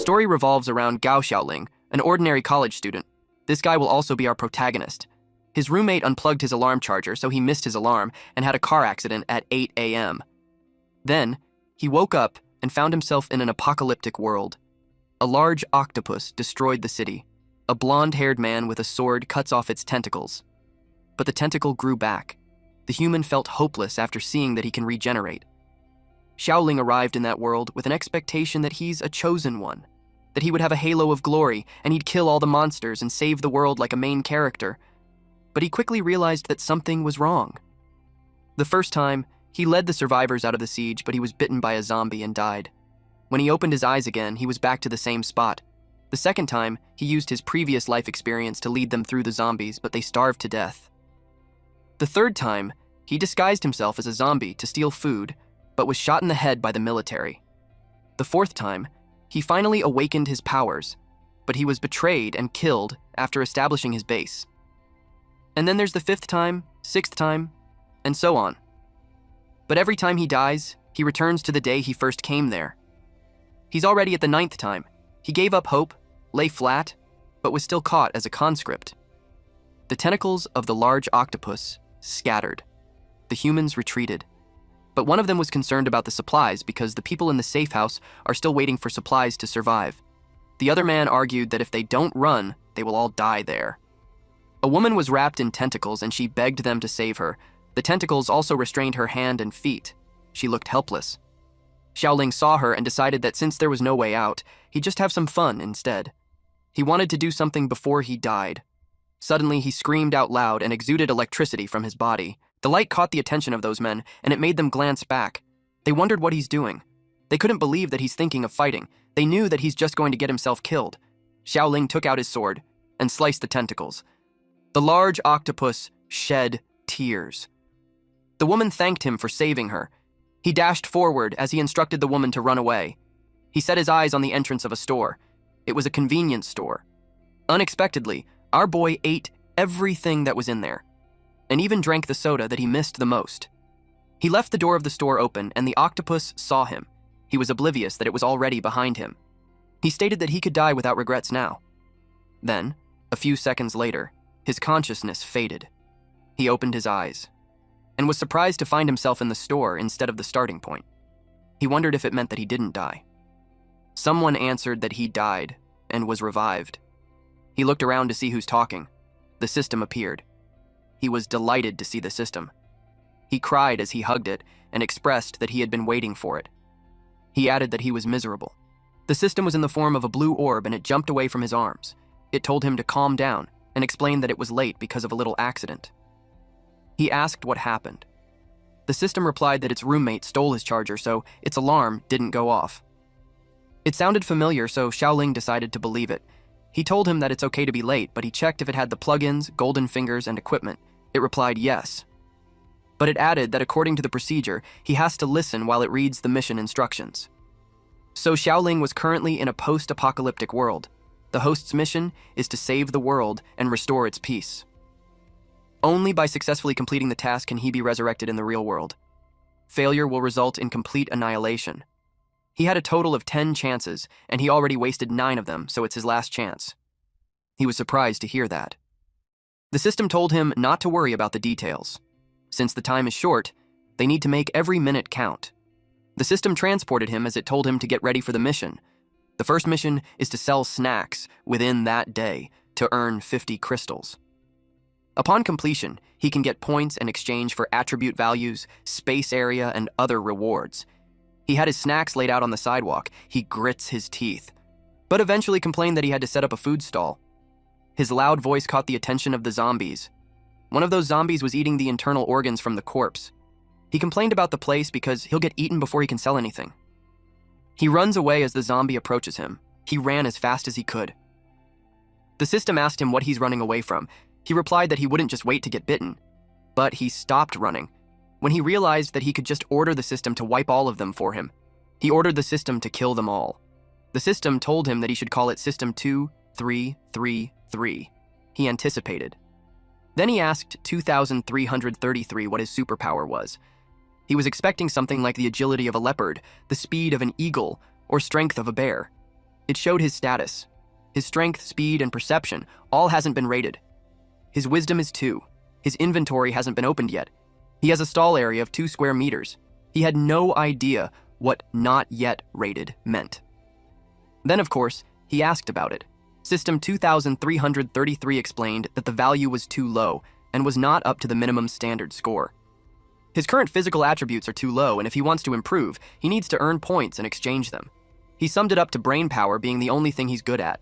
story revolves around Gao Xiaoling, an ordinary college student. This guy will also be our protagonist. His roommate unplugged his alarm charger, so he missed his alarm and had a car accident at 8 a.m. Then, he woke up and found himself in an apocalyptic world. A large octopus destroyed the city. A blonde-haired man with a sword cuts off its tentacles. But the tentacle grew back. The human felt hopeless after seeing that he can regenerate. Xiaoling arrived in that world with an expectation that he's a chosen one, that he would have a halo of glory and he'd kill all the monsters and save the world like a main character. But he quickly realized that something was wrong. The first time, he led the survivors out of the siege, but he was bitten by a zombie and died. When he opened his eyes again, he was back to the same spot. The second time, he used his previous life experience to lead them through the zombies, but they starved to death. The third time, he disguised himself as a zombie to steal food, but was shot in the head by the military. The fourth time, he finally awakened his powers, but he was betrayed and killed after establishing his base. And then there's the fifth time, sixth time, and so on. But every time he dies, he returns to the day he first came there. He's already at the ninth time. He gave up hope, lay flat, but was still caught as a conscript. The tentacles of the large octopus scattered. The humans retreated. But one of them was concerned about the supplies because the people in the safe house are still waiting for supplies to survive. The other man argued that if they don't run, they will all die there. A woman was wrapped in tentacles and she begged them to save her. The tentacles also restrained her hand and feet. She looked helpless. Xiaoling saw her and decided that since there was no way out, he'd just have some fun instead. He wanted to do something before he died. Suddenly, he screamed out loud and exuded electricity from his body. The light caught the attention of those men, and it made them glance back. They wondered what he's doing. They couldn't believe that he's thinking of fighting. They knew that he's just going to get himself killed. Xiaoling took out his sword and sliced the tentacles. The large octopus shed tears. The woman thanked him for saving her. He dashed forward as he instructed the woman to run away. He set his eyes on the entrance of a store. It was a convenience store. Unexpectedly, our boy ate everything that was in there, and even drank the soda that he missed the most. He left the door of the store open, and the octopus saw him. He was oblivious that it was already behind him. He stated that he could die without regrets now. Then, a few seconds later, his consciousness faded. He opened his eyes, and was surprised to find himself in the store instead of the starting point. He wondered if it meant that he didn't die. Someone answered that he died and was revived. He looked around to see who's talking. The system appeared. He was delighted to see the system. He cried as he hugged it and expressed that he had been waiting for it. He added that he was miserable. The system was in the form of a blue orb and it jumped away from his arms. It told him to calm down and explained that it was late because of a little accident. He asked what happened. The system replied that its roommate stole his charger, so its alarm didn't go off. It sounded familiar, so Xiaoling decided to believe it. He told him that it's okay to be late, but he checked if it had the plugins, golden fingers, and equipment. It replied yes. But it added that according to the procedure, he has to listen while it reads the mission instructions. So Xiaoling was currently in a post-apocalyptic world. The host's mission is to save the world and restore its peace. Only by successfully completing the task can he be resurrected in the real world. Failure will result in complete annihilation. He had a total of 10 chances, and he already wasted 9 of them, so it's his last chance. He was surprised to hear that. The system told him not to worry about the details. Since the time is short, they need to make every minute count. The system transported him as it told him to get ready for the mission. The first mission is to sell snacks within that day to earn 50 crystals. Upon completion, he can get points in exchange for attribute values, space area, and other rewards. He had his snacks laid out on the sidewalk. He grits his teeth, but eventually complained that he had to set up a food stall. His loud voice caught the attention of the zombies. One of those zombies was eating the internal organs from the corpse. He complained about the place because he'll get eaten before he can sell anything. He runs away as the zombie approaches him. He ran as fast as he could. The system asked him what he's running away from. He replied that he wouldn't just wait to get bitten, but he stopped running when he realized that he could just order the system to wipe all of them for him. He ordered the system to kill them all. The system told him that he should call it System 2333. He anticipated. Then he asked 2333 what his superpower was. He was expecting something like the agility of a leopard, the speed of an eagle, or strength of a bear. It showed his status. His strength, speed, and perception all hasn't been rated. His wisdom is 2. His inventory hasn't been opened yet. He has a stall area of 2 square meters. He had no idea what not yet rated meant. Then, of course, he asked about it. System 2333 explained that the value was too low and was not up to the minimum standard score. His current physical attributes are too low, and if he wants to improve, he needs to earn points and exchange them. He summed it up to brain power being the only thing he's good at.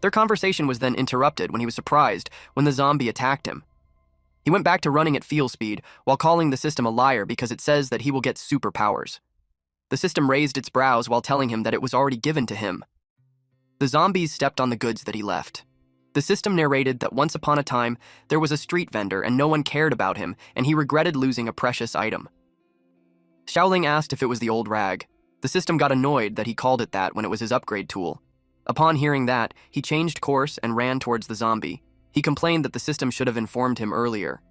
Their conversation was then interrupted when he was surprised when the zombie attacked him. He went back to running at feel speed while calling the system a liar because it says that he will get superpowers. The system raised its brows while telling him that it was already given to him. The zombies stepped on the goods that he left. The system narrated that once upon a time, there was a street vendor and no one cared about him, and he regretted losing a precious item. Xiaoling asked if it was the old rag. The system got annoyed that he called it that when it was his upgrade tool. Upon hearing that, he changed course and ran towards the zombie. He complained that the system should have informed him earlier.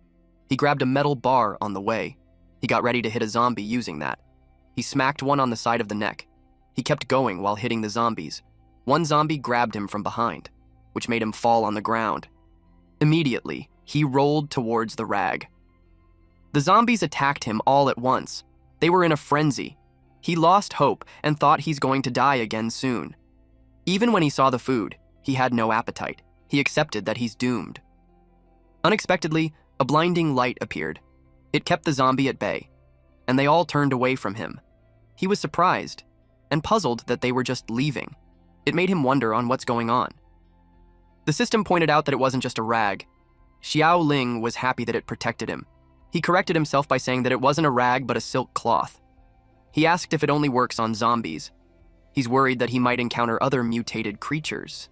He grabbed a metal bar on the way. He got ready to hit a zombie using that. He smacked one on the side of the neck. He kept going while hitting the zombies. One zombie grabbed him from behind, which made him fall on the ground. Immediately, he rolled towards the rag. The zombies attacked him all at once. They were in a frenzy. He lost hope and thought he's going to die again soon. Even when he saw the food, he had no appetite. He accepted that he's doomed. Unexpectedly, a blinding light appeared. It kept the zombie at bay, and they all turned away from him. He was surprised and puzzled that they were just leaving. It made him wonder on what's going on. The system pointed out that it wasn't just a rag. Xiao Ling was happy that it protected him. He corrected himself by saying that it wasn't a rag but a silk cloth. He asked if it only works on zombies. He's worried that he might encounter other mutated creatures.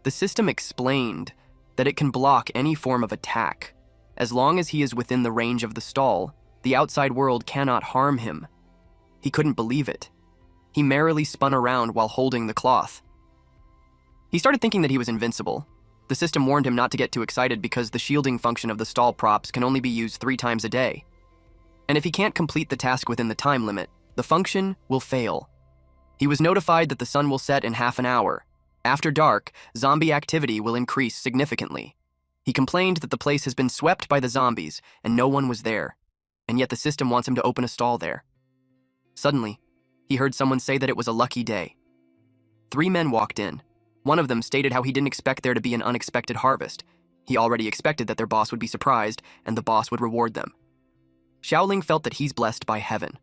The system explained that it can block any form of attack. As long as he is within the range of the stall, the outside world cannot harm him. He couldn't believe it. He merrily spun around while holding the cloth. He started thinking that he was invincible. The system warned him not to get too excited because the shielding function of the stall props can only be used 3 times a day. And if he can't complete the task within the time limit, the function will fail. He was notified that the sun will set in half an hour. After dark, zombie activity will increase significantly. He complained that the place has been swept by the zombies and no one was there, and yet the system wants him to open a stall there. Suddenly, he heard someone say that it was a lucky day. 3 men walked in. One of them stated how he didn't expect there to be an unexpected harvest. He already expected that their boss would be surprised and the boss would reward them. Xiaoling felt that he's blessed by heaven.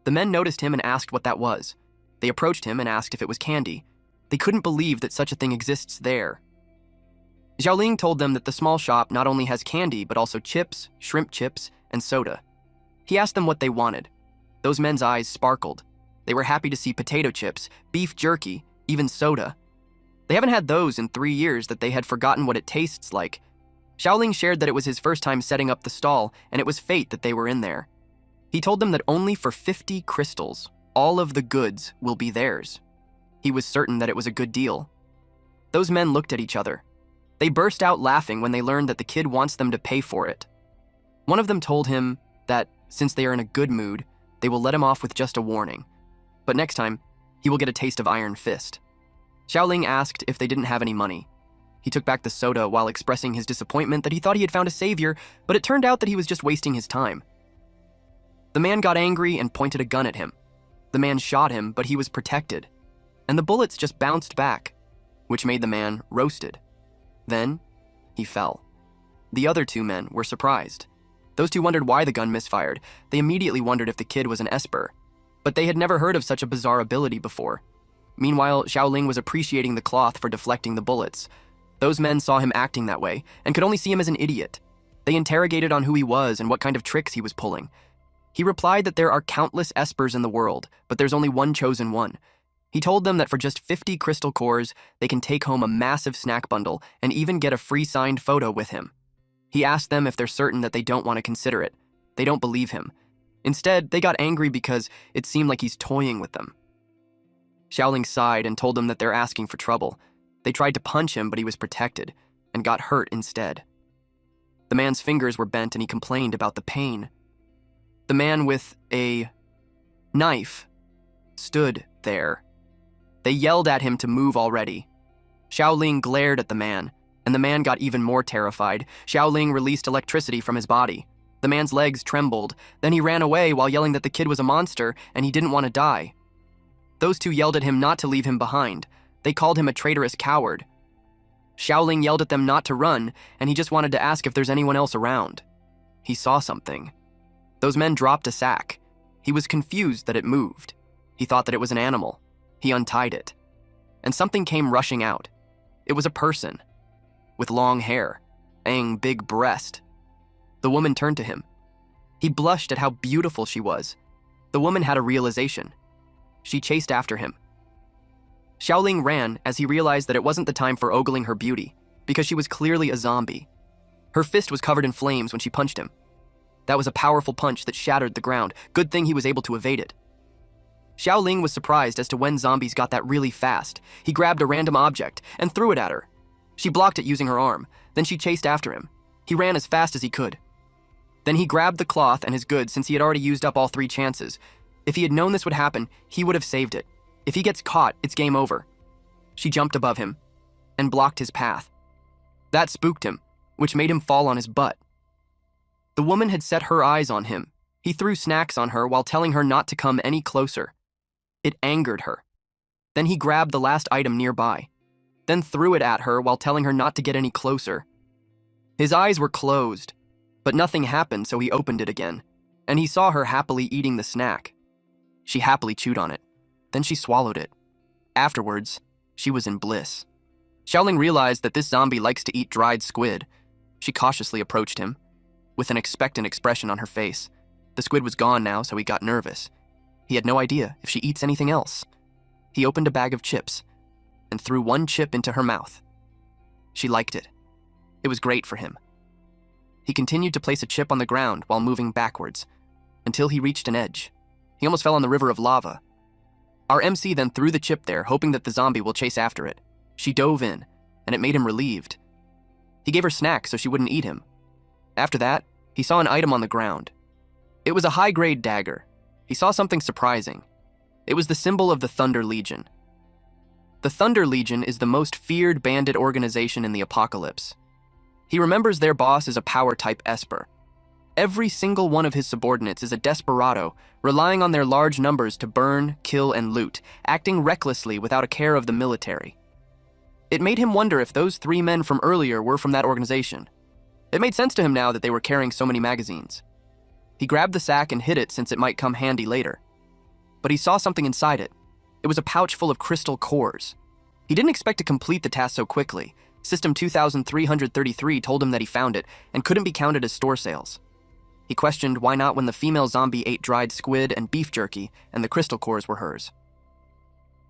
The men noticed him and asked what that was. They approached him and asked if it was candy. They couldn't believe that such a thing exists there. Xiaoling told them that the small shop not only has candy, but also chips, shrimp chips, and soda. He asked them what they wanted. Those men's eyes sparkled. They were happy to see potato chips, beef jerky, even soda. They haven't had those in 3 years that they had forgotten what it tastes like. Xiaoling shared that it was his first time setting up the stall, and it was fate that they were in there. He told them that only for 50 crystals, all of the goods will be theirs. He was certain that it was a good deal. Those men looked at each other. They burst out laughing when they learned that the kid wants them to pay for it. One of them told him that, since they are in a good mood, they will let him off with just a warning. But next time, he will get a taste of Iron Fist. Xiaoling asked if they didn't have any money. He took back the soda while expressing his disappointment that he thought he had found a savior, but it turned out that he was just wasting his time. The man got angry and pointed a gun at him. The man shot him, but he was protected, and the bullets just bounced back, which made the man roasted. Then, he fell. The other 2 men were surprised. Those 2 wondered why the gun misfired. They immediately wondered if the kid was an Esper, but they had never heard of such a bizarre ability before. Meanwhile, Xiaoling was appreciating the cloth for deflecting the bullets. Those men saw him acting that way and could only see him as an idiot. They interrogated on who he was and what kind of tricks he was pulling. He replied that there are countless Espers in the world, but there's only one chosen one. He told them that for just 50 crystal cores, they can take home a massive snack bundle and even get a free signed photo with him. He asked them if they're certain that they don't want to consider it. They don't believe him. Instead, they got angry because it seemed like he's toying with them. Xiaoling sighed and told them that they're asking for trouble. They tried to punch him, but he was protected and got hurt instead. The man's fingers were bent and he complained about the pain. The man with a knife stood there. They yelled at him to move already. Xiaoling glared at the man, and the man got even more terrified. Xiaoling released electricity from his body. The man's legs trembled. Then he ran away while yelling that the kid was a monster and he didn't want to die. Those two yelled at him not to leave him behind. They called him a traitorous coward. Xiaoling yelled at them not to run, and he just wanted to ask if there's anyone else around. He saw something. Those men dropped a sack. He was confused that it moved. He thought that it was an animal. He untied it. And something came rushing out. It was a person. With long hair. And big breast. The woman turned to him. He blushed at how beautiful she was. The woman had a realization. She chased after him. Xiaoling ran as he realized that it wasn't the time for ogling her beauty, because she was clearly a zombie. Her fist was covered in flames when she punched him. That was a powerful punch that shattered the ground. Good thing he was able to evade it. Xiaoling was surprised as to when zombies got that really fast. He grabbed a random object and threw it at her. She blocked it using her arm. Then she chased after him. He ran as fast as he could. Then he grabbed the cloth and his goods since he had already used up all 3 chances. If he had known this would happen, he would have saved it. If he gets caught, it's game over. She jumped above him and blocked his path. That spooked him, which made him fall on his butt. The woman had set her eyes on him. He threw snacks on her while telling her not to come any closer. It angered her. Then he grabbed the last item nearby, then threw it at her while telling her not to get any closer. His eyes were closed, but nothing happened, so he opened it again, and he saw her happily eating the snack. She happily chewed on it. Then she swallowed it. Afterwards, she was in bliss. Xiaoling realized that this zombie likes to eat dried squid. She cautiously approached him, with an expectant expression on her face. The squid was gone now, so he got nervous. He had no idea if she eats anything else. He opened a bag of chips and threw 1 chip into her mouth. She liked it. It was great for him. He continued to place a chip on the ground while moving backwards, until he reached an edge. He almost fell on the river of lava. Our MC then threw the chip there, hoping that the zombie will chase after it. She dove in, and it made him relieved. He gave her snacks so she wouldn't eat him. After that, he saw an item on the ground. It was a high-grade dagger. He saw something surprising. It was the symbol of the Thunder Legion. The Thunder Legion is the most feared bandit organization in the apocalypse. He remembers their boss is a power-type Esper. Every single one of his subordinates is a desperado, relying on their large numbers to burn, kill, and loot, acting recklessly without a care of the military. It made him wonder if those 3 men from earlier were from that organization. It made sense to him now that they were carrying so many magazines. He grabbed the sack and hid it since it might come handy later. But he saw something inside it. It was a pouch full of crystal cores. He didn't expect to complete the task so quickly. System 2333 told him that he found it and couldn't be counted as store sales. He questioned why not when the female zombie ate dried squid and beef jerky and the crystal cores were hers.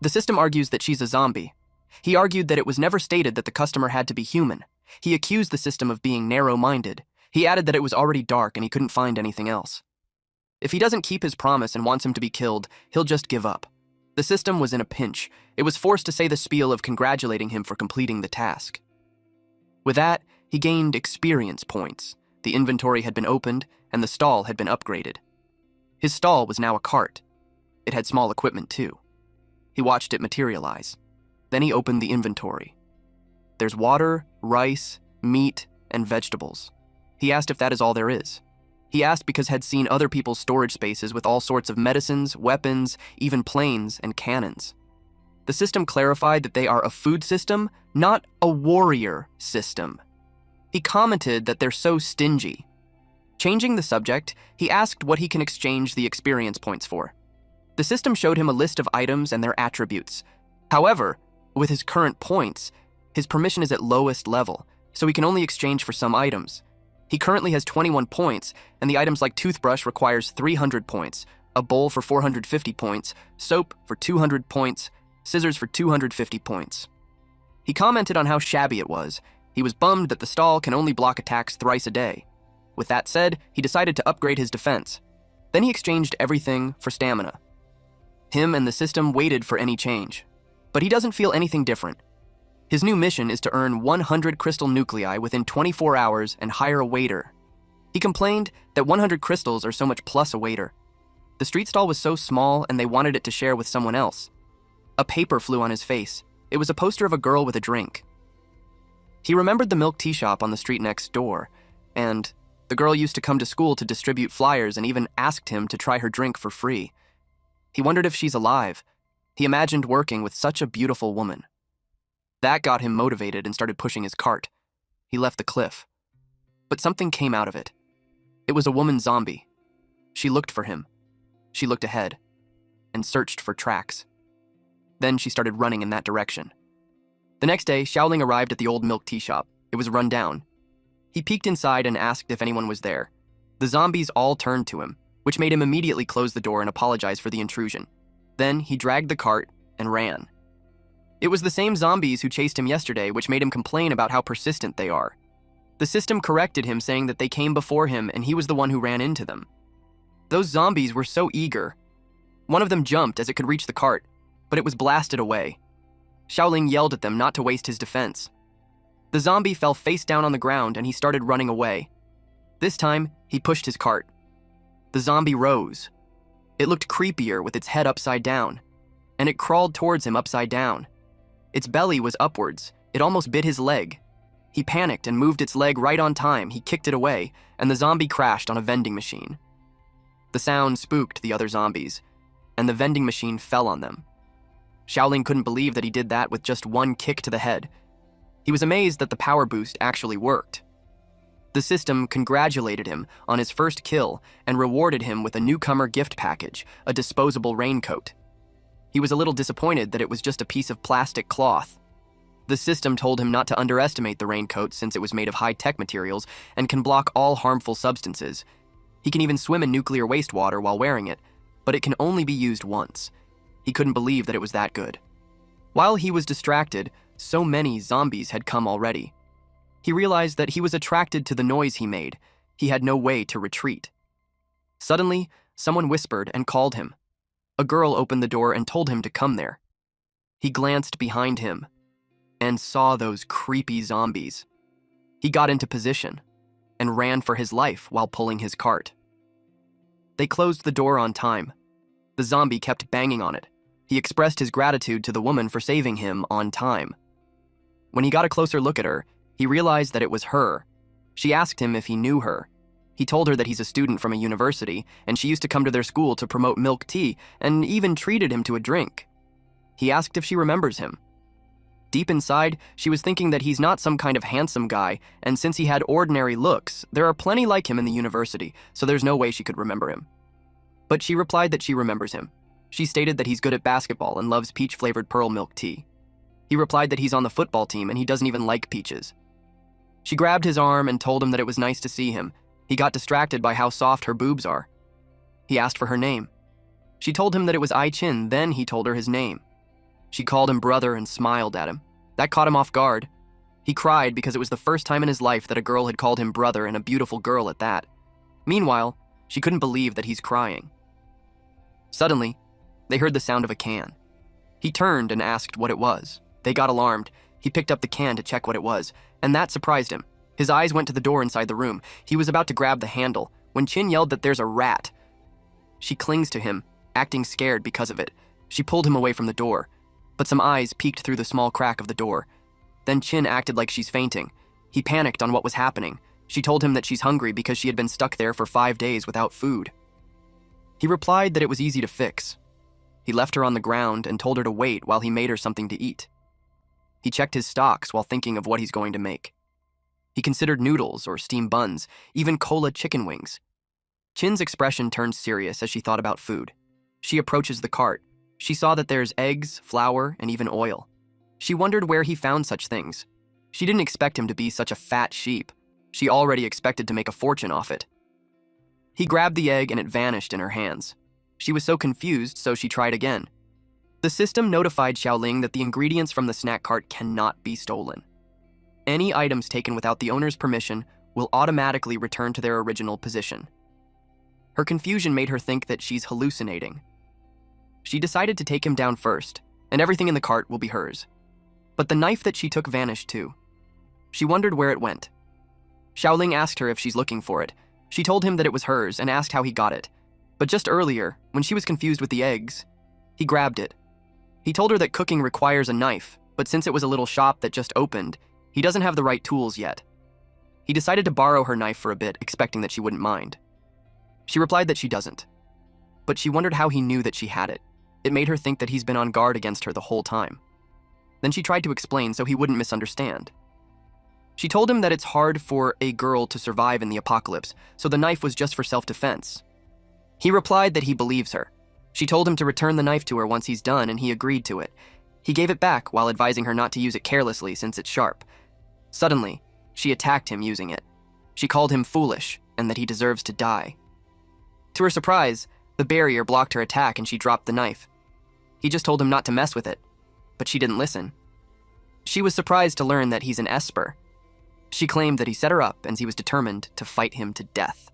The system argues that she's a zombie. He argued that it was never stated that the customer had to be human. He accused the system of being narrow-minded. He added that it was already dark and he couldn't find anything else. If he doesn't keep his promise and wants him to be killed, he'll just give up. The system was in a pinch. It was forced to say the spiel of congratulating him for completing the task. With that, he gained experience points. The inventory had been opened, and the stall had been upgraded. His stall was now a cart. It had small equipment too. He watched it materialize. Then he opened the inventory. There's water, rice, meat, and vegetables. He asked if that is all there is. He asked because had seen other people's storage spaces with all sorts of medicines, weapons, even planes, and cannons. The system clarified that they are a food system, not a warrior system. He commented that they're so stingy. Changing the subject, he asked what he can exchange the experience points for. The system showed him a list of items and their attributes. However, with his current points, his permission is at lowest level, so he can only exchange for some items. He currently has 21 points, and the items like toothbrush requires 300 points, a bowl for 450 points, soap for 200 points, scissors for 250 points. He commented on how shabby it was. He was bummed that the stall can only block attacks thrice a day. With that said, he decided to upgrade his defense. Then he exchanged everything for stamina. Him and the system waited for any change. But he doesn't feel anything different. His new mission is to earn 100 crystal nuclei within 24 hours and hire a waiter. He complained that 100 crystals are so much plus a waiter. The street stall was so small and they wanted it to share with someone else. A paper flew on his face. It was a poster of a girl with a drink. He remembered the milk tea shop on the street next door, and the girl used to come to school to distribute flyers and even asked him to try her drink for free. He wondered if she's alive. He imagined working with such a beautiful woman. That got him motivated and started pushing his cart. He left the cliff. But something came out of it. It was a woman zombie. She looked for him. She looked ahead and searched for tracks. Then she started running in that direction. The next day, Xiaoling arrived at the old milk tea shop. It was run down. He peeked inside and asked if anyone was there. The zombies all turned to him, which made him immediately close the door and apologize for the intrusion. Then he dragged the cart and ran. It was the same zombies who chased him yesterday, which made him complain about how persistent they are. The system corrected him, saying that they came before him and he was the one who ran into them. Those zombies were so eager. One of them jumped as it could reach the cart, but it was blasted away. Xiaoling yelled at them not to waste his defense. The zombie fell face down on the ground and he started running away. This time, he pushed his cart. The zombie rose. It looked creepier with its head upside down, and it crawled towards him upside down. Its belly was upwards. It almost bit his leg. He panicked and moved its leg right on time. He kicked it away, and the zombie crashed on a vending machine. The sound spooked the other zombies, and the vending machine fell on them. Xiaoling couldn't believe that he did that with just one kick to the head. He was amazed that the power boost actually worked. The system congratulated him on his first kill and rewarded him with a newcomer gift package, a disposable raincoat. He was a little disappointed that it was just a piece of plastic cloth. The system told him not to underestimate the raincoat since it was made of high-tech materials and can block all harmful substances. He can even swim in nuclear wastewater while wearing it, but it can only be used once. He couldn't believe that it was that good. While he was distracted, so many zombies had come already. He realized that he was attracted to the noise he made. He had no way to retreat. Suddenly, someone whispered and called him. A girl opened the door and told him to come there. He glanced behind him and saw those creepy zombies. He got into position and ran for his life while pulling his cart. They closed the door on time. The zombie kept banging on it. He expressed his gratitude to the woman for saving him on time. When he got a closer look at her, he realized that it was her. She asked him if he knew her. He told her that he's a student from a university, and she used to come to their school to promote milk tea, and even treated him to a drink. He asked if she remembers him. Deep inside, she was thinking that he's not some kind of handsome guy, and since he had ordinary looks, there are plenty like him in the university, so there's no way she could remember him. But she replied that she remembers him. She stated that he's good at basketball and loves peach-flavored pearl milk tea. He replied that he's on the football team and he doesn't even like peaches. She grabbed his arm and told him that it was nice to see him. He got distracted by how soft her boobs are. He asked for her name. She told him that it was Ai Chin, then he told her his name. She called him brother and smiled at him. That caught him off guard. He cried because it was the first time in his life that a girl had called him brother, and a beautiful girl at that. Meanwhile, she couldn't believe that he's crying. Suddenly, they heard the sound of a can. He turned and asked what it was. They got alarmed. He picked up the can to check what it was, and that surprised him. His eyes went to the door inside the room. He was about to grab the handle when Chin yelled that there's a rat. She clings to him, acting scared because of it. She pulled him away from the door, but some eyes peeked through the small crack of the door. Then Chin acted like she's fainting. He panicked on what was happening. She told him that she's hungry because she had been stuck there for 5 days without food. He replied that it was easy to fix. He left her on the ground and told her to wait while he made her something to eat. He checked his stocks while thinking of what he's going to make. He considered noodles or steamed buns, even cola chicken wings. Chin's expression turned serious as she thought about food. She approaches the cart. She saw that there's eggs, flour, and even oil. She wondered where he found such things. She didn't expect him to be such a fat sheep. She already expected to make a fortune off it. He grabbed the egg and it vanished in her hands. She was so confused, so she tried again. The system notified Xiaoling that the ingredients from the snack cart cannot be stolen. Any items taken without the owner's permission will automatically return to their original position. Her confusion made her think that she's hallucinating. She decided to take him down first, and everything in the cart will be hers. But the knife that she took vanished too. She wondered where it went. Xiaoling asked her if she's looking for it. She told him that it was hers and asked how he got it. But just earlier, when she was confused with the eggs, he grabbed it. He told her that cooking requires a knife, but since it was a little shop that just opened, he doesn't have the right tools yet. He decided to borrow her knife for a bit, expecting that she wouldn't mind. She replied that she doesn't, but she wondered how he knew that she had it. It made her think that he's been on guard against her the whole time. Then she tried to explain so he wouldn't misunderstand. She told him that it's hard for a girl to survive in the apocalypse, so the knife was just for self-defense. He replied that he believes her. She told him to return the knife to her once he's done, and he agreed to it. He gave it back while advising her not to use it carelessly since it's sharp. Suddenly, she attacked him using it. She called him foolish and that he deserves to die. To her surprise, the barrier blocked her attack and she dropped the knife. He just told him not to mess with it, but she didn't listen. She was surprised to learn that he's an esper. She claimed that he set her up and he was determined to fight him to death.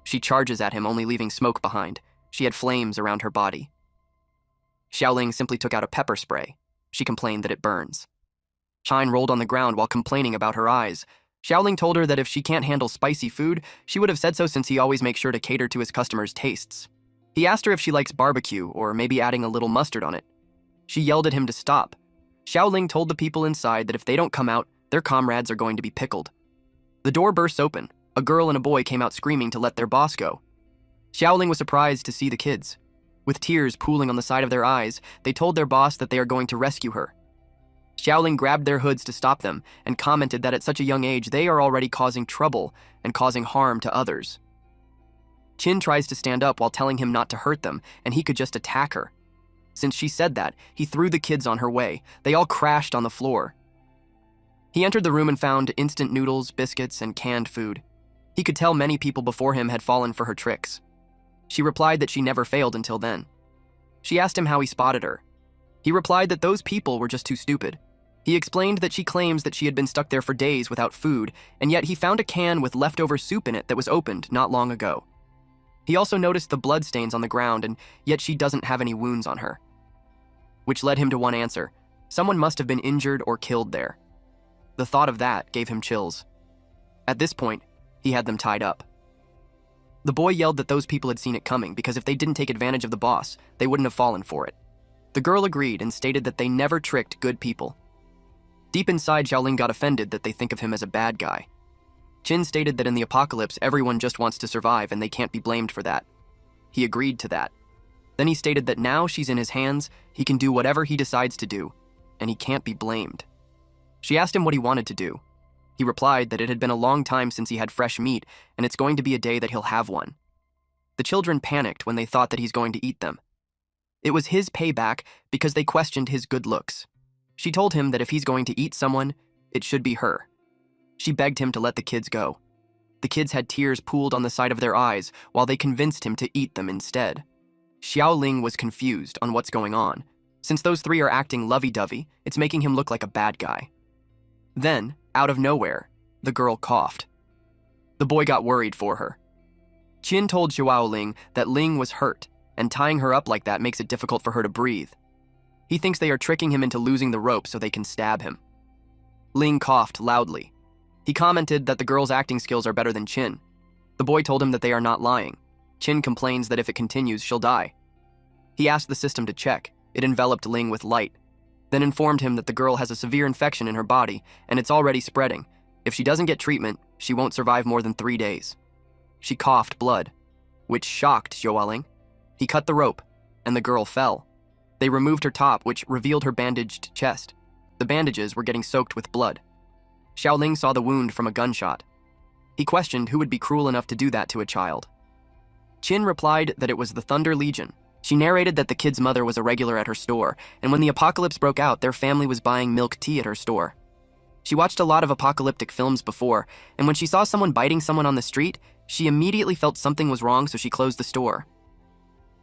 She charges at him, only leaving smoke behind. She had flames around her body. Xiaoling simply took out a pepper spray. She complained that it burns. Chine rolled on the ground while complaining about her eyes. Xiaoling told her that if she can't handle spicy food, she would have said so since he always makes sure to cater to his customers' tastes. He asked her if she likes barbecue or maybe adding a little mustard on it. She yelled at him to stop. Xiaoling told the people inside that if they don't come out, their comrades are going to be pickled. The door bursts open. A girl and a boy came out screaming to let their boss go. Xiaoling was surprised to see the kids. With tears pooling on the side of their eyes, they told their boss that they are going to rescue her. Xiaoling grabbed their hoods to stop them and commented that at such a young age they are already causing trouble and causing harm to others. Qin tries to stand up while telling him not to hurt them and he could just attack her. Since she said that, he threw the kids on her way. They all crashed on the floor. He entered the room and found instant noodles, biscuits, and canned food. He could tell many people before him had fallen for her tricks. She replied that she never failed until then. She asked him how he spotted her. He replied that those people were just too stupid. He explained that she claims that she had been stuck there for days without food, and yet he found a can with leftover soup in it that was opened not long ago. He also noticed the bloodstains on the ground, and yet she doesn't have any wounds on her. Which led him to one answer. Someone must have been injured or killed there. The thought of that gave him chills. At this point, he had them tied up. The boy yelled that those people had seen it coming because if they didn't take advantage of the boss, they wouldn't have fallen for it. The girl agreed and stated that they never tricked good people. Deep inside, Xiaoling got offended that they think of him as a bad guy. Qin stated that in the apocalypse, everyone just wants to survive and they can't be blamed for that. He agreed to that. Then he stated that now she's in his hands, he can do whatever he decides to do, and he can't be blamed. She asked him what he wanted to do. He replied that it had been a long time since he had fresh meat, and it's going to be a day that he'll have one. The children panicked when they thought that he's going to eat them. It was his payback because they questioned his good looks. She told him that if he's going to eat someone, it should be her. She begged him to let the kids go. The kids had tears pooled on the side of their eyes while they convinced him to eat them instead. Xiaoling was confused on what's going on. Since those three are acting lovey-dovey, it's making him look like a bad guy. Then, out of nowhere, the girl coughed. The boy got worried for her. Qin told Xiaoling that Ling was hurt, and tying her up like that makes it difficult for her to breathe. He thinks they are tricking him into losing the rope so they can stab him. Ling coughed loudly. He commented that the girl's acting skills are better than Qin. The boy told him that they are not lying. Qin complains that if it continues, she'll die. He asked the system to check. It enveloped Ling with light, then informed him that the girl has a severe infection in her body and it's already spreading. If she doesn't get treatment, she won't survive more than 3 days. She coughed blood, which shocked Xiaoling. He cut the rope, and the girl fell. They removed her top, which revealed her bandaged chest. The bandages were getting soaked with blood. Xiaoling saw the wound from a gunshot. He questioned who would be cruel enough to do that to a child. Qin replied that it was the Thunder Legion. She narrated that the kid's mother was a regular at her store, and when the apocalypse broke out, their family was buying milk tea at her store. She watched a lot of apocalyptic films before, and when she saw someone biting someone on the street, she immediately felt something was wrong, so she closed the store.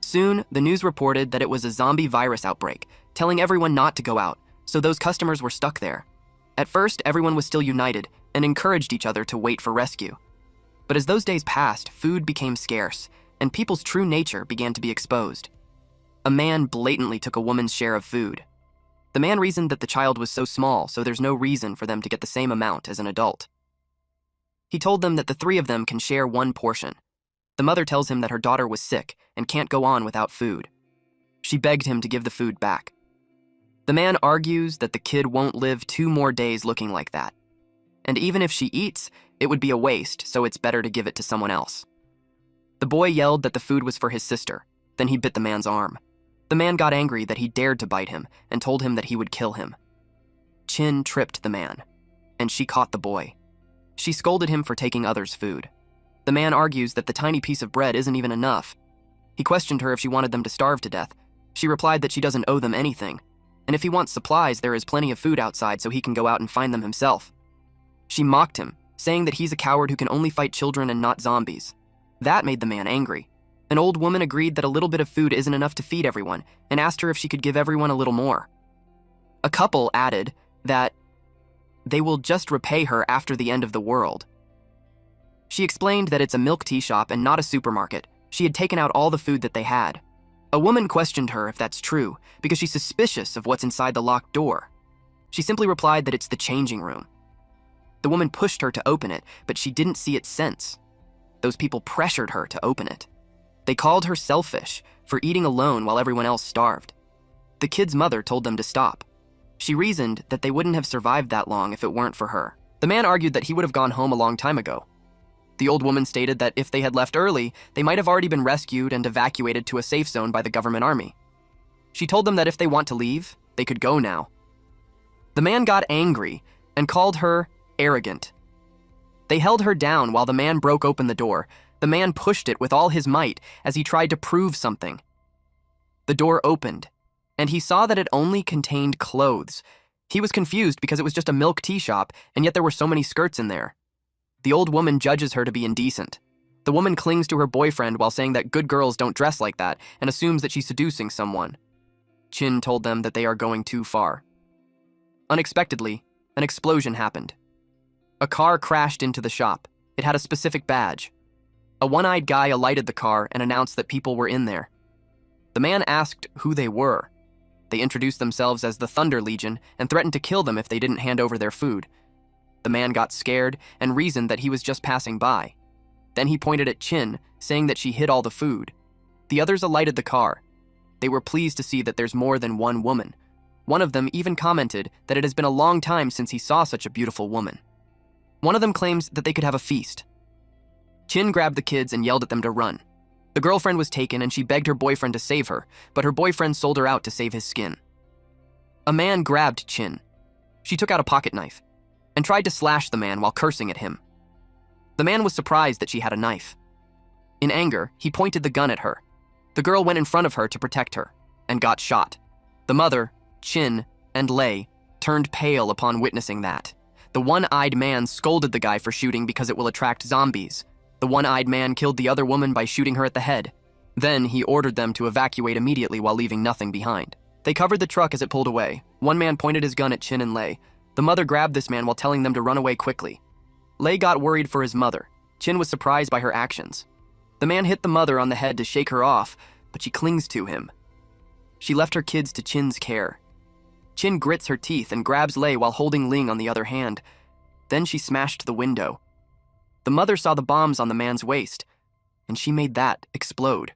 Soon, the news reported that it was a zombie virus outbreak, telling everyone not to go out, so those customers were stuck there. At first, everyone was still united and encouraged each other to wait for rescue. But as those days passed, food became scarce, and people's true nature began to be exposed. A man blatantly took a woman's share of food. The man reasoned that the child was so small, so there's no reason for them to get the same amount as an adult. He told them that the three of them can share one portion. The mother tells him that her daughter was sick and can't go on without food. She begged him to give the food back. The man argues that the kid won't live 2 more days looking like that. And even if she eats, it would be a waste, so it's better to give it to someone else. The boy yelled that the food was for his sister, then he bit the man's arm. The man got angry that he dared to bite him and told him that he would kill him. Chin tripped the man, and she caught the boy. She scolded him for taking others' food. The man argues that the tiny piece of bread isn't even enough. He questioned her if she wanted them to starve to death. She replied that she doesn't owe them anything, and if he wants supplies, there is plenty of food outside so he can go out and find them himself. She mocked him, saying that he's a coward who can only fight children and not zombies. That made the man angry. An old woman agreed that a little bit of food isn't enough to feed everyone and asked her if she could give everyone a little more. A couple added that they will just repay her after the end of the world. She explained that it's a milk tea shop and not a supermarket. She had taken out all the food that they had. A woman questioned her if that's true because she's suspicious of what's inside the locked door. She simply replied that it's the changing room. The woman pushed her to open it, but she didn't see its sense. Those people pressured her to open it. They called her selfish for eating alone while everyone else starved. The kid's mother told them to stop. She reasoned that they wouldn't have survived that long if it weren't for her. The man argued that he would have gone home a long time ago. The old woman stated that if they had left early, they might have already been rescued and evacuated to a safe zone by the government army. She told them that if they want to leave, they could go now. The man got angry and called her arrogant. They held her down while the man broke open the door. The man pushed it with all his might as he tried to prove something. The door opened, and he saw that it only contained clothes. He was confused because it was just a milk tea shop, and yet there were so many skirts in there. The old woman judges her to be indecent. The woman clings to her boyfriend while saying that good girls don't dress like that and assumes that she's seducing someone. Chin told them that they are going too far. Unexpectedly, an explosion happened. A car crashed into the shop. It had a specific badge. A one-eyed guy alighted the car and announced that people were in there. The man asked who they were. They introduced themselves as the Thunder Legion and threatened to kill them if they didn't hand over their food. The man got scared and reasoned that he was just passing by. Then he pointed at Chin, saying that she hid all the food. The others alighted the car. They were pleased to see that there's more than one woman. One of them even commented that it has been a long time since he saw such a beautiful woman. One of them claims that they could have a feast. Chin grabbed the kids and yelled at them to run. The girlfriend was taken and she begged her boyfriend to save her, but her boyfriend sold her out to save his skin. A man grabbed Chin. She took out a pocket knife and tried to slash the man while cursing at him. The man was surprised that she had a knife. In anger, he pointed the gun at her. The girl went in front of her to protect her and got shot. The mother, Chin, and Lei turned pale upon witnessing that. The one-eyed man scolded the guy for shooting because it will attract zombies. The one-eyed man killed the other woman by shooting her at the head. Then he ordered them to evacuate immediately while leaving nothing behind. They covered the truck as it pulled away. One man pointed his gun at Chin and Lei. The mother grabbed this man while telling them to run away quickly. Lei got worried for his mother. Chin was surprised by her actions. The man hit the mother on the head to shake her off, but she clings to him. She left her kids to Chin's care. Chin grits her teeth and grabs Lei while holding Ling on the other hand. Then she smashed the window. The mother saw the bombs on the man's waist, and she made that explode.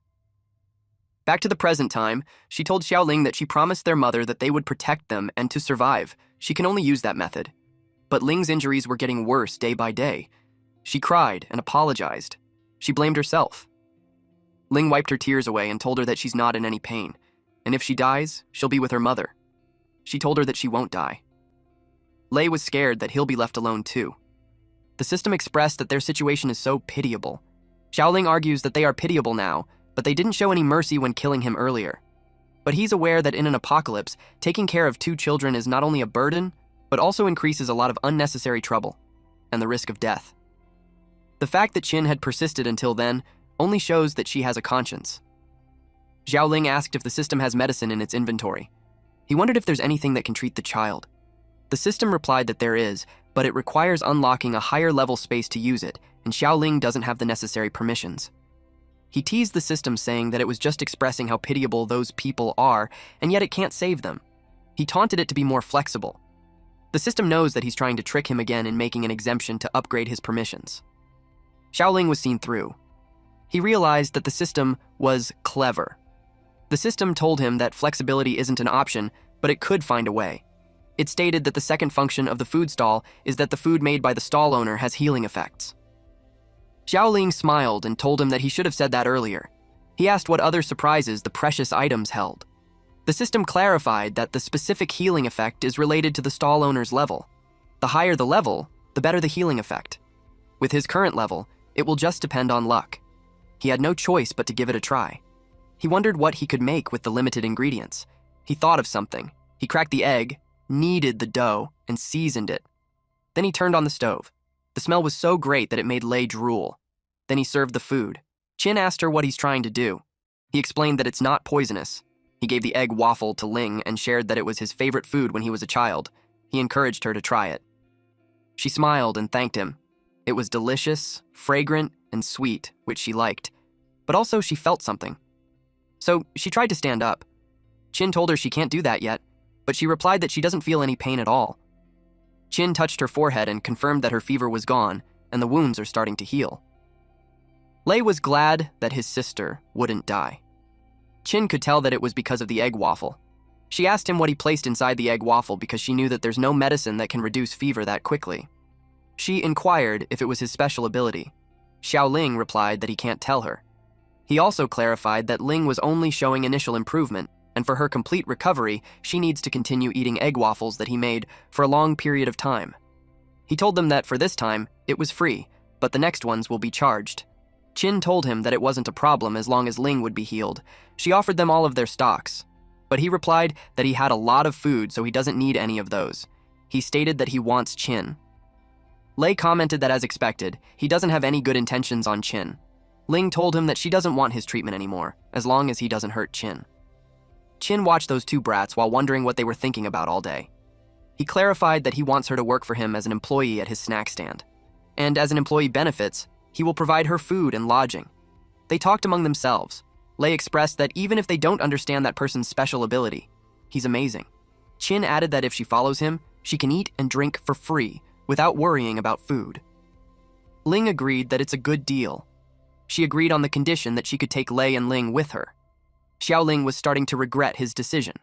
Back to the present time, she told Xiaoling that she promised their mother that they would protect them and to survive. She can only use that method. But Ling's injuries were getting worse day by day. She cried and apologized. She blamed herself. Ling wiped her tears away and told her that she's not in any pain, and if she dies, she'll be with her mother. She told her that she won't die. Lei was scared that he'll be left alone too. The system expressed that their situation is so pitiable. Xiaoling argues that they are pitiable now, but they didn't show any mercy when killing him earlier. But he's aware that in an apocalypse, taking care of 2 children is not only a burden, but also increases a lot of unnecessary trouble and the risk of death. The fact that Chin had persisted until then only shows that she has a conscience. Xiaoling asked if the system has medicine in its inventory. He wondered if there's anything that can treat the child. The system replied that there is, but it requires unlocking a higher level space to use it, and Xiaoling doesn't have the necessary permissions. He teased the system saying that it was just expressing how pitiable those people are, and yet it can't save them. He taunted it to be more flexible. The system knows that he's trying to trick him again in making an exemption to upgrade his permissions. Xiaoling was seen through. He realized that the system was clever. The system told him that flexibility isn't an option, but it could find a way. It stated that the second function of the food stall is that the food made by the stall owner has healing effects. Xiaoling smiled and told him that he should have said that earlier. He asked what other surprises the precious items held. The system clarified that the specific healing effect is related to the stall owner's level. The higher the level, the better the healing effect. With his current level, it will just depend on luck. He had no choice but to give it a try. He wondered what he could make with the limited ingredients. He thought of something. He cracked the egg, kneaded the dough, and seasoned it. Then he turned on the stove. The smell was so great that it made Lei drool. Then he served the food. Qin asked her what he's trying to do. He explained that it's not poisonous. He gave the egg waffle to Ling and shared that it was his favorite food when he was a child. He encouraged her to try it. She smiled and thanked him. It was delicious, fragrant, and sweet, which she liked. But also she felt something. So she tried to stand up. Qin told her she can't do that yet, but she replied that she doesn't feel any pain at all. Qin touched her forehead and confirmed that her fever was gone and the wounds are starting to heal. Lei was glad that his sister wouldn't die. Qin could tell that it was because of the egg waffle. She asked him what he placed inside the egg waffle because she knew that there's no medicine that can reduce fever that quickly. She inquired if it was his special ability. Xiaoling replied that he can't tell her. He also clarified that Ling was only showing initial improvement, and for her complete recovery, she needs to continue eating egg waffles that he made for a long period of time. He told them that for this time, it was free, but the next ones will be charged. Qin told him that it wasn't a problem as long as Ling would be healed. She offered them all of their stocks, but he replied that he had a lot of food, so he doesn't need any of those. He stated that he wants Qin. Lei commented that as expected, he doesn't have any good intentions on Qin. Ling told him that she doesn't want his treatment anymore, as long as he doesn't hurt Qin. Qin watched those two brats while wondering what they were thinking about all day. He clarified that he wants her to work for him as an employee at his snack stand. And as an employee benefits, he will provide her food and lodging. They talked among themselves. Lei expressed that even if they don't understand that person's special ability, he's amazing. Qin added that if she follows him, she can eat and drink for free without worrying about food. Ling agreed that it's a good deal. She agreed on the condition that she could take Lei and Ling with her. Xiaoling was starting to regret his decision.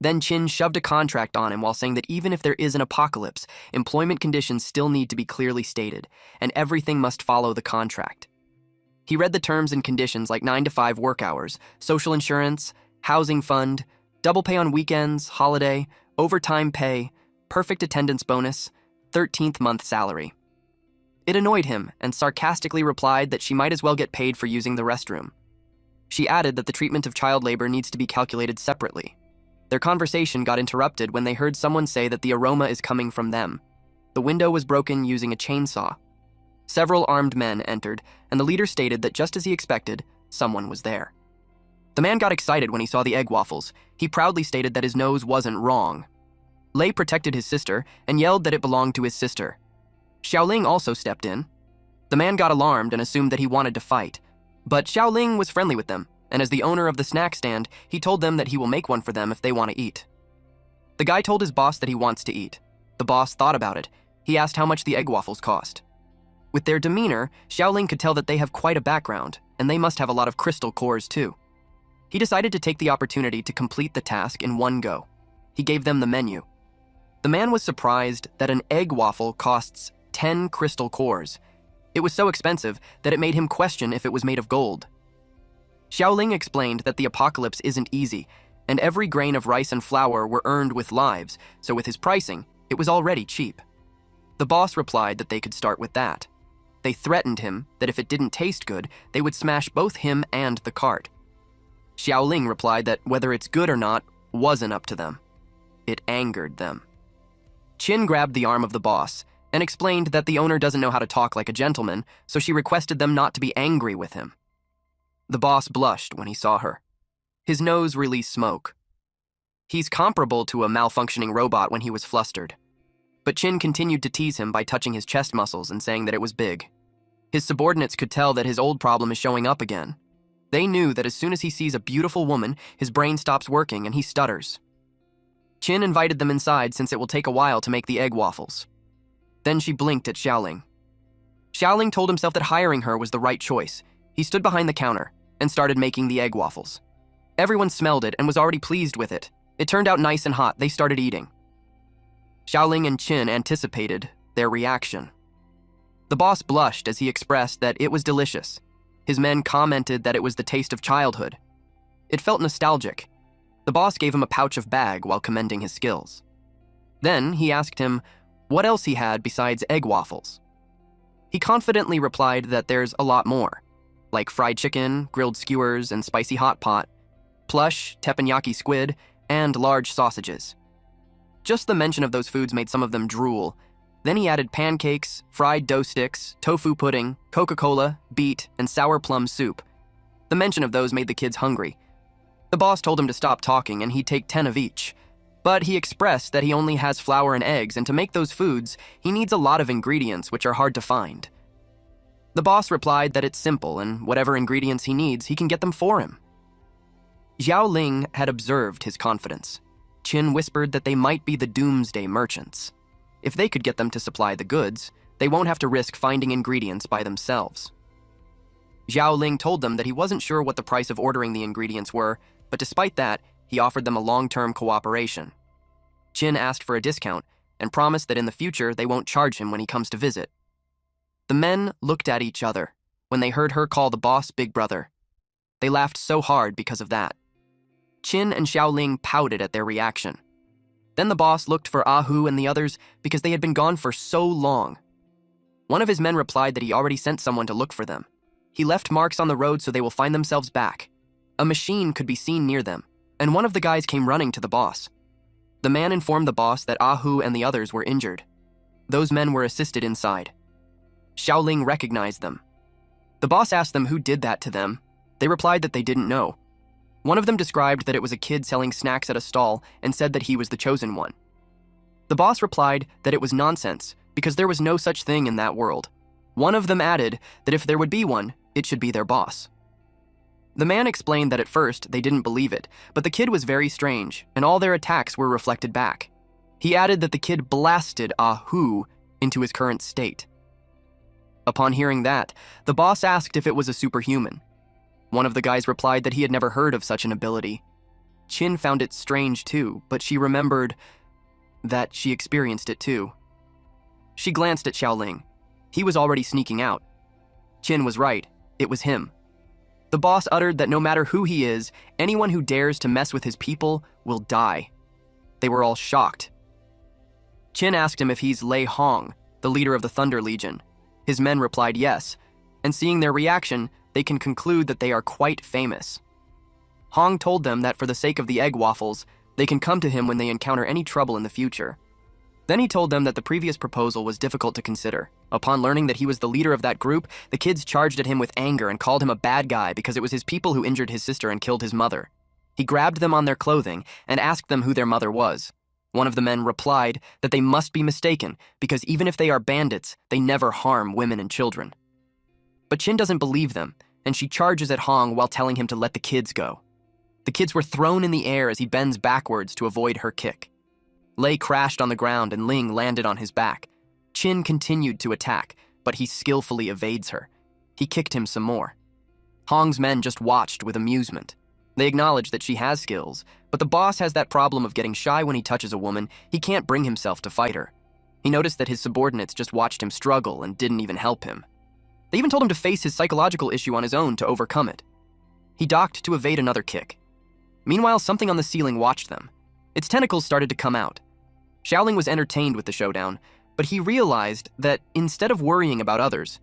Then Qin shoved a contract on him while saying that even if there is an apocalypse, employment conditions still need to be clearly stated, and everything must follow the contract. He read the terms and conditions like 9 to 5 work hours, social insurance, housing fund, double pay on weekends, holiday, overtime pay, perfect attendance bonus, 13th month salary. It annoyed him and sarcastically replied that she might as well get paid for using the restroom. She added that the treatment of child labor needs to be calculated separately. Their conversation got interrupted when they heard someone say that the aroma is coming from them. The window was broken using a chainsaw. Several armed men entered, and the leader stated that just as he expected, someone was there. The man got excited when he saw the egg waffles. He proudly stated that his nose wasn't wrong. Lei protected his sister and yelled that it belonged to his sister. Xiaoling also stepped in. The man got alarmed and assumed that he wanted to fight, but Xiaoling was friendly with them, and as the owner of the snack stand, he told them that he will make one for them if they want to eat. The guy told his boss that he wants to eat. The boss thought about it. He asked how much the egg waffles cost. With their demeanor, Xiaoling could tell that they have quite a background, and they must have a lot of crystal cores too. He decided to take the opportunity to complete the task in one go. He gave them the menu. The man was surprised that an egg waffle costs 10 crystal cores. It was so expensive that it made him question if it was made of gold. Xiaoling explained that the apocalypse isn't easy, and every grain of rice and flour were earned with lives, so with his pricing, it was already cheap. The boss replied that they could start with that. They threatened him that if it didn't taste good, they would smash both him and the cart. Xiaoling replied that whether it's good or not wasn't up to them. It angered them. Qin grabbed the arm of the boss and explained that the owner doesn't know how to talk like a gentleman, so she requested them not to be angry with him. The boss blushed when he saw her. His nose released smoke. He's comparable to a malfunctioning robot when he was flustered. But Qin continued to tease him by touching his chest muscles and saying that it was big. His subordinates could tell that his old problem is showing up again. They knew that as soon as he sees a beautiful woman, his brain stops working and he stutters. Qin invited them inside since it will take a while to make the egg waffles. Then she blinked at Xiaoling. Xiaoling told himself that hiring her was the right choice. He stood behind the counter and started making the egg waffles. Everyone smelled it and was already pleased with it. It turned out nice and hot. They started eating. Xiaoling and Qin anticipated their reaction. The boss blushed as he expressed that it was delicious. His men commented that it was the taste of childhood. It felt nostalgic. The boss gave him a pouch of bag while commending his skills. Then he asked him what else he had besides egg waffles. He confidently replied that there's a lot more, like fried chicken, grilled skewers, and spicy hot pot, plush, teppanyaki squid, and large sausages. Just the mention of those foods made some of them drool. Then he added pancakes, fried dough sticks, tofu pudding, Coca-Cola, beet, and sour plum soup. The mention of those made the kids hungry. The boss told him to stop talking and he'd take 10 of each. But he expressed that he only has flour and eggs, and to make those foods, he needs a lot of ingredients which are hard to find. The boss replied that it's simple, and whatever ingredients he needs, he can get them for him. Zhao Ling had observed his confidence. Qin whispered that they might be the doomsday merchants. If they could get them to supply the goods, they won't have to risk finding ingredients by themselves. Zhao Ling told them that he wasn't sure what the price of ordering the ingredients were, but despite that, he offered them a long-term cooperation. Qin asked for a discount and promised that in the future they won't charge him when he comes to visit. The men looked at each other when they heard her call the boss Big Brother. They laughed so hard because of that. Qin and Xiaoling pouted at their reaction. Then the boss looked for Ahu and the others because they had been gone for so long. One of his men replied that he already sent someone to look for them. He left marks on the road so they will find themselves back. A machine could be seen near them, and one of the guys came running to the boss. The man informed the boss that Ahu and the others were injured. Those men were assisted inside. Xiaoling recognized them. The boss asked them who did that to them. They replied that they didn't know. One of them described that it was a kid selling snacks at a stall and said that he was the chosen one. The boss replied that it was nonsense because there was no such thing in that world. One of them added that if there would be one, it should be their boss. The man explained that at first they didn't believe it, but the kid was very strange, and all their attacks were reflected back. He added that the kid blasted Ahu into his current state. Upon hearing that, the boss asked if it was a superhuman. One of the guys replied that he had never heard of such an ability. Qin found it strange too, but she remembered that she experienced it too. She glanced at Xiaoling. He was already sneaking out. Qin was right, it was him. The boss uttered that no matter who he is, anyone who dares to mess with his people will die. They were all shocked. Qin asked him if he's Lei Hong, the leader of the Thunder Legion. His men replied yes, and seeing their reaction, they can conclude that they are quite famous. Hong told them that for the sake of the egg waffles, they can come to him when they encounter any trouble in the future. Then he told them that the previous proposal was difficult to consider. Upon learning that he was the leader of that group, the kids charged at him with anger and called him a bad guy because it was his people who injured his sister and killed his mother. He grabbed them on their clothing and asked them who their mother was. One of the men replied that they must be mistaken because even if they are bandits, they never harm women and children. But Qin doesn't believe them, and she charges at Hong while telling him to let the kids go. The kids were thrown in the air as he bends backwards to avoid her kick. Lei crashed on the ground and Ling landed on his back. Qin continued to attack, but he skillfully evades her. He kicked him some more. Hong's men just watched with amusement. They acknowledge that she has skills, but the boss has that problem of getting shy when he touches a woman. He can't bring himself to fight her. He noticed that his subordinates just watched him struggle and didn't even help him. They even told him to face his psychological issue on his own to overcome it. He ducked to evade another kick. Meanwhile, something on the ceiling watched them. Its tentacles started to come out. Xiaoling was entertained with the showdown, but he realized that instead of worrying about others,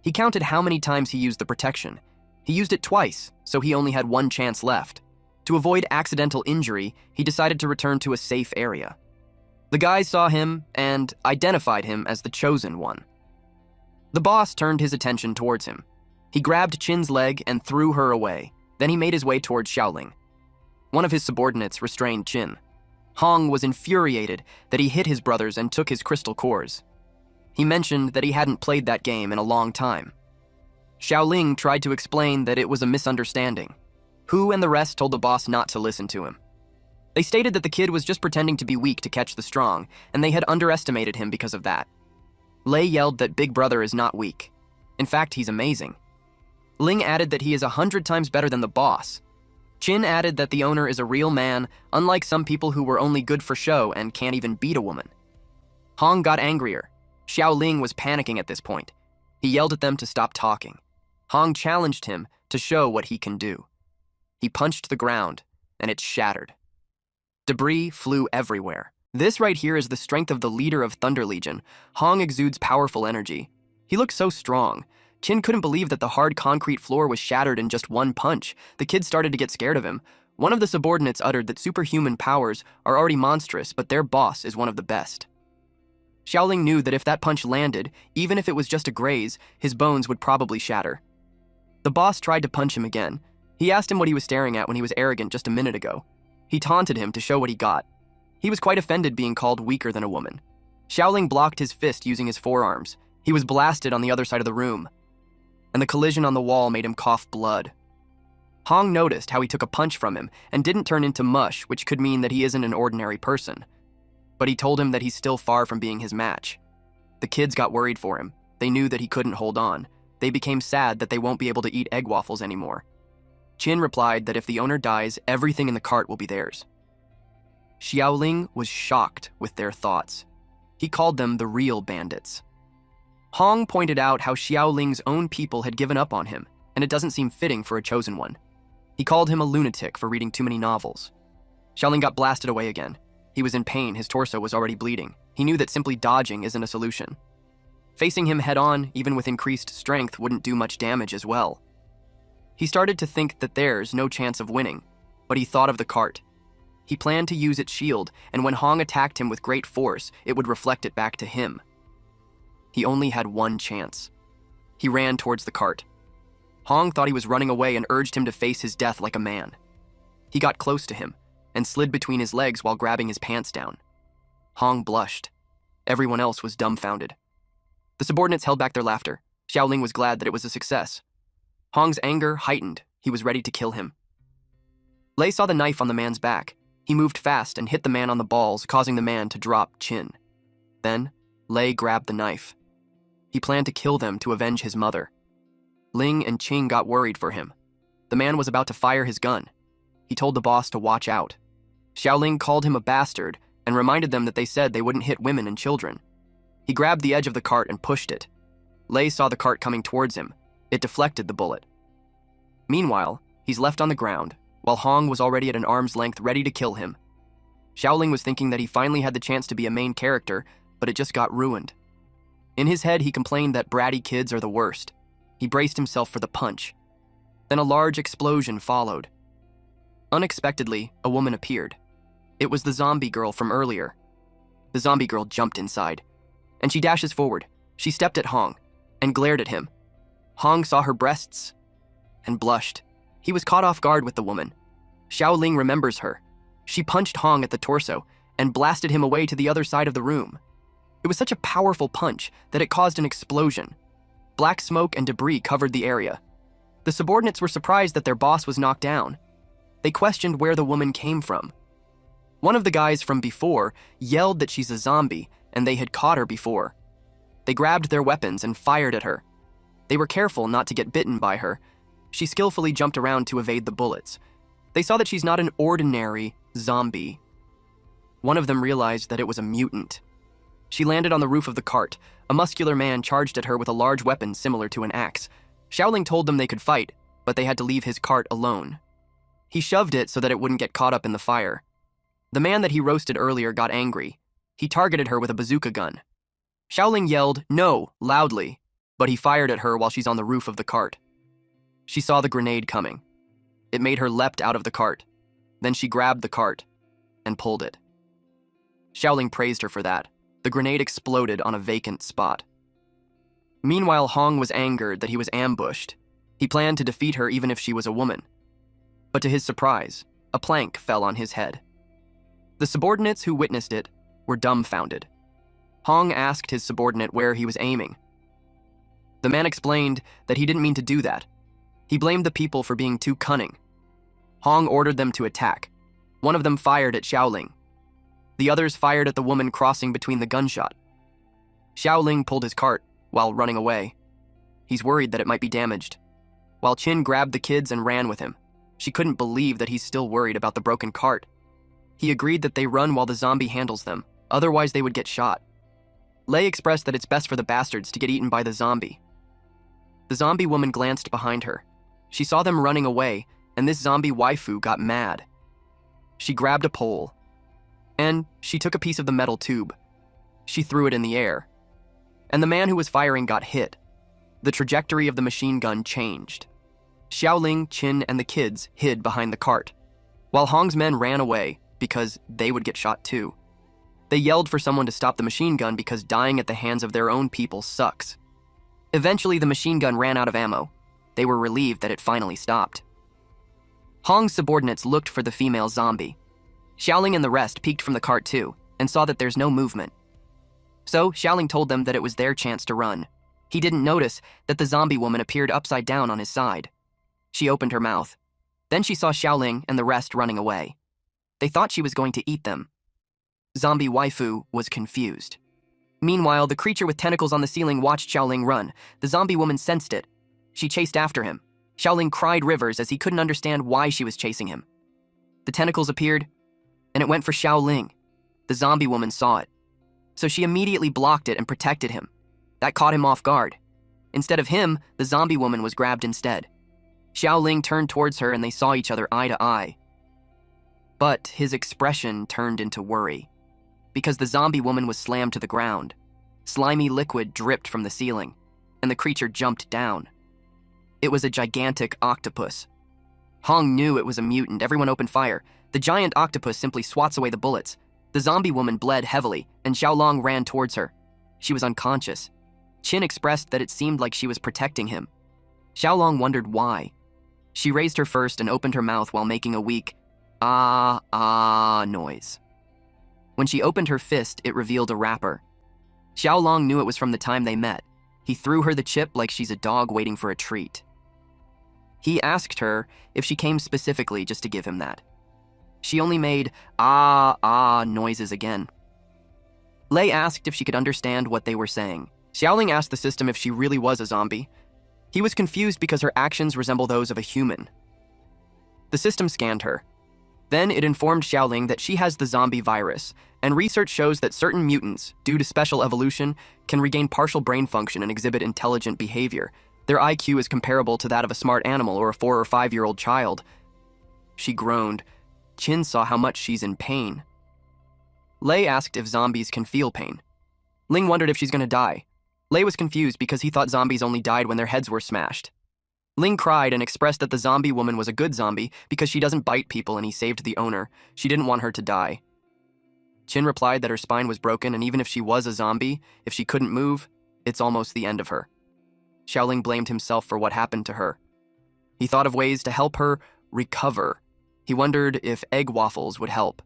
he counted how many times he used the protection. He used it twice, so he only had one chance left. To avoid accidental injury, he decided to return to a safe area. The guys saw him and identified him as the chosen one. The boss turned his attention towards him. He grabbed Qin's leg and threw her away. Then he made his way towards Xiaoling. One of his subordinates restrained Qin. Hong was infuriated that he hit his brothers and took his crystal cores. He mentioned that he hadn't played that game in a long time. Xiaoling tried to explain that it was a misunderstanding. Hu and the rest told the boss not to listen to him. They stated that the kid was just pretending to be weak to catch the strong, and they had underestimated him because of that. Lei yelled that Big Brother is not weak. In fact, he's amazing. Ling added that he is 100 times better than the boss. Chin added that the owner is a real man, unlike some people who were only good for show and can't even beat a woman. Hong got angrier. Xiaoling was panicking at this point. He yelled at them to stop talking. Hong challenged him to show what he can do. He punched the ground, and it shattered. Debris flew everywhere. This right here is the strength of the leader of Thunder Legion. Hong exudes powerful energy. He looks so strong. Chin couldn't believe that the hard concrete floor was shattered in just one punch. The kids started to get scared of him. One of the subordinates uttered that superhuman powers are already monstrous, but their boss is one of the best. Xiaoling knew that if that punch landed, even if it was just a graze, his bones would probably shatter. The boss tried to punch him again. He asked him what he was staring at when he was arrogant just a minute ago. He taunted him to show what he got. He was quite offended being called weaker than a woman. Xiaoling blocked his fist using his forearms. He was blasted on the other side of the room, and the collision on the wall made him cough blood. Hong noticed how he took a punch from him and didn't turn into mush, which could mean that he isn't an ordinary person. But he told him that he's still far from being his match. The kids got worried for him. They knew that he couldn't hold on. They became sad that they won't be able to eat egg waffles anymore. Chin replied that if the owner dies, everything in the cart will be theirs. Xiaoling was shocked with their thoughts. He called them the real bandits. Hong pointed out how Xiaoling's own people had given up on him, and it doesn't seem fitting for a chosen one. He called him a lunatic for reading too many novels. Xiaoling got blasted away again. He was in pain, his torso was already bleeding. He knew that simply dodging isn't a solution. Facing him head-on, even with increased strength, wouldn't do much damage as well. He started to think that there's no chance of winning, but he thought of the cart. He planned to use its shield, and when Hong attacked him with great force, it would reflect it back to him. He only had one chance. He ran towards the cart. Hong thought he was running away and urged him to face his death like a man. He got close to him and slid between his legs while grabbing his pants down. Hong blushed. Everyone else was dumbfounded. The subordinates held back their laughter. Xiaoling was glad that it was a success. Hong's anger heightened. He was ready to kill him. Lei saw the knife on the man's back. He moved fast and hit the man on the balls, causing the man to drop Chin. Then, Lei grabbed the knife. He planned to kill them to avenge his mother. Ling and Qing got worried for him. The man was about to fire his gun. He told the boss to watch out. Xiaoling called him a bastard and reminded them that they said they wouldn't hit women and children. He grabbed the edge of the cart and pushed it. Lei saw the cart coming towards him. It deflected the bullet. Meanwhile, he's left on the ground, while Hong was already at an arm's length ready to kill him. Xiaoling was thinking that he finally had the chance to be a main character, but it just got ruined. In his head, he complained that bratty kids are the worst. He braced himself for the punch. Then a large explosion followed. Unexpectedly, a woman appeared. It was the zombie girl from earlier. The zombie girl jumped inside, and she dashes forward. She stepped at Hong and glared at him. Hong saw her breasts and blushed. He was caught off guard with the woman. Xiaoling remembers her. She punched Hong at the torso and blasted him away to the other side of the room. It was such a powerful punch that it caused an explosion. Black smoke and debris covered the area. The subordinates were surprised that their boss was knocked down. They questioned where the woman came from. One of the guys from before yelled that she's a zombie and they had caught her before. They grabbed their weapons and fired at her. They were careful not to get bitten by her. She skillfully jumped around to evade the bullets. They saw that she's not an ordinary zombie. One of them realized that it was a mutant. She landed on the roof of the cart. A muscular man charged at her with a large weapon similar to an axe. Xiaoling told them they could fight, but they had to leave his cart alone. He shoved it so that it wouldn't get caught up in the fire. The man that he roasted earlier got angry. He targeted her with a bazooka gun. Xiaoling yelled, "No," loudly, but he fired at her while she's on the roof of the cart. She saw the grenade coming. It made her leapt out of the cart. Then she grabbed the cart and pulled it. Xiaoling praised her for that. The grenade exploded on a vacant spot. Meanwhile, Hong was angered that he was ambushed. He planned to defeat her even if she was a woman. But to his surprise, a plank fell on his head. The subordinates who witnessed it were dumbfounded. Hong asked his subordinate where he was aiming. The man explained that he didn't mean to do that. He blamed the people for being too cunning. Hong ordered them to attack. One of them fired at Xiaoling. The others fired at the woman crossing between the gunshot. Xiaoling pulled his cart while running away. He's worried that it might be damaged, while Qin grabbed the kids and ran with him. She couldn't believe that he's still worried about the broken cart. He agreed that they run while the zombie handles them, otherwise they would get shot. Lei expressed that it's best for the bastards to get eaten by the zombie. The zombie woman glanced behind her. She saw them running away, and this zombie waifu got mad. She grabbed a pole, and she took a piece of the metal tube. She threw it in the air, and the man who was firing got hit. The trajectory of the machine gun changed. Xiaoling, Qin, and the kids hid behind the cart, while Hong's men ran away because they would get shot too. They yelled for someone to stop the machine gun because dying at the hands of their own people sucks. Eventually, the machine gun ran out of ammo. They were relieved that it finally stopped. Hong's subordinates looked for the female zombie. Xiaoling and the rest peeked from the cart too and saw that there's no movement. So Xiaoling told them that it was their chance to run. He didn't notice that the zombie woman appeared upside down on his side. She opened her mouth. Then she saw Xiaoling and the rest running away. They thought she was going to eat them. Zombie waifu was confused. Meanwhile, the creature with tentacles on the ceiling watched Xiaoling run. The zombie woman sensed it. She chased after him. Xiaoling cried rivers as he couldn't understand why she was chasing him. The tentacles appeared, and it went for Xiaoling. The zombie woman saw it, so she immediately blocked it and protected him. That caught him off guard. Instead of him, the zombie woman was grabbed instead. Xiaoling turned towards her and they saw each other eye to eye. But his expression turned into worry, because the zombie woman was slammed to the ground. Slimy liquid dripped from the ceiling, and the creature jumped down. It was a gigantic octopus. Hong knew it was a mutant. Everyone opened fire. The giant octopus simply swats away the bullets. The zombie woman bled heavily, and Xiaolong ran towards her. She was unconscious. Qin expressed that it seemed like she was protecting him. Xiaolong wondered why. She raised her first and opened her mouth while making a weak ah noise. When she opened her fist, it revealed a wrapper. Xiaolong knew it was from the time they met. He threw her the chip like she's a dog waiting for a treat. He asked her if she came specifically just to give him that. She only made ah noises again. Lei asked if she could understand what they were saying. Xiaoling asked the system if she really was a zombie. He was confused because her actions resemble those of a human. The system scanned her. Then it informed Xiaoling that she has the zombie virus, and research shows that certain mutants, due to special evolution, can regain partial brain function and exhibit intelligent behavior. Their IQ is comparable to that of a smart animal or a 4 or 5-year-old child. She groaned. Qin saw how much she's in pain. Lei asked if zombies can feel pain. Ling wondered if she's going to die. Lei was confused because he thought zombies only died when their heads were smashed. Ling cried and expressed that the zombie woman was a good zombie because she doesn't bite people and he saved the owner. She didn't want her to die. Qin replied that her spine was broken, and even if she was a zombie, if she couldn't move, it's almost the end of her. Xiaoling blamed himself for what happened to her. He thought of ways to help her recover. He wondered if egg waffles would help.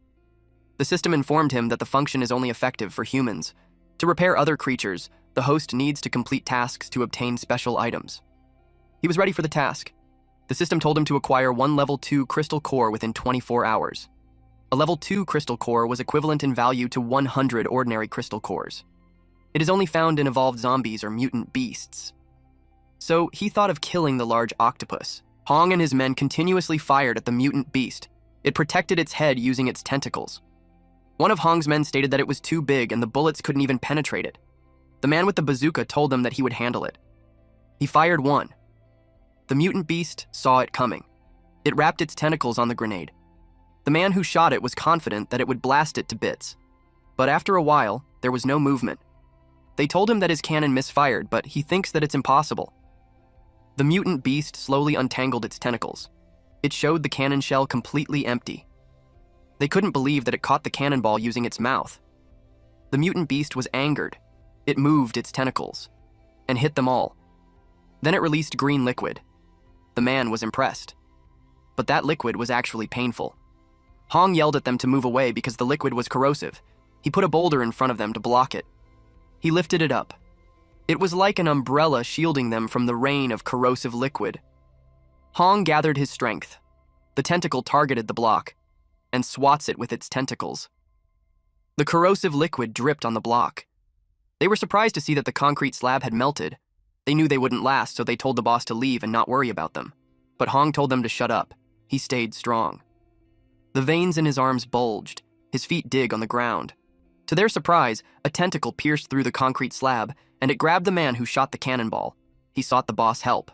The system informed him that the function is only effective for humans. To repair other creatures, the host needs to complete tasks to obtain special items. He was ready for the task. The system told him to acquire 1 level 2 crystal core within 24 hours. A level 2 crystal core was equivalent in value to 100 ordinary crystal cores. It is only found in evolved zombies or mutant beasts. So he thought of killing the large octopus. Hong and his men continuously fired at the mutant beast. It protected its head using its tentacles. One of Hong's men stated that it was too big and the bullets couldn't even penetrate it. The man with the bazooka told them that he would handle it. He fired one. The mutant beast saw it coming. It wrapped its tentacles on the grenade. The man who shot it was confident that it would blast it to bits. But after a while, there was no movement. They told him that his cannon misfired, but he thinks that it's impossible. The mutant beast slowly untangled its tentacles. It showed the cannon shell completely empty. They couldn't believe that it caught the cannonball using its mouth. The mutant beast was angered. It moved its tentacles and hit them all. Then it released green liquid. The man was impressed. But that liquid was actually painful. Hong yelled at them to move away because the liquid was corrosive. He put a boulder in front of them to block it. He lifted it up. It was like an umbrella shielding them from the rain of corrosive liquid. Hong gathered his strength. The tentacle targeted the block and swats it with its tentacles. The corrosive liquid dripped on the block. They were surprised to see that the concrete slab had melted. They knew they wouldn't last, so they told the boss to leave and not worry about them. But Hong told them to shut up. he stayed strong. The veins in his arms bulged, his feet dig on the ground. To their surprise, a tentacle pierced through the concrete slab, and it grabbed the man who shot the cannonball. He sought the boss help.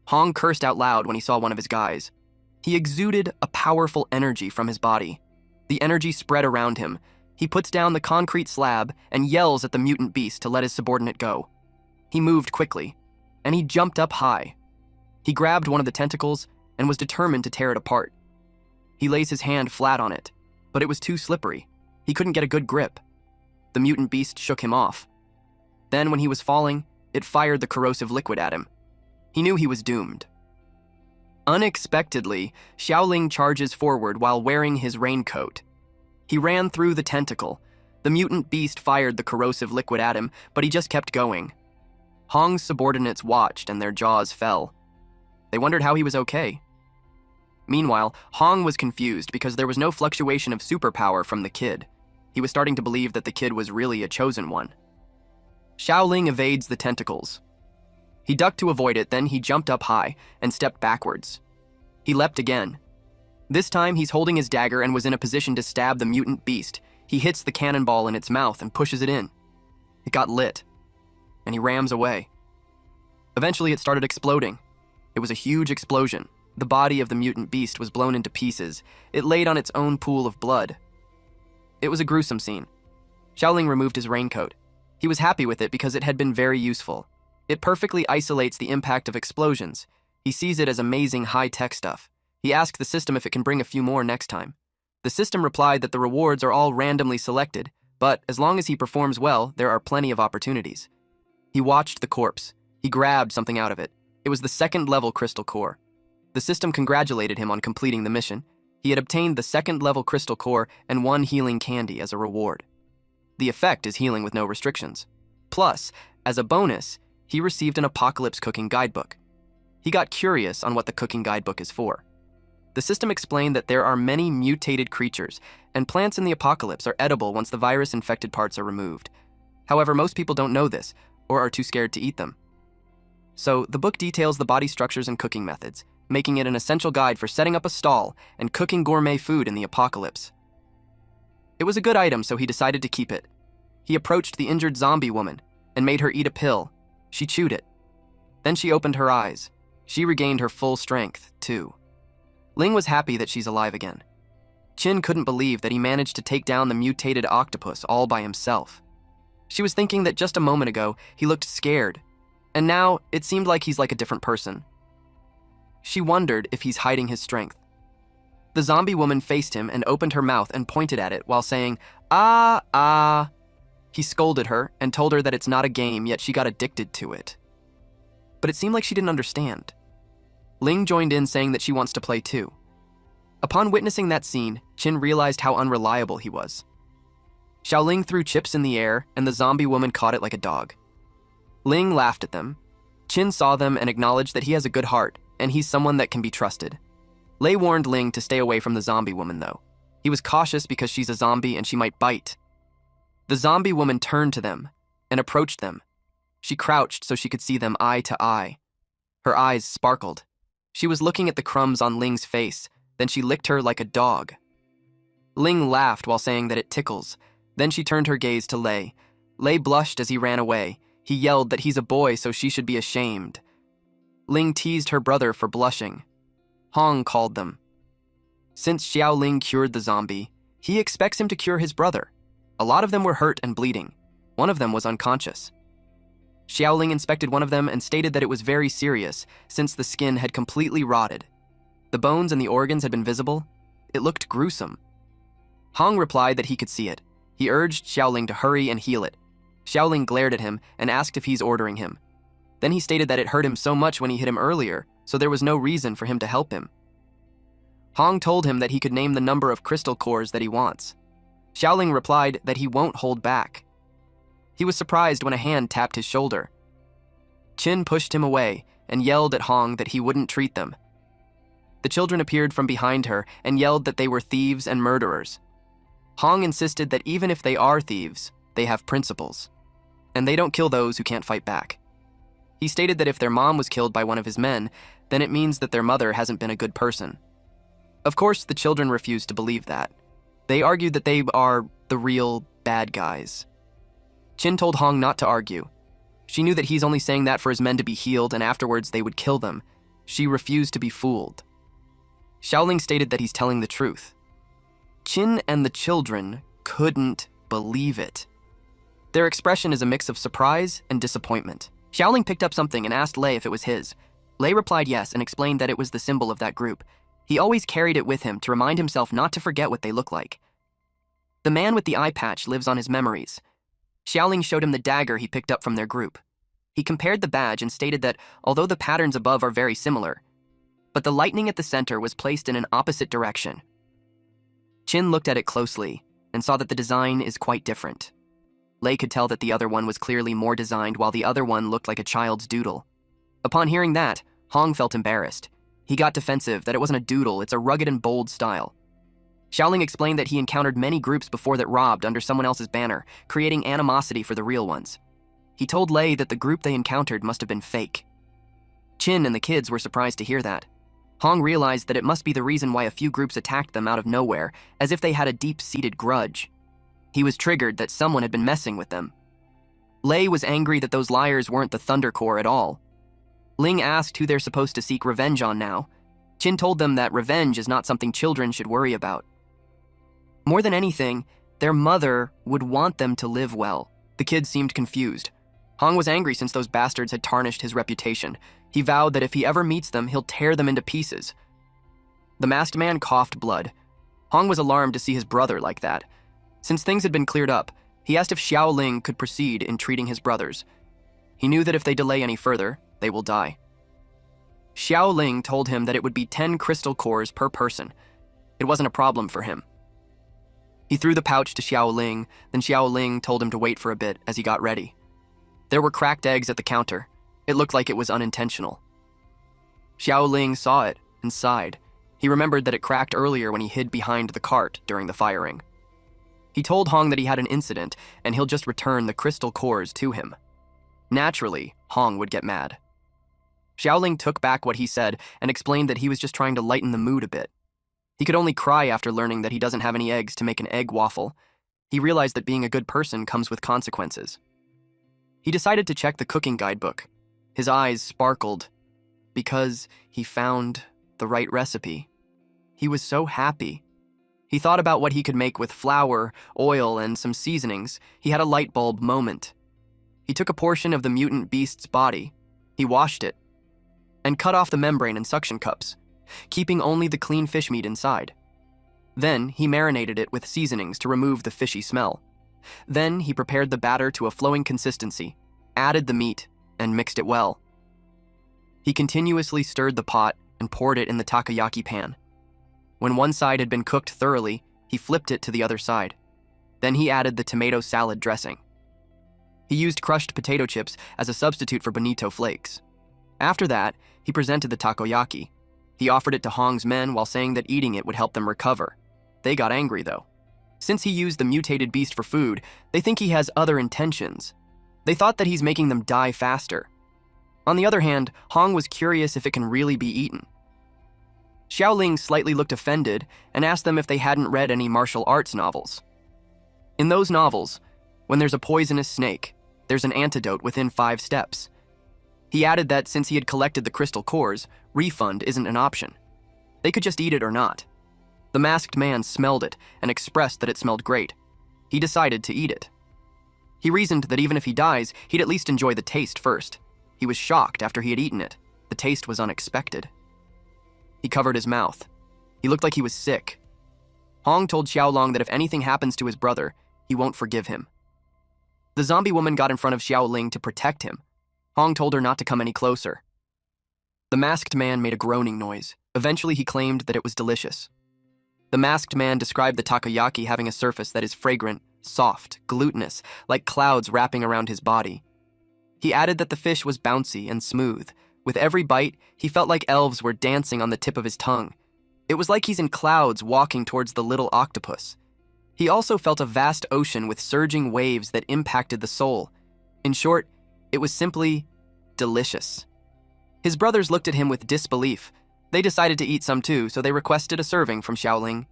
Hong cursed out loud when he saw one of his guys. He exuded a powerful energy from his body. The energy spread around him. He puts down the concrete slab and yells at the mutant beast to let his subordinate go. He moved quickly, and he jumped up high. He grabbed one of the tentacles and was determined to tear it apart. He lays his hand flat on it, but it was too slippery. He couldn't get a good grip. The mutant beast shook him off. Then, when he was falling, it fired the corrosive liquid at him. He knew he was doomed. Unexpectedly, Xiaoling charges forward while wearing his raincoat. He ran through the tentacle. The mutant beast fired the corrosive liquid at him, but he just kept going. Hong's subordinates watched and their jaws fell. They wondered how he was okay. Meanwhile, Hong was confused because there was no fluctuation of superpower from the kid. He was starting to believe that the kid was really a chosen one. Xiaoling evades the tentacles. He ducked to avoid it, then he jumped up high and stepped backwards. He leapt again. This time, he's holding his dagger and was in a position to stab the mutant beast. He hits the cannonball in its mouth and pushes it in. It got lit, and he rams away. Eventually, it started exploding. It was a huge explosion. The body of the mutant beast was blown into pieces. It laid on its own pool of blood. It was a gruesome scene. Xiaoling removed his raincoat. He was happy with it because it had been very useful. It perfectly isolates the impact of explosions. He sees it as amazing high-tech stuff. He asked the system if it can bring a few more next time. The system replied that the rewards are all randomly selected, but as long as he performs well, there are plenty of opportunities. He watched the corpse. He grabbed something out of it. It was the second-level crystal core. The system congratulated him on completing the mission. He had obtained the second-level crystal core and 1 healing candy as a reward. The effect is healing with no restrictions. Plus, as a bonus, he received an apocalypse cooking guidebook. He got curious on what the cooking guidebook is for. The system explained that there are many mutated creatures, and plants in the apocalypse are edible once the virus-infected parts are removed. However, most people don't know this, or are too scared to eat them. So, the book details the body structures and cooking methods, making it an essential guide for setting up a stall and cooking gourmet food in the apocalypse. It was a good item, so he decided to keep it. He approached the injured zombie woman and made her eat a pill. She chewed it. Then she opened her eyes. She regained her full strength, too. Ling was happy that she's alive again. Qin couldn't believe that he managed to take down the mutated octopus all by himself. She was thinking that just a moment ago, he looked scared, and now it seemed like he's like a different person. She wondered if he's hiding his strength. The zombie woman faced him and opened her mouth and pointed at it while saying, "Ah, ah." He scolded her and told her that it's not a game, yet she got addicted to it. But it seemed like she didn't understand. Ling joined in, saying that she wants to play too. Upon witnessing that scene, Qin realized how unreliable he was. Xiaoling threw chips in the air, and the zombie woman caught it like a dog. Ling laughed at them. Qin saw them and acknowledged that he has a good heart, and he's someone that can be trusted. Lei warned Ling to stay away from the zombie woman, though. He was cautious because she's a zombie and she might bite. The zombie woman turned to them and approached them. She crouched so she could see them eye to eye. Her eyes sparkled. She was looking at the crumbs on Ling's face, then she licked her like a dog. Ling laughed while saying that it tickles. Then she turned her gaze to Lei. Lei blushed as he ran away. He yelled that he's a boy, so she should be ashamed. Ling teased her brother for blushing. Hong called them. Since Xiaoling cured the zombie, he expects him to cure his brother. A lot of them were hurt and bleeding. One of them was unconscious. Xiaoling inspected one of them and stated that it was very serious, since the skin had completely rotted. The bones and the organs had been visible. It looked gruesome. Hong replied that he could see it. He urged Xiaoling to hurry and heal it. Xiaoling glared at him and asked if he's ordering him. Then he stated that it hurt him so much when he hit him earlier, so there was no reason for him to help him. Hong told him that he could name the number of crystal cores that he wants. Xiaoling replied that he won't hold back. He was surprised when a hand tapped his shoulder. Qin pushed him away and yelled at Hong that he wouldn't treat them. The children appeared from behind her and yelled that they were thieves and murderers. Hong insisted that even if they are thieves, they have principles, and they don't kill those who can't fight back. He stated that if their mom was killed by one of his men, then it means that their mother hasn't been a good person. Of course, the children refused to believe that. They argued that they are the real bad guys. Chin told Hong not to argue. She knew that he's only saying that for his men to be healed and afterwards they would kill them. She refused to be fooled. Xiaoling stated that he's telling the truth. Chin and the children couldn't believe it. Their expression is a mix of surprise and disappointment. Xiaoling picked up something and asked Lei if it was his. Lei replied yes and explained that it was the symbol of that group. He always carried it with him to remind himself not to forget what they look like. The man with the eye patch lives on his memories. Xiaoling showed him the dagger he picked up from their group. He compared the badge and stated that although the patterns above are very similar, but the lightning at the center was placed in an opposite direction. Chin looked at it closely and saw that the design is quite different. Lei could tell that the other one was clearly more designed while the other one looked like a child's doodle. Upon hearing that, Hong felt embarrassed. He got defensive that it wasn't a doodle, it's a rugged and bold style. Xiaoling explained that he encountered many groups before that robbed under someone else's banner, creating animosity for the real ones. He told Lei that the group they encountered must have been fake. Chin and the kids were surprised to hear that. Hong realized that it must be the reason why a few groups attacked them out of nowhere, as if they had a deep-seated grudge. He was triggered that someone had been messing with them. Lei was angry that those liars weren't the Thunder Corps at all. Ling asked who they're supposed to seek revenge on now. Chin told them that revenge is not something children should worry about. More than anything, their mother would want them to live well. The kids seemed confused. Hong was angry since those bastards had tarnished his reputation. He vowed that if he ever meets them, he'll tear them into pieces. The masked man coughed blood. Hong was alarmed to see his brother like that. Since things had been cleared up, he asked if Xiaoling could proceed in treating his brothers. He knew that if they delay any further, they will die. Xiaoling told him that it would be 10 crystal cores per person. It wasn't a problem for him. He threw the pouch to Xiaoling, then Xiaoling told him to wait for a bit as he got ready. There were cracked eggs at the counter. It looked like it was unintentional. Xiaoling saw it and sighed. He remembered that it cracked earlier when he hid behind the cart during the firing. He told Hong that he had an incident and he'll just return the crystal cores to him. Naturally, Hong would get mad. Xiaoling took back what he said and explained that he was just trying to lighten the mood a bit. He could only cry after learning that he doesn't have any eggs to make an egg waffle. He realized that being a good person comes with consequences. He decided to check the cooking guidebook. His eyes sparkled because he found the right recipe. He was so happy. He thought about what he could make with flour, oil, and some seasonings. He had a light bulb moment. He took a portion of the mutant beast's body. He washed it and cut off the membrane and suction cups, keeping only the clean fish meat inside. Then he marinated it with seasonings to remove the fishy smell. Then he prepared the batter to a flowing consistency, added the meat, and mixed it well. He continuously stirred the pot and poured it in the takoyaki pan. When one side had been cooked thoroughly, he flipped it to the other side. Then he added the tomato salad dressing. He used crushed potato chips as a substitute for bonito flakes. After that, he presented the takoyaki. He offered it to Hong's men while saying that eating it would help them recover. They got angry, though. Since he used the mutated beast for food, they think he has other intentions. They thought that he's making them die faster. On the other hand, Hong was curious if it can really be eaten. Xiaoling slightly looked offended and asked them if they hadn't read any martial arts novels. In those novels, when there's a poisonous snake, there's an antidote within 5 steps. He added that since he had collected the crystal cores, refund isn't an option. They could just eat it or not. The masked man smelled it and expressed that it smelled great. He decided to eat it. He reasoned that even if he dies, he'd at least enjoy the taste first. He was shocked after he had eaten it. The taste was unexpected. He covered his mouth. He looked like he was sick. Hong told Xiaolong that if anything happens to his brother, he won't forgive him. The zombie woman got in front of Xiaoling to protect him. Hong told her not to come any closer. The masked man made a groaning noise. Eventually, he claimed that it was delicious. The masked man described the takoyaki having a surface that is fragrant, soft, glutinous, like clouds wrapping around his body. He added that the fish was bouncy and smooth. With every bite, he felt like elves were dancing on the tip of his tongue. It was like he's in clouds walking towards the little octopus. He also felt a vast ocean with surging waves that impacted the soul. In short, it was simply delicious. His brothers looked at him with disbelief. They decided to eat some too, so they requested a serving from Xiaoling.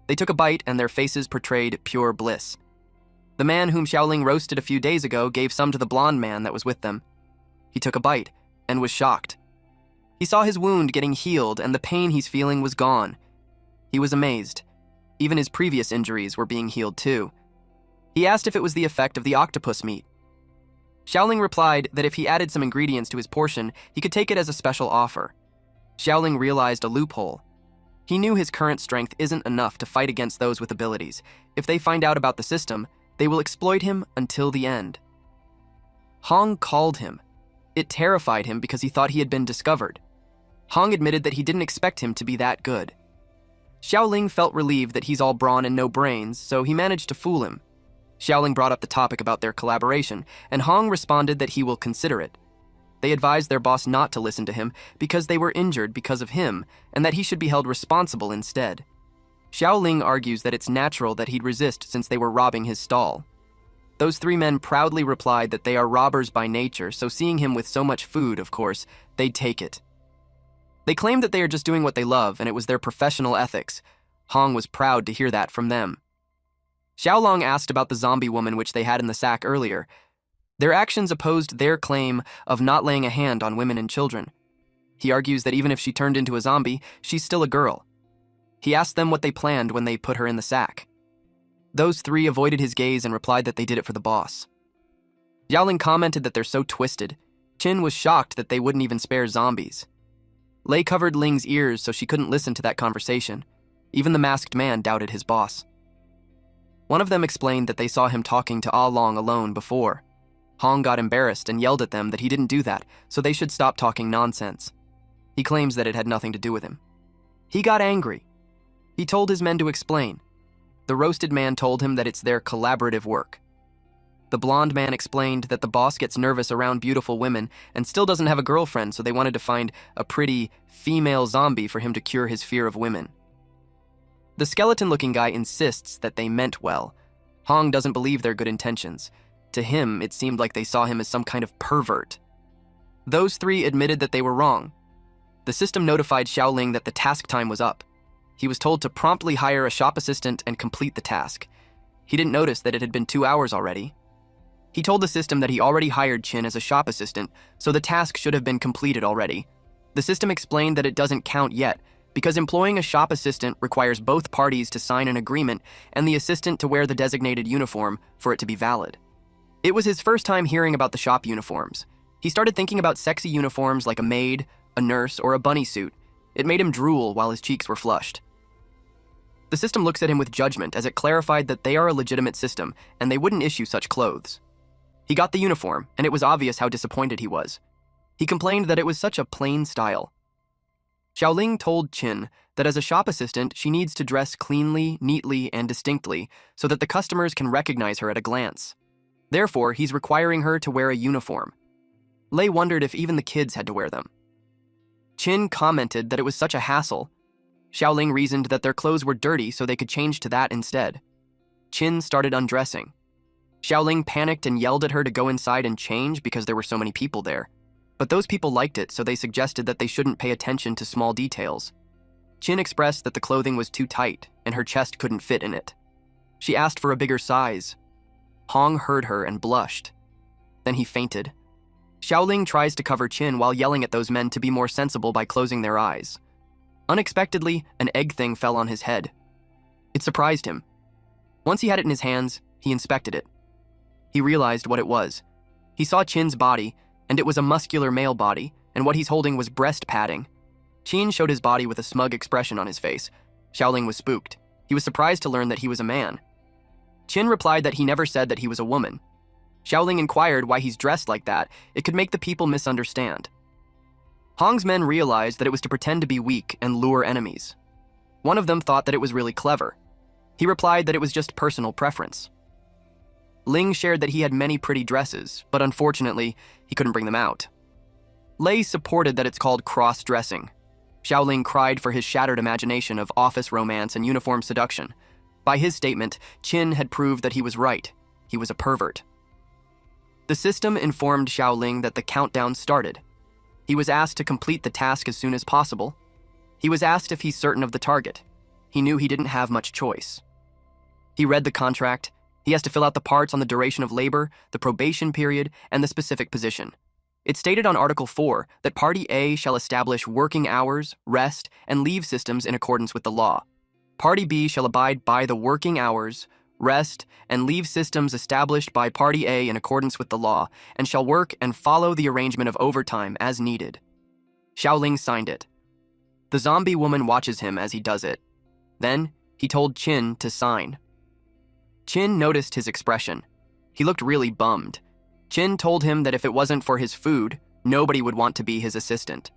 They took a bite and their faces portrayed pure bliss. The man whom Xiaoling roasted a few days ago gave some to the blonde man that was with them. He took a bite and was shocked. He saw his wound getting healed and the pain he's feeling was gone. He was amazed. Even his previous injuries were being healed too. He asked if it was the effect of the octopus meat. Xiaoling replied that if he added some ingredients to his portion, he could take it as a special offer. Xiaoling realized a loophole. He knew his current strength isn't enough to fight against those with abilities. If they find out about the system, they will exploit him until the end. Hong called him. It terrified him because he thought he had been discovered. Hong admitted that he didn't expect him to be that good. Xiaoling felt relieved that he's all brawn and no brains, so he managed to fool him. Xiaoling brought up the topic about their collaboration, and Hong responded that he will consider it. They advised their boss not to listen to him because they were injured because of him, and that he should be held responsible instead. Xiaoling argues that it's natural that he'd resist since they were robbing his stall. Those three men proudly replied that they are robbers by nature, so seeing him with so much food, of course, they'd take it. They claimed that they are just doing what they love, and it was their professional ethics. Hong was proud to hear that from them. Xiaolong asked about the zombie woman which they had in the sack earlier. Their actions opposed their claim of not laying a hand on women and children. He argues that even if she turned into a zombie, she's still a girl. He asked them what they planned when they put her in the sack. Those three avoided his gaze and replied that they did it for the boss. Xiaoling commented that they're so twisted. Qin was shocked that they wouldn't even spare zombies. Lei covered Ling's ears so she couldn't listen to that conversation. Even the masked man doubted his boss. One of them explained that they saw him talking to Ah Long alone before. Hong got embarrassed and yelled at them that he didn't do that, so they should stop talking nonsense. He claims that it had nothing to do with him. He got angry. He told his men to explain. The roasted man told him that it's their collaborative work. The blonde man explained that the boss gets nervous around beautiful women and still doesn't have a girlfriend, so they wanted to find a pretty female zombie for him to cure his fear of women. The skeleton-looking guy insists that they meant well. Hong doesn't believe their good intentions. To him, it seemed like they saw him as some kind of pervert. Those three admitted that they were wrong. The system notified Xiaoling that the task time was up. He was told to promptly hire a shop assistant and complete the task. He didn't notice that it had been 2 hours already. He told the system that he already hired Qin as a shop assistant, so the task should have been completed already. The system explained that it doesn't count yet, because employing a shop assistant requires both parties to sign an agreement and the assistant to wear the designated uniform for it to be valid. It was his first time hearing about the shop uniforms. He started thinking about sexy uniforms like a maid, a nurse, or a bunny suit. It made him drool while his cheeks were flushed. The system looks at him with judgment as it clarified that they are a legitimate system and they wouldn't issue such clothes. He got the uniform, and it was obvious how disappointed he was. He complained that it was such a plain style. Xiaoling told Qin that as a shop assistant, she needs to dress cleanly, neatly, and distinctly so that the customers can recognize her at a glance. Therefore, he's requiring her to wear a uniform. Lei wondered if even the kids had to wear them. Qin commented that it was such a hassle. Xiaoling reasoned that their clothes were dirty so they could change to that instead. Qin started undressing. Xiaoling panicked and yelled at her to go inside and change because there were so many people there. But those people liked it, so they suggested that they shouldn't pay attention to small details. Qin expressed that the clothing was too tight and her chest couldn't fit in it. She asked for a bigger size. Hong heard her and blushed. Then he fainted. Xiaoling tries to cover Qin while yelling at those men to be more sensible by closing their eyes. Unexpectedly, an egg thing fell on his head. It surprised him. Once he had it in his hands, he inspected it. He realized what it was. He saw Qin's body, and it was a muscular male body, and what he's holding was breast padding. Qin showed his body with a smug expression on his face. Xiaoling was spooked. He was surprised to learn that he was a man. Qin replied that he never said that he was a woman. Xiaoling inquired why he's dressed like that. It could make the people misunderstand. Hong's men realized that it was to pretend to be weak and lure enemies. One of them thought that it was really clever. He replied that it was just personal preference. Ling shared that he had many pretty dresses, but unfortunately, he couldn't bring them out. Lei supported that it's called cross-dressing. Xiaoling cried for his shattered imagination of office romance and uniform seduction. By his statement, Qin had proved that he was right. He was a pervert. The system informed Xiaoling that the countdown started. He was asked to complete the task as soon as possible. He was asked if he's certain of the target. He knew he didn't have much choice. He read the contract. He has to fill out the parts on the duration of labor, the probation period, and the specific position. It stated on Article 4 that Party A shall establish working hours, rest, and leave systems in accordance with the law. Party B shall abide by the working hours, rest, and leave systems established by Party A in accordance with the law, and shall work and follow the arrangement of overtime as needed. Xiaoling signed it. The zombie woman watches him as he does it. Then, he told Qin to sign. Qin noticed his expression. He looked really bummed. Qin told him that if it wasn't for his food, nobody would want to be his assistant.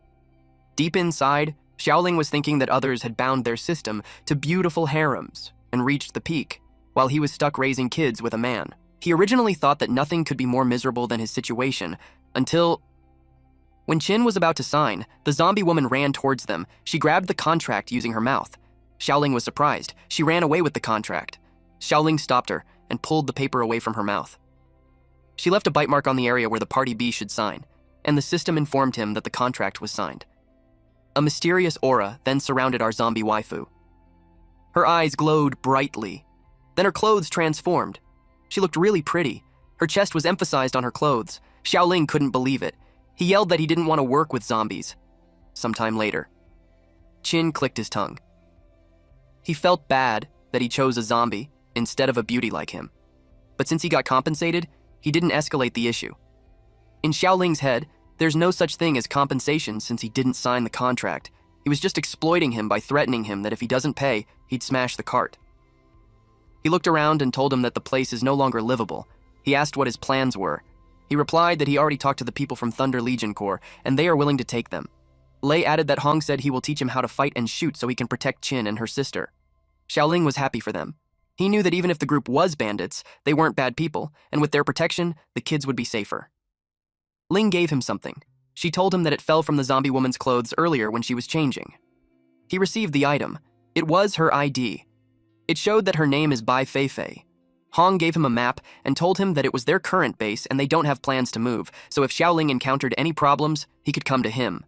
Deep inside, Xiaoling was thinking that others had bound their system to beautiful harems and reached the peak, while he was stuck raising kids with a man. He originally thought that nothing could be more miserable than his situation, until... When Qin was about to sign, the zombie woman ran towards them. She grabbed the contract using her mouth. Xiaoling was surprised. She ran away with the contract. Xiaoling stopped her and pulled the paper away from her mouth. She left a bite mark on the area where the Party B should sign, and the system informed him that the contract was signed. A mysterious aura then surrounded our zombie waifu. Her eyes glowed brightly. Then her clothes transformed. She looked really pretty. Her chest was emphasized on her clothes. Xiaoling couldn't believe it. He yelled that he didn't want to work with zombies. Sometime later, Qin clicked his tongue. He felt bad that he chose a zombie instead of a beauty like him. But since he got compensated, he didn't escalate the issue. In Xiaoling's head, there's no such thing as compensation since he didn't sign the contract. He was just exploiting him by threatening him that if he doesn't pay, he'd smash the cart. He looked around and told him that the place is no longer livable. He asked what his plans were. He replied that he already talked to the people from Thunder Legion Corps, and they are willing to take them. Lei added that Hong said he will teach him how to fight and shoot so he can protect Qin and her sister. Xiaoling was happy for them. He knew that even if the group was bandits, they weren't bad people, and with their protection, the kids would be safer. Ling gave him something. She told him that it fell from the zombie woman's clothes earlier when she was changing. He received the item. It was her ID. It showed that her name is Bai Feifei. Hong gave him a map and told him that it was their current base and they don't have plans to move, so if Xiaoling encountered any problems, he could come to him.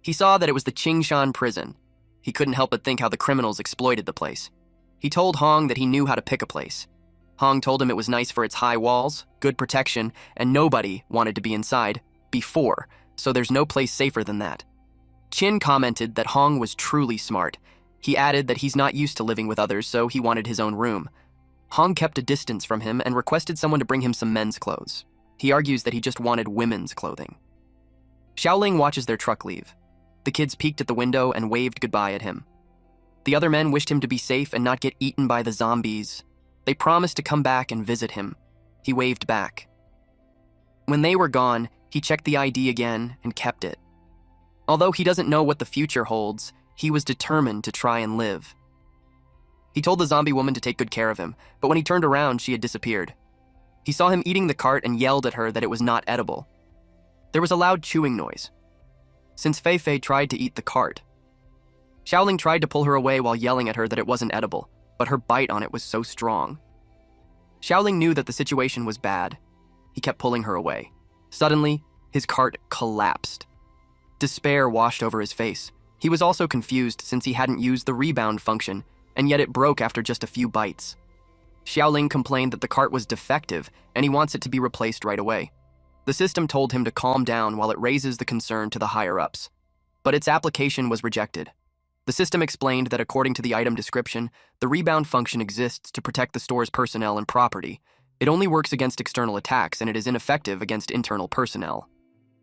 He saw that it was the Qingshan prison. He couldn't help but think how the criminals exploited the place. He told Hong that he knew how to pick a place. Hong told him it was nice for its high walls, good protection, and nobody wanted to be inside before, so there's no place safer than that. Qin commented that Hong was truly smart. He added that he's not used to living with others, so he wanted his own room. Hong kept a distance from him and requested someone to bring him some men's clothes. He argues that he just wanted women's clothing. Xiaoling watches their truck leave. The kids peeked at the window and waved goodbye at him. The other men wished him to be safe and not get eaten by the zombies. They promised to come back and visit him. He waved back. When they were gone, he checked the ID again and kept it. Although he doesn't know what the future holds, he was determined to try and live. He told the zombie woman to take good care of him, but when he turned around, she had disappeared. He saw him eating the cart and yelled at her that it was not edible. There was a loud chewing noise. Since Feifei tried to eat the cart. Xiaoling tried to pull her away while yelling at her that it wasn't edible, but her bite on it was so strong. Xiaoling knew that the situation was bad. He kept pulling her away. Suddenly, his cart collapsed. Despair washed over his face. He was also confused since he hadn't used the rebound function, and yet it broke after just a few bites. Xiaoling complained that the cart was defective, and he wants it to be replaced right away. The system told him to calm down while it raises the concern to the higher-ups. But its application was rejected. The system explained that according to the item description, the rebound function exists to protect the store's personnel and property. It only works against external attacks, and it is ineffective against internal personnel.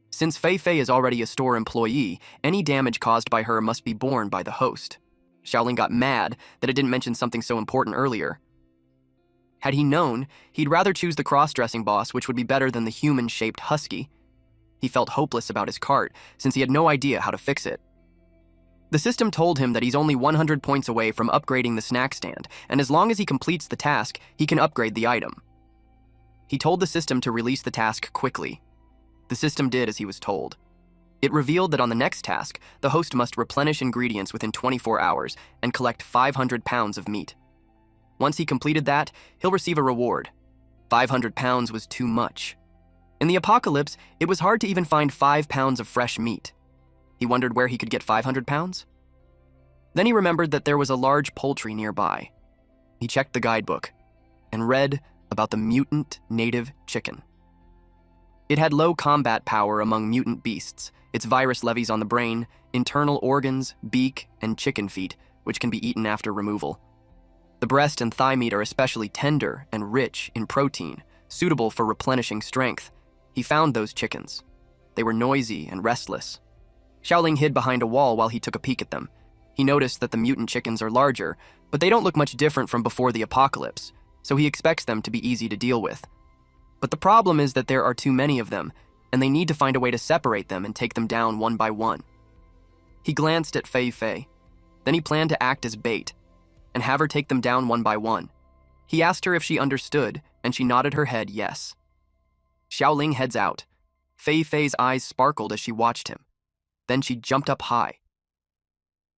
Since Feifei is already a store employee, any damage caused by her must be borne by the host. Xiaoling got mad that it didn't mention something so important earlier. Had he known, he'd rather choose the cross-dressing boss, which would be better than the human-shaped husky. He felt hopeless about his cart, since he had no idea how to fix it. The system told him that he's only 100 points away from upgrading the snack stand, and as long as he completes the task, he can upgrade the item. He told the system to release the task quickly. The system did as he was told. It revealed that on the next task, the host must replenish ingredients within 24 hours and collect 500 pounds of meat. Once he completed that, he'll receive a reward. 500 pounds was too much. In the apocalypse, it was hard to even find 5 pounds of fresh meat. He wondered where he could get 500 pounds. Then he remembered that there was a large poultry nearby. He checked the guidebook and read about the mutant native chicken. It had low combat power among mutant beasts. Its virus levies on the brain, internal organs, beak, and chicken feet, which can be eaten after removal. The breast and thigh meat are especially tender and rich in protein, suitable for replenishing strength. He found those chickens. They were noisy and restless. Xiaoling hid behind a wall while he took a peek at them. He noticed that the mutant chickens are larger, but they don't look much different from before the apocalypse, so he expects them to be easy to deal with. But the problem is that there are too many of them, and they need to find a way to separate them and take them down one by one. He glanced at Fei Fei. Then he planned to act as bait and have her take them down one by one. He asked her if she understood, and she nodded her head yes. Xiaoling heads out. Fei Fei's eyes sparkled as she watched him. Then she jumped up high.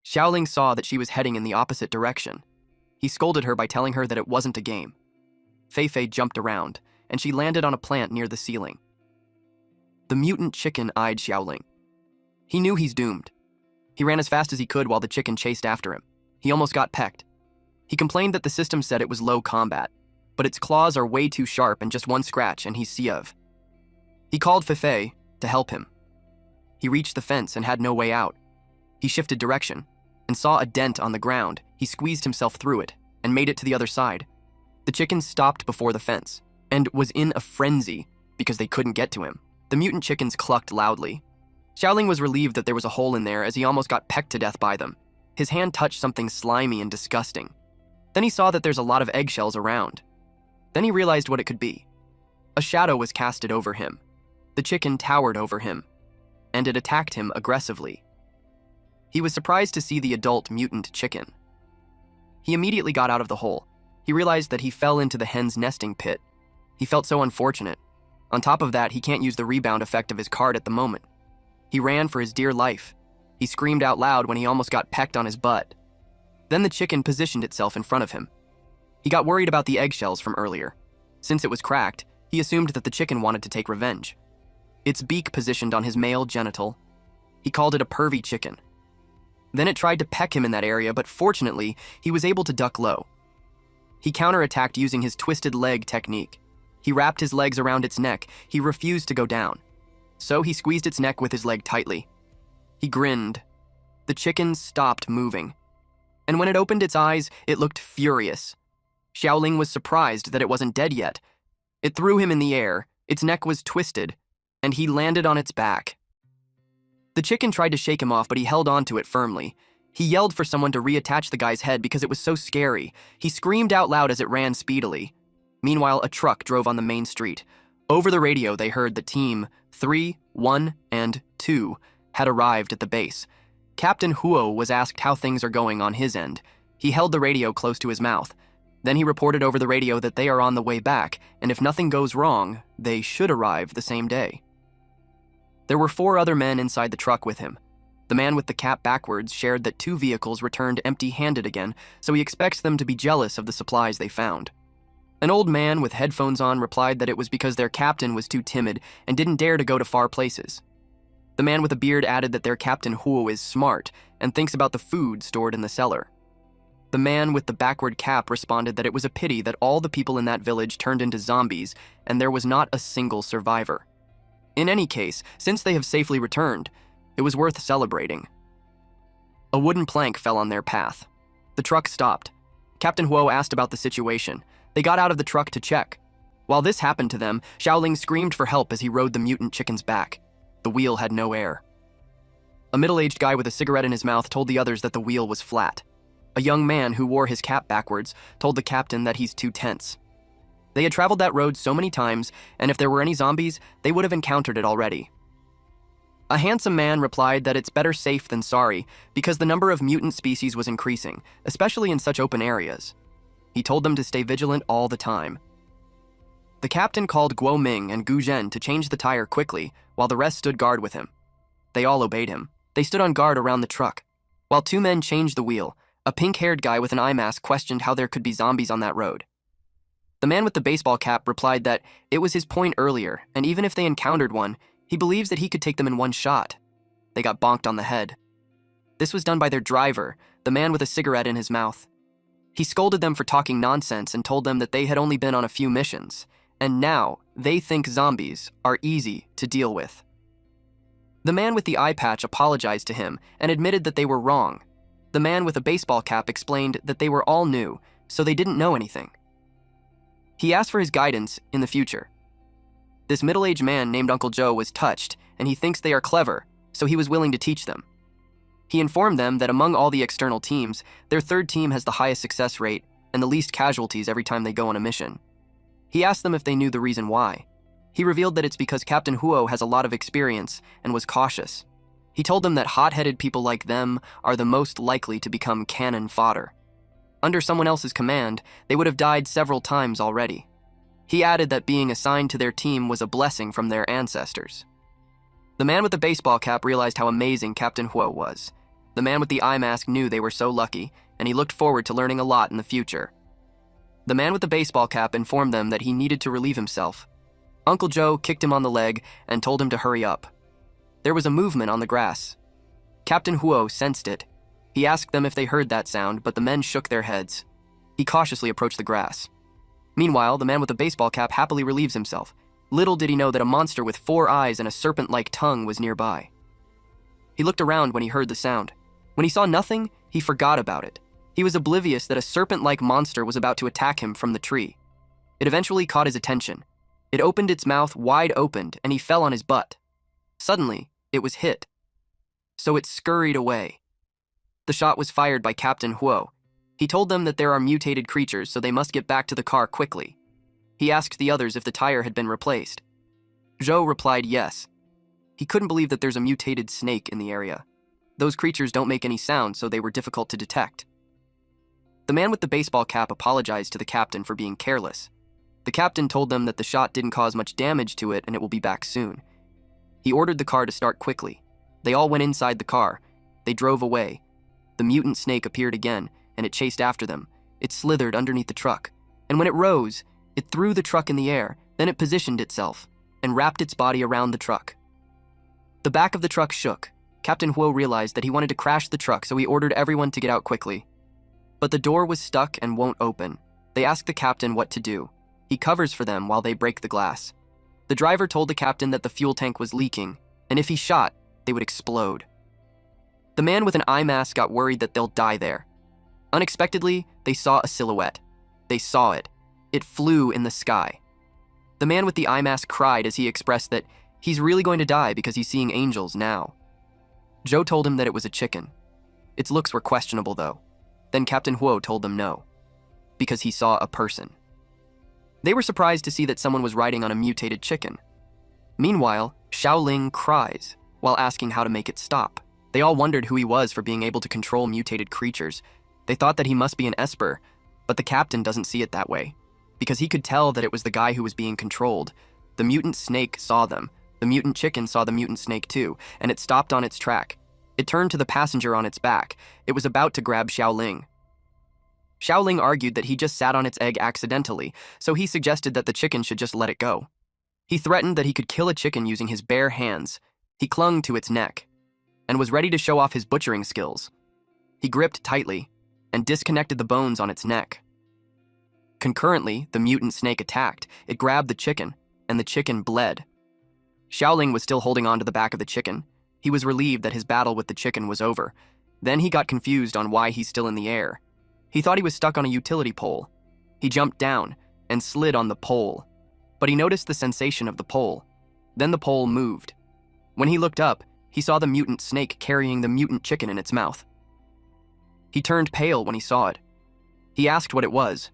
Xiaoling saw that she was heading in the opposite direction. He scolded her by telling her that it wasn't a game. Fei Fei jumped around, and she landed on a plant near the ceiling. The mutant chicken eyed Xiaoling. He knew he's doomed. He ran as fast as he could while the chicken chased after him. He almost got pecked. He complained that the system said it was low combat, but its claws are way too sharp and just one scratch and he's Siev. He called Fei Fei to help him. He reached the fence and had no way out. He shifted direction and saw a dent on the ground. He squeezed himself through it and made it to the other side. The chicken stopped before the fence and was in a frenzy because they couldn't get to him. The mutant chickens clucked loudly. Xiaoling was relieved that there was a hole in there as he almost got pecked to death by them. His hand touched something slimy and disgusting. Then he saw that there's a lot of eggshells around. Then he realized what it could be. A shadow was casted over him. The chicken towered over him, and it attacked him aggressively. He was surprised to see the adult mutant chicken. He immediately got out of the hole. He realized that he fell into the hen's nesting pit. He felt so unfortunate. On top of that, he can't use the rebound effect of his card at the moment. He ran for his dear life. He screamed out loud when he almost got pecked on his butt. Then the chicken positioned itself in front of him. He got worried about the eggshells from earlier. Since it was cracked, he assumed that the chicken wanted to take revenge. Its beak positioned on his male genital. He called it a pervy chicken. Then it tried to peck him in that area, but fortunately, he was able to duck low. He counterattacked using his twisted leg technique. He wrapped his legs around its neck. He refused to go down. So he squeezed its neck with his leg tightly. He grinned. The chicken stopped moving. And when it opened its eyes, it looked furious. Xiaoling was surprised that it wasn't dead yet. It threw him in the air. Its neck was twisted, and he landed on its back. The chicken tried to shake him off, but he held onto it firmly. He yelled for someone to reattach the guy's head because it was so scary. He screamed out loud as it ran speedily. Meanwhile, a truck drove on the main street. Over the radio, they heard that Team 3, 1, and 2 had arrived at the base. Captain Huo was asked how things are going on his end. He held the radio close to his mouth. Then he reported over the radio that they are on the way back, and if nothing goes wrong, they should arrive the same day. There were 4 other men inside the truck with him. The man with the cap backwards shared that 2 vehicles returned empty-handed again, so he expects them to be jealous of the supplies they found. An old man with headphones on replied that it was because their captain was too timid and didn't dare to go to far places. The man with a beard added that their Captain Huo is smart and thinks about the food stored in the cellar. The man with the backward cap responded that it was a pity that all the people in that village turned into zombies and there was not a single survivor. In any case, since they have safely returned, it was worth celebrating. A wooden plank fell on their path. The truck stopped. Captain Huo asked about the situation. They got out of the truck to check. While this happened to them, Xiaoling screamed for help as he rode the mutant chicken's back. The wheel had no air. A middle-aged guy with a cigarette in his mouth told the others that the wheel was flat. A young man who wore his cap backwards told the captain that he's too tense. They had traveled that road so many times, and if there were any zombies, they would have encountered it already. A handsome man replied that it's better safe than sorry because the number of mutant species was increasing, especially in such open areas. He told them to stay vigilant all the time. The captain called Guo Ming and Gu Zhen to change the tire quickly while the rest stood guard with him. They all obeyed him. They stood on guard around the truck. While 2 men changed the wheel, a pink-haired guy with an eye mask questioned how there could be zombies on that road. The man with the baseball cap replied that it was his point earlier, and even if they encountered one, he believes that he could take them in one shot. They got bonked on the head. This was done by their driver, the man with a cigarette in his mouth. He scolded them for talking nonsense and told them that they had only been on a few missions, and now they think zombies are easy to deal with. The man with the eye patch apologized to him and admitted that they were wrong. The man with a baseball cap explained that they were all new, so they didn't know anything. He asked for his guidance in the future. This middle-aged man named Uncle Joe was touched, and he thinks they are clever, so he was willing to teach them. He informed them that among all the external teams, their third team has the highest success rate and the least casualties every time they go on a mission. He asked them if they knew the reason why. He revealed that it's because Captain Huo has a lot of experience and was cautious. He told them that hot-headed people like them are the most likely to become cannon fodder. Under someone else's command, they would have died several times already. He added that being assigned to their team was a blessing from their ancestors. The man with the baseball cap realized how amazing Captain Huo was. The man with the eye mask knew they were so lucky, and he looked forward to learning a lot in the future. The man with the baseball cap informed them that he needed to relieve himself. Uncle Joe kicked him on the leg and told him to hurry up. There was a movement on the grass. Captain Huo sensed it. He asked them if they heard that sound, but the men shook their heads. He cautiously approached the grass. Meanwhile, the man with the baseball cap happily relieves himself. Little did he know that a monster with 4 eyes and a serpent-like tongue was nearby. He looked around when he heard the sound. When he saw nothing, he forgot about it. He was oblivious that a serpent-like monster was about to attack him from the tree. It eventually caught his attention. It opened its mouth wide open, and he fell on his butt. Suddenly, it was hit. So it scurried away. The shot was fired by Captain Huo. He told them that there are mutated creatures, so they must get back to the car quickly. He asked the others if the tire had been replaced. Zhou replied yes. He couldn't believe that there's a mutated snake in the area. Those creatures don't make any sound, so they were difficult to detect. The man with the baseball cap apologized to the captain for being careless. The captain told them that the shot didn't cause much damage to it and it will be back soon. He ordered the car to start quickly. They all went inside the car. They drove away. The mutant snake appeared again, and it chased after them. It slithered underneath the truck, and when it rose, it threw the truck in the air. Then it positioned itself and wrapped its body around the truck. The back of the truck shook. Captain Huo realized that he wanted to crash the truck, so he ordered everyone to get out quickly. But the door was stuck and won't open. They asked the captain what to do. He covers for them while they break the glass. The driver told the captain that the fuel tank was leaking, and if he shot, they would explode. The man with an eye mask got worried that they'll die there. Unexpectedly, they saw a silhouette. They saw it. It flew in the sky. The man with the eye mask cried as he expressed that he's really going to die because he's seeing angels now. Zhou told him that it was a chicken. Its looks were questionable, though. Then Captain Huo told them no, because he saw a person. They were surprised to see that someone was riding on a mutated chicken. Meanwhile, Xiaoling cries while asking how to make it stop. They all wondered who he was for being able to control mutated creatures. They thought that he must be an esper, but the captain doesn't see it that way, because he could tell that it was the guy who was being controlled. The mutant snake saw them. The mutant chicken saw the mutant snake too, and it stopped on its track. It turned to the passenger on its back. It was about to grab Xiaoling. Xiaoling argued that he just sat on its egg accidentally, so he suggested that the chicken should just let it go. He threatened that he could kill a chicken using his bare hands. He clung to its neck and was ready to show off his butchering skills. He gripped tightly and disconnected the bones on its neck. Concurrently, the mutant snake attacked. It grabbed the chicken, and the chicken bled. Xiaoling was still holding on to the back of the chicken. He was relieved that his battle with the chicken was over. Then he got confused on why he's still in the air. He thought he was stuck on a utility pole. He jumped down and slid on the pole, but he noticed the sensation of the pole. Then the pole moved. When he looked up, he saw the mutant snake carrying the mutant chicken in its mouth. He turned pale when he saw it. He asked what it was.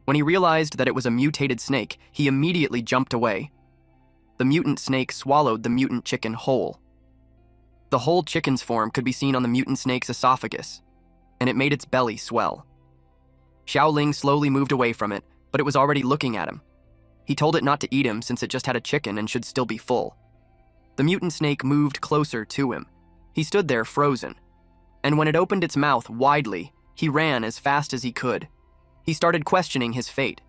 When he realized that it was a mutated snake, he immediately jumped away. The mutant snake swallowed the mutant chicken whole. The whole chicken's form could be seen on the mutant snake's esophagus, and it made its belly swell. Xiaoling slowly moved away from it, but it was already looking at him. He told it not to eat him since it just had a chicken and should still be full. The mutant snake moved closer to him. He stood there frozen, and when it opened its mouth widely, he ran as fast as he could. He started questioning his fate.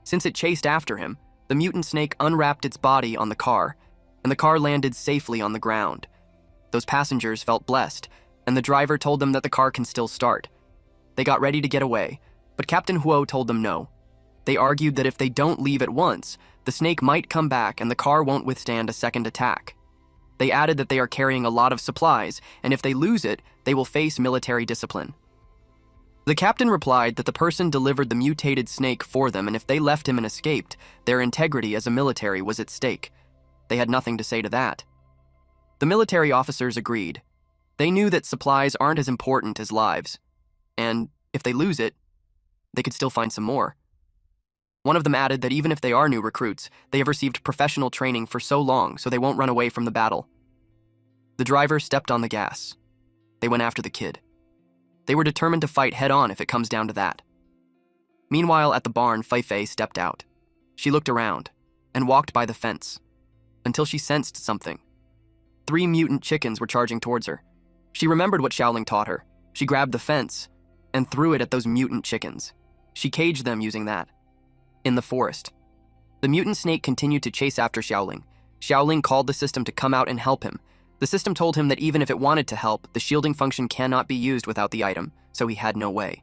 Since it chased after him, the mutant snake unwrapped its body on the car, and the car landed safely on the ground. Those passengers felt blessed, and the driver told them that the car can still start. They got ready to get away, but Captain Huo told them no. They argued that if they don't leave at once, the snake might come back and the car won't withstand a second attack. They added that they are carrying a lot of supplies, and if they lose it, they will face military discipline. The captain replied that the person delivered the mutated snake for them, and if they left him and escaped, their integrity as a military was at stake. They had nothing to say to that. The military officers agreed. They knew that supplies aren't as important as lives, and if they lose it, they could still find some more. One of them added that even if they are new recruits, they have received professional training for so long so they won't run away from the battle. The driver stepped on the gas. They went after the kid. They were determined to fight head-on if it comes down to that. Meanwhile, at the barn, Fei stepped out. She looked around and walked by the fence until she sensed something. 3 mutant chickens were charging towards her. She remembered what Xiaoling taught her. She grabbed the fence and threw it at those mutant chickens. She caged them using that. In the forest, the mutant snake continued to chase after Xiaoling. Xiaoling called the system to come out and help him. The system told him that even if it wanted to help, the shielding function cannot be used without the item, so he had no way.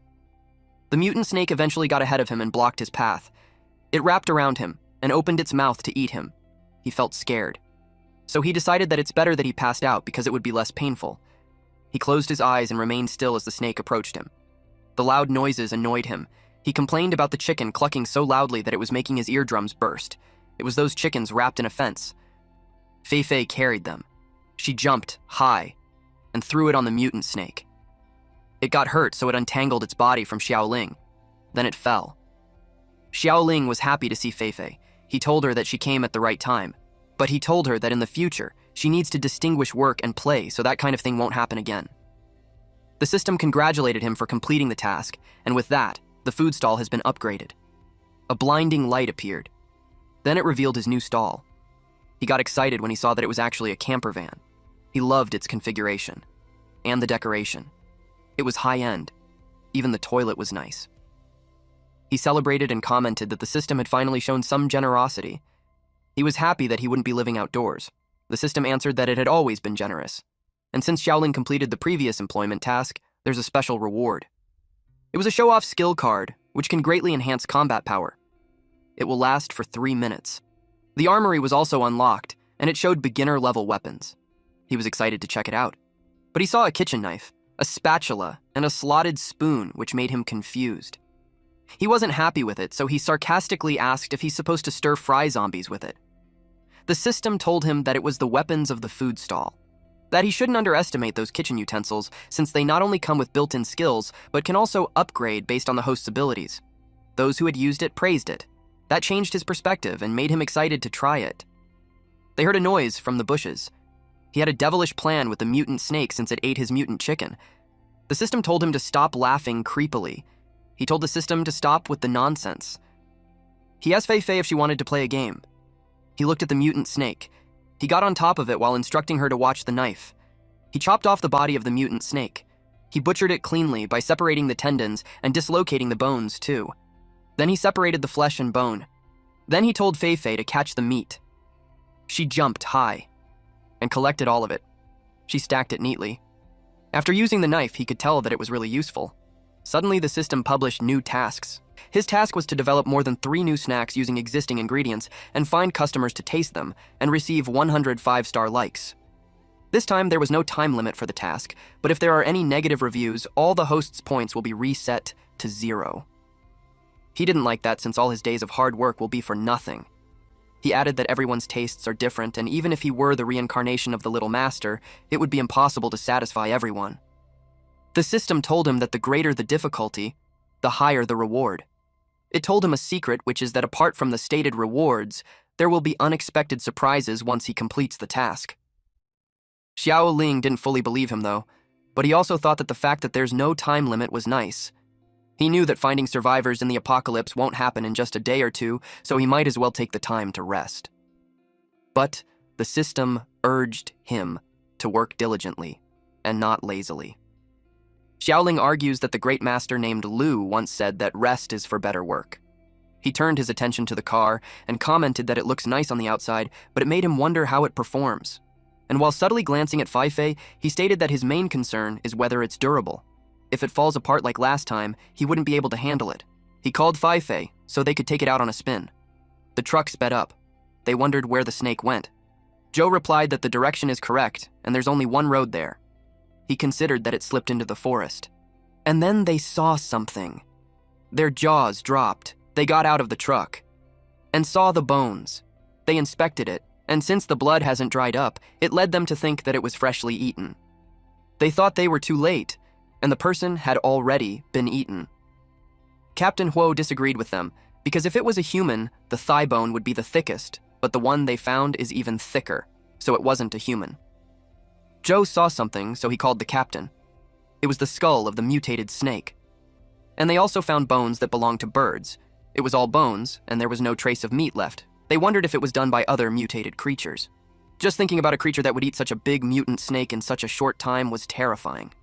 The mutant snake eventually got ahead of him and blocked his path. It wrapped around him and opened its mouth to eat him. He felt scared. So he decided that it's better that he passed out because it would be less painful. He closed his eyes and remained still as the snake approached him. The loud noises annoyed him. He complained about the chicken clucking so loudly that it was making his eardrums burst. It was those chickens wrapped in a fence. Fei carried them. She jumped high and threw it on the mutant snake. It got hurt, so it untangled its body from Xiaoling. Then it fell. Xiaoling was happy to see Fei. He told her that she came at the right time, but he told her that in the future, she needs to distinguish work and play so that kind of thing won't happen again. The system congratulated him for completing the task, and with that, the food stall has been upgraded. A blinding light appeared. Then it revealed his new stall. He got excited when he saw that it was actually a camper van. He loved its configuration and the decoration. It was high-end. Even the toilet was nice. He celebrated and commented that the system had finally shown some generosity. He was happy that he wouldn't be living outdoors. The system answered that it had always been generous. And since Xiaoling completed the previous employment task, there's a special reward. It was a show-off skill card, which can greatly enhance combat power. It will last for 3 minutes. The armory was also unlocked, and it showed beginner-level weapons. He was excited to check it out. But he saw a kitchen knife, a spatula, and a slotted spoon, which made him confused. He wasn't happy with it, so he sarcastically asked if he's supposed to stir-fry zombies with it. The system told him that it was the weapons of the food stall, that he shouldn't underestimate those kitchen utensils since they not only come with built-in skills, but can also upgrade based on the host's abilities. Those who had used it praised it. That changed his perspective and made him excited to try it. They heard a noise from the bushes. He had a devilish plan with the mutant snake since it ate his mutant chicken. The system told him to stop laughing creepily. He told the system to stop with the nonsense. He asked Fei if she wanted to play a game. He looked at the mutant snake. He got on top of it while instructing her to watch the knife. He chopped off the body of the mutant snake. He butchered it cleanly by separating the tendons and dislocating the bones, too. Then he separated the flesh and bone. Then he told Fei to catch the meat. She jumped high and collected all of it. She stacked it neatly. After using the knife, he could tell that it was really useful. Suddenly, the system published new tasks. His task was to develop more than 3 new snacks using existing ingredients and find customers to taste them and receive 100 5-star likes. This time, there was no time limit for the task, but if there are any negative reviews, all the host's points will be reset to 0. He didn't like that since all his days of hard work will be for nothing. He added that everyone's tastes are different, and even if he were the reincarnation of the Little Master, it would be impossible to satisfy everyone. The system told him that the greater the difficulty, the higher the reward. It told him a secret, which is that apart from the stated rewards, there will be unexpected surprises once he completes the task. Xiaoling didn't fully believe him, though, but he also thought that the fact that there's no time limit was nice. He knew that finding survivors in the apocalypse won't happen in just a day or two, so he might as well take the time to rest. But the system urged him to work diligently and not lazily. Xiaoling argues that the great master named Lu once said that rest is for better work. He turned his attention to the car and commented that it looks nice on the outside, but it made him wonder how it performs. And while subtly glancing at Fei Fei, he stated that his main concern is whether it's durable. If it falls apart like last time, he wouldn't be able to handle it. He called Fei Fei so they could take it out on a spin. The truck sped up. They wondered where the snake went. Joe replied that the direction is correct and there's only one road there. He considered that it slipped into the forest. And then they saw something. Their jaws dropped. They got out of the truck and saw the bones. They inspected it, and since the blood hasn't dried up, it led them to think that it was freshly eaten. They thought they were too late, and the person had already been eaten. Captain Huo disagreed with them, because if it was a human, the thigh bone would be the thickest, but the one they found is even thicker, so it wasn't a human. Joe saw something, so he called the captain. It was the skull of the mutated snake. And they also found bones that belonged to birds. It was all bones, and there was no trace of meat left. They wondered if it was done by other mutated creatures. Just thinking about a creature that would eat such a big mutant snake in such a short time was terrifying.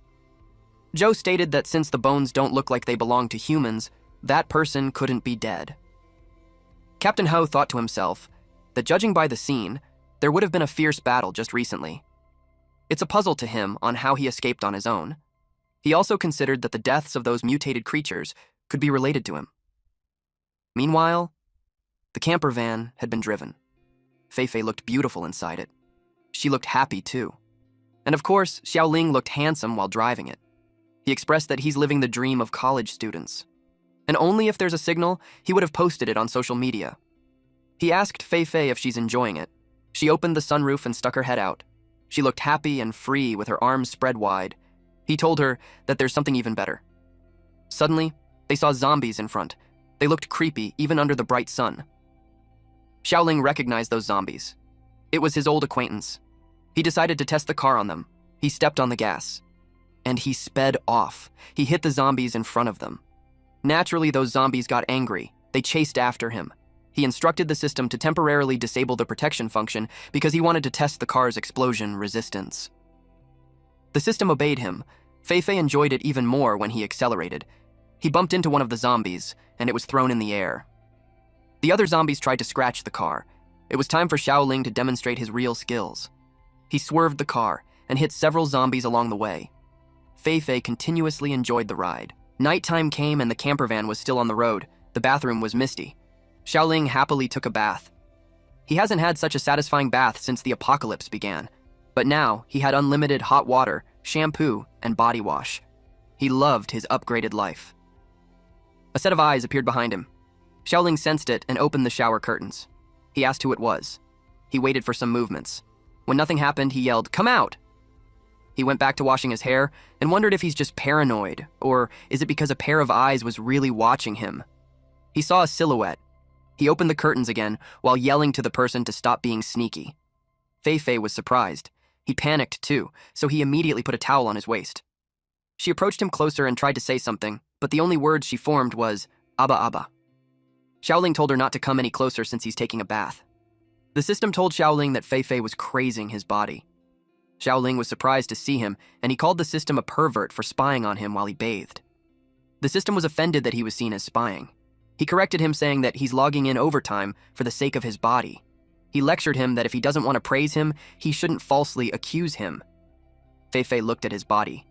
Joe stated that since the bones don't look like they belong to humans, that person couldn't be dead. Captain Ho thought to himself that judging by the scene, there would have been a fierce battle just recently. It's a puzzle to him on how he escaped on his own. He also considered that the deaths of those mutated creatures could be related to him. Meanwhile, the camper van had been driven. Fei Fei looked beautiful inside it. She looked happy too. And of course, Xiaoling looked handsome while driving it. He expressed that he's living the dream of college students. And only if there's a signal, he would have posted it on social media. He asked Fei Fei if she's enjoying it. She opened the sunroof and stuck her head out. She looked happy and free with her arms spread wide. He told her that there's something even better. Suddenly, they saw zombies in front. They looked creepy even under the bright sun. Xiaoling recognized those zombies. It was his old acquaintance. He decided to test the car on them. He stepped on the gas. And he sped off. He hit the zombies in front of them. Naturally, those zombies got angry. They chased after him. He instructed the system to temporarily disable the protection function because he wanted to test the car's explosion resistance. The system obeyed him. Fei Fei enjoyed it even more when he accelerated. He bumped into one of the zombies, and it was thrown in the air. The other zombies tried to scratch the car. It was time for Xiaoling to demonstrate his real skills. He swerved the car and hit several zombies along the way. Fei Fei continuously enjoyed the ride. Nighttime came and the camper van was still on the road. The bathroom was misty. Xiaoling happily took a bath. He hasn't had such a satisfying bath since the apocalypse began, but now he had unlimited hot water, shampoo, and body wash. He loved his upgraded life. A set of eyes appeared behind him. Xiaoling sensed it and opened the shower curtains. He asked who it was. He waited for some movements. When nothing happened, he yelled, "Come out!" He went back to washing his hair and wondered if he's just paranoid, or is it because a pair of eyes was really watching him? He saw a silhouette. He opened the curtains again while yelling to the person to stop being sneaky. Fei Fei was surprised. He panicked too, so he immediately put a towel on his waist. She approached him closer and tried to say something, but the only word she formed was, "Abba Abba." Xiaoling told her not to come any closer since he's taking a bath. The system told Xiaoling that Fei Fei was crazing his body. Xiaoling was surprised to see him, and he called the system a pervert for spying on him while he bathed. The system was offended that he was seen as spying. He corrected him, saying that he's logging in overtime for the sake of his body. He lectured him that if he doesn't want to praise him, he shouldn't falsely accuse him. Fei Fei looked at his body.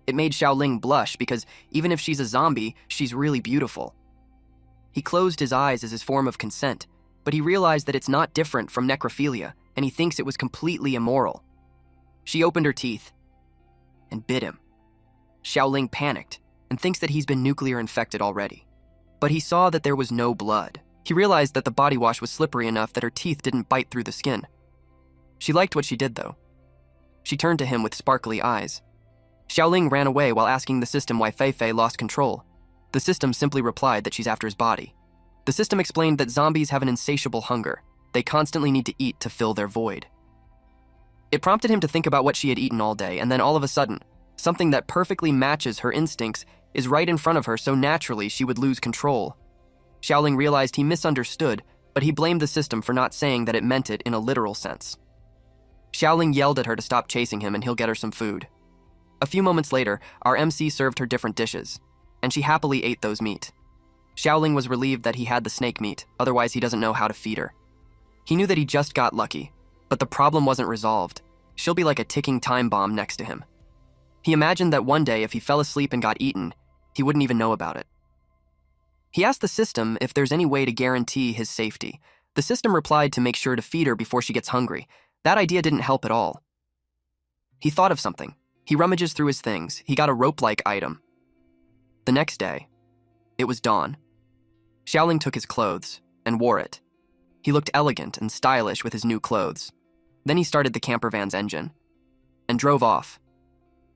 It made Xiaoling blush because even if she's a zombie, she's really beautiful. He closed his eyes as his form of consent, but he realized that it's not different from necrophilia, and he thinks it was completely immoral. She opened her teeth and bit him. Xiaoling panicked and thinks that he's been nuclear infected already. But he saw that there was no blood. He realized that the body wash was slippery enough that her teeth didn't bite through the skin. She liked what she did, though. She turned to him with sparkly eyes. Xiaoling ran away while asking the system why Fei Fei lost control. The system simply replied that she's after his body. The system explained that zombies have an insatiable hunger. They constantly need to eat to fill their void. It prompted him to think about what she had eaten all day, and then all of a sudden, something that perfectly matches her instincts is right in front of her, so naturally she would lose control. Xiaoling realized he misunderstood, but he blamed the system for not saying that it meant it in a literal sense. Xiaoling yelled at her to stop chasing him and he'll get her some food. A few moments later, our MC served her different dishes, and she happily ate those meat. Xiaoling was relieved that he had the snake meat, otherwise he doesn't know how to feed her. He knew that he just got lucky, but the problem wasn't resolved. she'll be like a ticking time bomb next to him. He imagined that one day if he fell asleep and got eaten, he wouldn't even know about it. He asked the system if there's any way to guarantee his safety. The system replied to make sure to feed her before she gets hungry. That idea didn't help at all. He thought of something. He rummages through his things. He got a rope-like item. The next day, it was dawn. Xiaoling took his clothes and wore it. He looked elegant and stylish with his new clothes. Then he started the camper van's engine and drove off.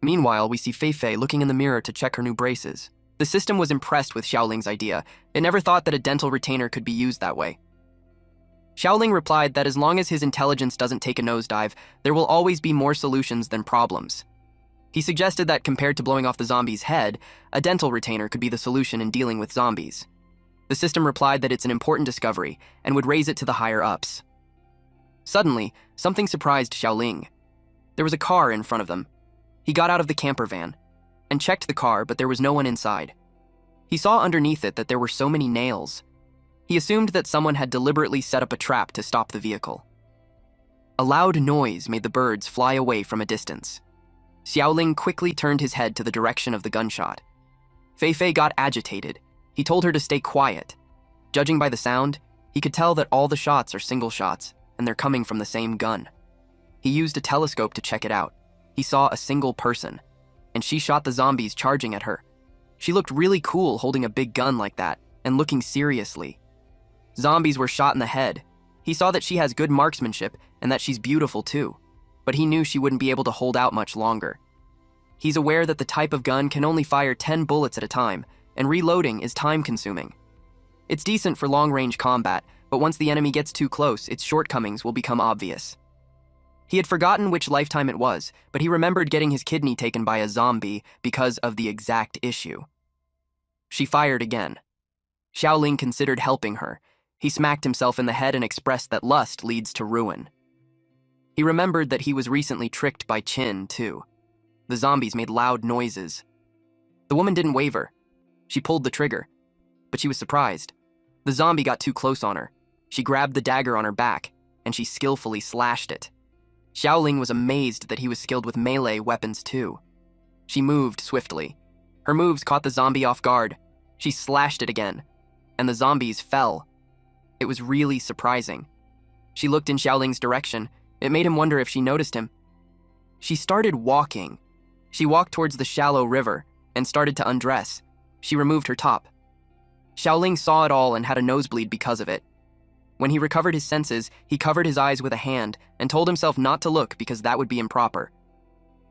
Meanwhile, we see Fei looking in the mirror to check her new braces. The system was impressed with Xiaoling's idea. It never thought that a dental retainer could be used that way. Xiaoling replied that as long as his intelligence doesn't take a nosedive, there will always be more solutions than problems. He suggested that compared to blowing off the zombie's head, a dental retainer could be the solution in dealing with zombies. The system replied that it's an important discovery and would raise it to the higher-ups. Suddenly, something surprised Xiaoling. There was a car in front of them. He got out of the camper van and checked the car, but there was no one inside. He saw underneath it that there were so many nails. He assumed that someone had deliberately set up a trap to stop the vehicle. A loud noise made the birds fly away from a distance. Xiaoling quickly turned his head to the direction of the gunshot. Fei got agitated. He told her to stay quiet. Judging by the sound, he could tell that all the shots are single shots, and they're coming from the same gun. He used a telescope to check it out. He saw a single person, and she shot the zombies charging at her. She looked really cool holding a big gun like that, and looking seriously. Zombies were shot in the head. He saw that she has good marksmanship, and that she's beautiful too, but he knew she wouldn't be able to hold out much longer. He's aware that the type of gun can only fire 10 bullets at a time, and reloading is time-consuming. It's decent for long-range combat, but once the enemy gets too close, its shortcomings will become obvious. He had forgotten which lifetime it was, but he remembered getting his kidney taken by a zombie because of the exact issue. She fired again. Xiaoling considered helping her. He smacked himself in the head and expressed that lust leads to ruin. He remembered that he was recently tricked by Qin, too. The zombies made loud noises. The woman didn't waver. She pulled the trigger, but she was surprised. The zombie got too close on her. She grabbed the dagger on her back, and she skillfully slashed it. Xiaoling was amazed that he was skilled with melee weapons too. She moved swiftly. Her moves caught the zombie off guard. She slashed it again, and the zombies fell. It was really surprising. She looked in Xiaoling's direction. It made him wonder if she noticed him. She started walking. She walked towards the shallow river and started to undress. She removed her top. Xiaoling saw it all and had a nosebleed because of it. When he recovered his senses, he covered his eyes with a hand and told himself not to look because that would be improper.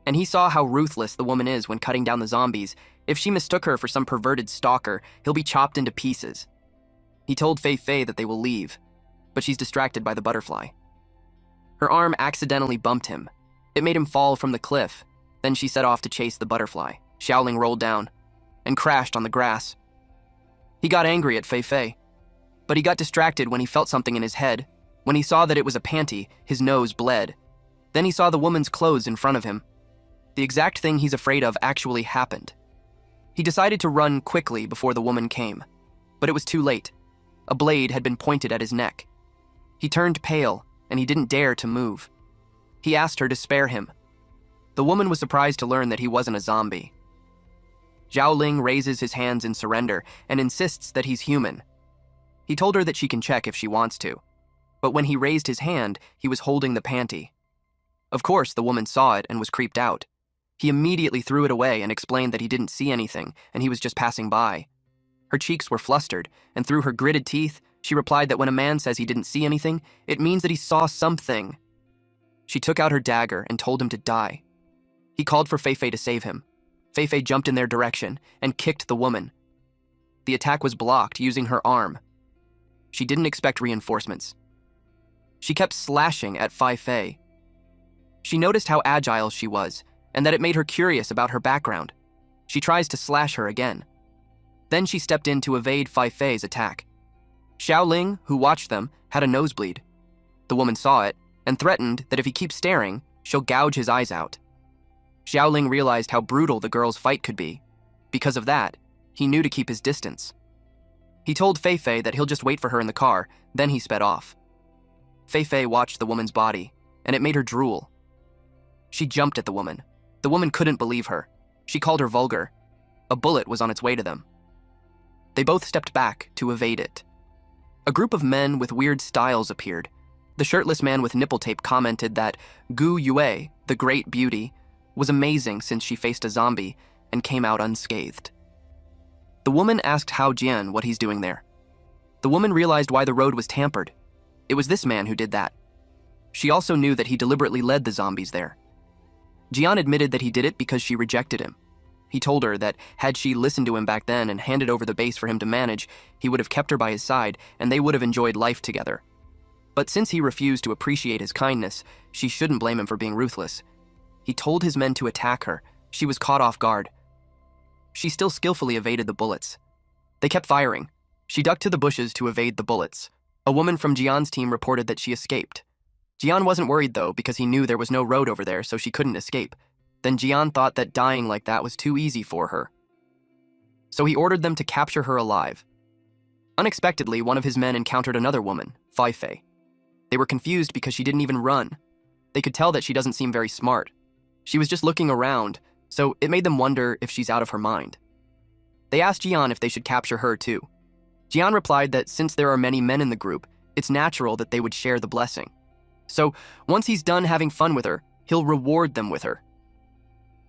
And he saw how ruthless the woman is when cutting down the zombies. If she mistook her for some perverted stalker, he'll be chopped into pieces. He told Fei that they will leave, but she's distracted by the butterfly. Her arm accidentally bumped him. It made him fall from the cliff. Then she set off to chase the butterfly. Xiaoling rolled down and crashed on the grass. He got angry at Fei, but he got distracted when he felt something in his head. When he saw that it was a panty, his nose bled. Then he saw the woman's clothes in front of him. The exact thing he's afraid of actually happened. He decided to run quickly before the woman came, but it was too late. A blade had been pointed at his neck. He turned pale, and he didn't dare to move. He asked her to spare him. The woman was surprised to learn that he wasn't a zombie. Xiaoling raises his hands in surrender and insists that he's human. He told her that she can check if she wants to, but when he raised his hand, he was holding the panty. Of course, the woman saw it and was creeped out. He immediately threw it away and explained that he didn't see anything and he was just passing by. Her cheeks were flustered, and through her gritted teeth, she replied that when a man says he didn't see anything, it means that he saw something. She took out her dagger and told him to die. He called for Fei to save him. Fei jumped in their direction and kicked the woman. The attack was blocked using her arm. She didn't expect reinforcements. She kept slashing at Fei. She noticed how agile she was, and that it made her curious about her background. She tries to slash her again. Then she stepped in to evade Fei's attack. Xiaoling, who watched them, had a nosebleed. The woman saw it and threatened that if he keeps staring, she'll gouge his eyes out. Xiaoling realized how brutal the girl's fight could be. Because of that, he knew to keep his distance. He told Fei that he'll just wait for her in the car, then he sped off. Fei watched the woman's body, and it made her drool. She jumped at the woman. The woman couldn't believe her. She called her vulgar. A bullet was on its way to them. They both stepped back to evade it. A group of men with weird styles appeared. The shirtless man with nipple tape commented that Gu Yue, the great beauty, was amazing since she faced a zombie and came out unscathed. The woman asked Hao Jian what he's doing there. The woman realized why the road was tampered. It was this man who did that. She also knew that he deliberately led the zombies there. Jian admitted that he did it because she rejected him. He told her that had she listened to him back then and handed over the base for him to manage, he would have kept her by his side and they would have enjoyed life together. But since he refused to appreciate his kindness, she shouldn't blame him for being ruthless. He told his men to attack her. She was caught off guard. She still skillfully evaded the bullets. They kept firing. She ducked to the bushes to evade the bullets. A woman from Jian's team reported that she escaped. Jian wasn't worried though because he knew there was no road over there so she couldn't escape. Then Jian thought that dying like that was too easy for her. So he ordered them to capture her alive. Unexpectedly, one of his men encountered another woman, Fei Fei. They were confused because she didn't even run. They could tell that she doesn't seem very smart. She was just looking around, so it made them wonder if she's out of her mind. They asked Jian if they should capture her too. Jian replied that since there are many men in the group, it's natural that they would share the blessing. So once he's done having fun with her, he'll reward them with her.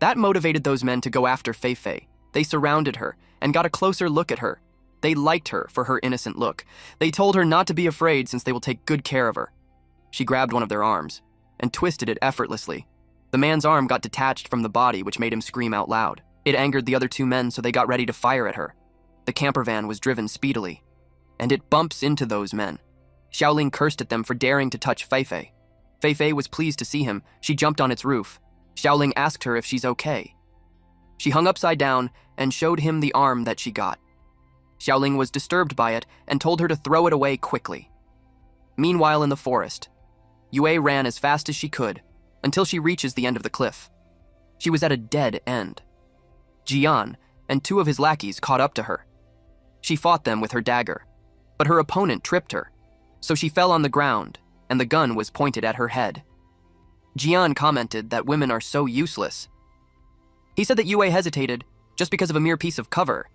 That motivated those men to go after Fei Fei. They surrounded her and got a closer look at her. They liked her for her innocent look. They told her not to be afraid since they will take good care of her. She grabbed one of their arms and twisted it effortlessly. The man's arm got detached from the body, which made him scream out loud. It angered the other two men, so they got ready to fire at her. The camper van was driven speedily, and it bumps into those men. Xiaoling cursed at them for daring to touch Fei Fei. Fei Fei was pleased to see him. She jumped on its roof. Xiaoling asked her if she's okay. She hung upside down and showed him the arm that she got. Xiaoling was disturbed by it and told her to throw it away quickly. Meanwhile, in the forest, Yue ran as fast as she could until she reaches the end of the cliff. She was at a dead end. Jian and two of his lackeys caught up to her. She fought them with her dagger, but her opponent tripped her, so she fell on the ground and the gun was pointed at her head. Jian commented that women are so useless. He said that Yue hesitated just because of a mere piece of cover.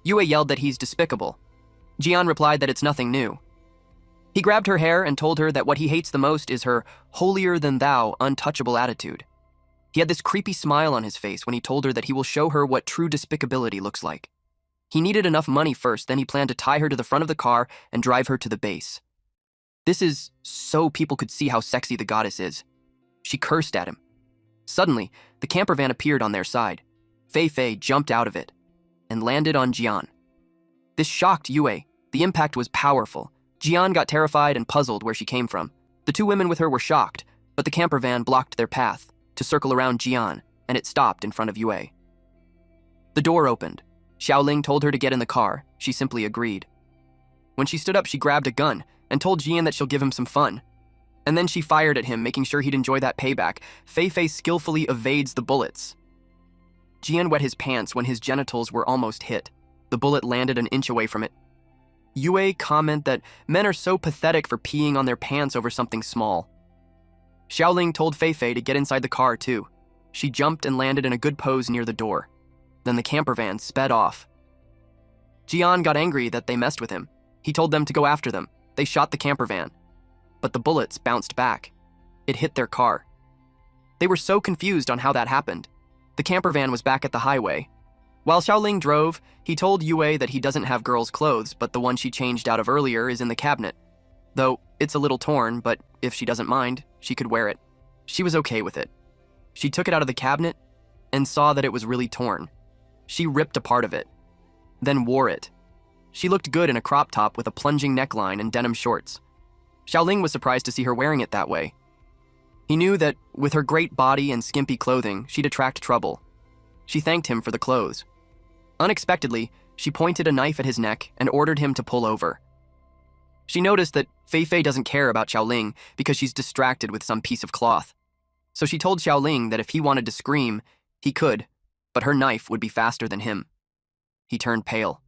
Yue yelled that he's despicable. Jian replied that it's nothing new. He grabbed her hair and told her that what he hates the most is her holier-than-thou, untouchable attitude. He had this creepy smile on his face when he told her that he will show her what true despicability looks like. He needed enough money first, then he planned to tie her to the front of the car and drive her to the base. This is so people could see how sexy the goddess is. She cursed at him. Suddenly, the camper van appeared on their side. Fei Fei jumped out of it and landed on Jian. This shocked Yue. The impact was powerful. Jian got terrified and puzzled where she came from. The two women with her were shocked, but the camper van blocked their path to circle around Jian, and it stopped in front of Yue. The door opened. Xiaoling told her to get in the car. She simply agreed. When she stood up, she grabbed a gun and told Jian that she'll give him some fun. And then she fired at him, making sure he'd enjoy that payback. Fei Fei skillfully evades the bullets. Jian wet his pants when his genitals were almost hit. The bullet landed an inch away from it. Yue commented that men are so pathetic for peeing on their pants over something small. Xiaoling told Fei Fei to get inside the car too. She jumped and landed in a good pose near the door. Then the camper van sped off. Jian got angry that they messed with him. He told them to go after them. They shot the camper van, but the bullets bounced back. It hit their car. They were so confused on how that happened. The camper van was back at the highway. While Xiaoling drove, he told Yue that he doesn't have girls' clothes, but the one she changed out of earlier is in the cabinet. Though it's a little torn, but if she doesn't mind, she could wear it. She was okay with it. She took it out of the cabinet and saw that it was really torn. She ripped a part of it, then wore it. She looked good in a crop top with a plunging neckline and denim shorts. Xiaoling was surprised to see her wearing it that way. He knew that with her great body and skimpy clothing, she'd attract trouble. She thanked him for the clothes. Unexpectedly, she pointed a knife at his neck and ordered him to pull over. She noticed that Fei Fei doesn't care about Xiaoling because she's distracted with some piece of cloth. So she told Xiaoling that if he wanted to scream, he could, but her knife would be faster than him. He turned pale.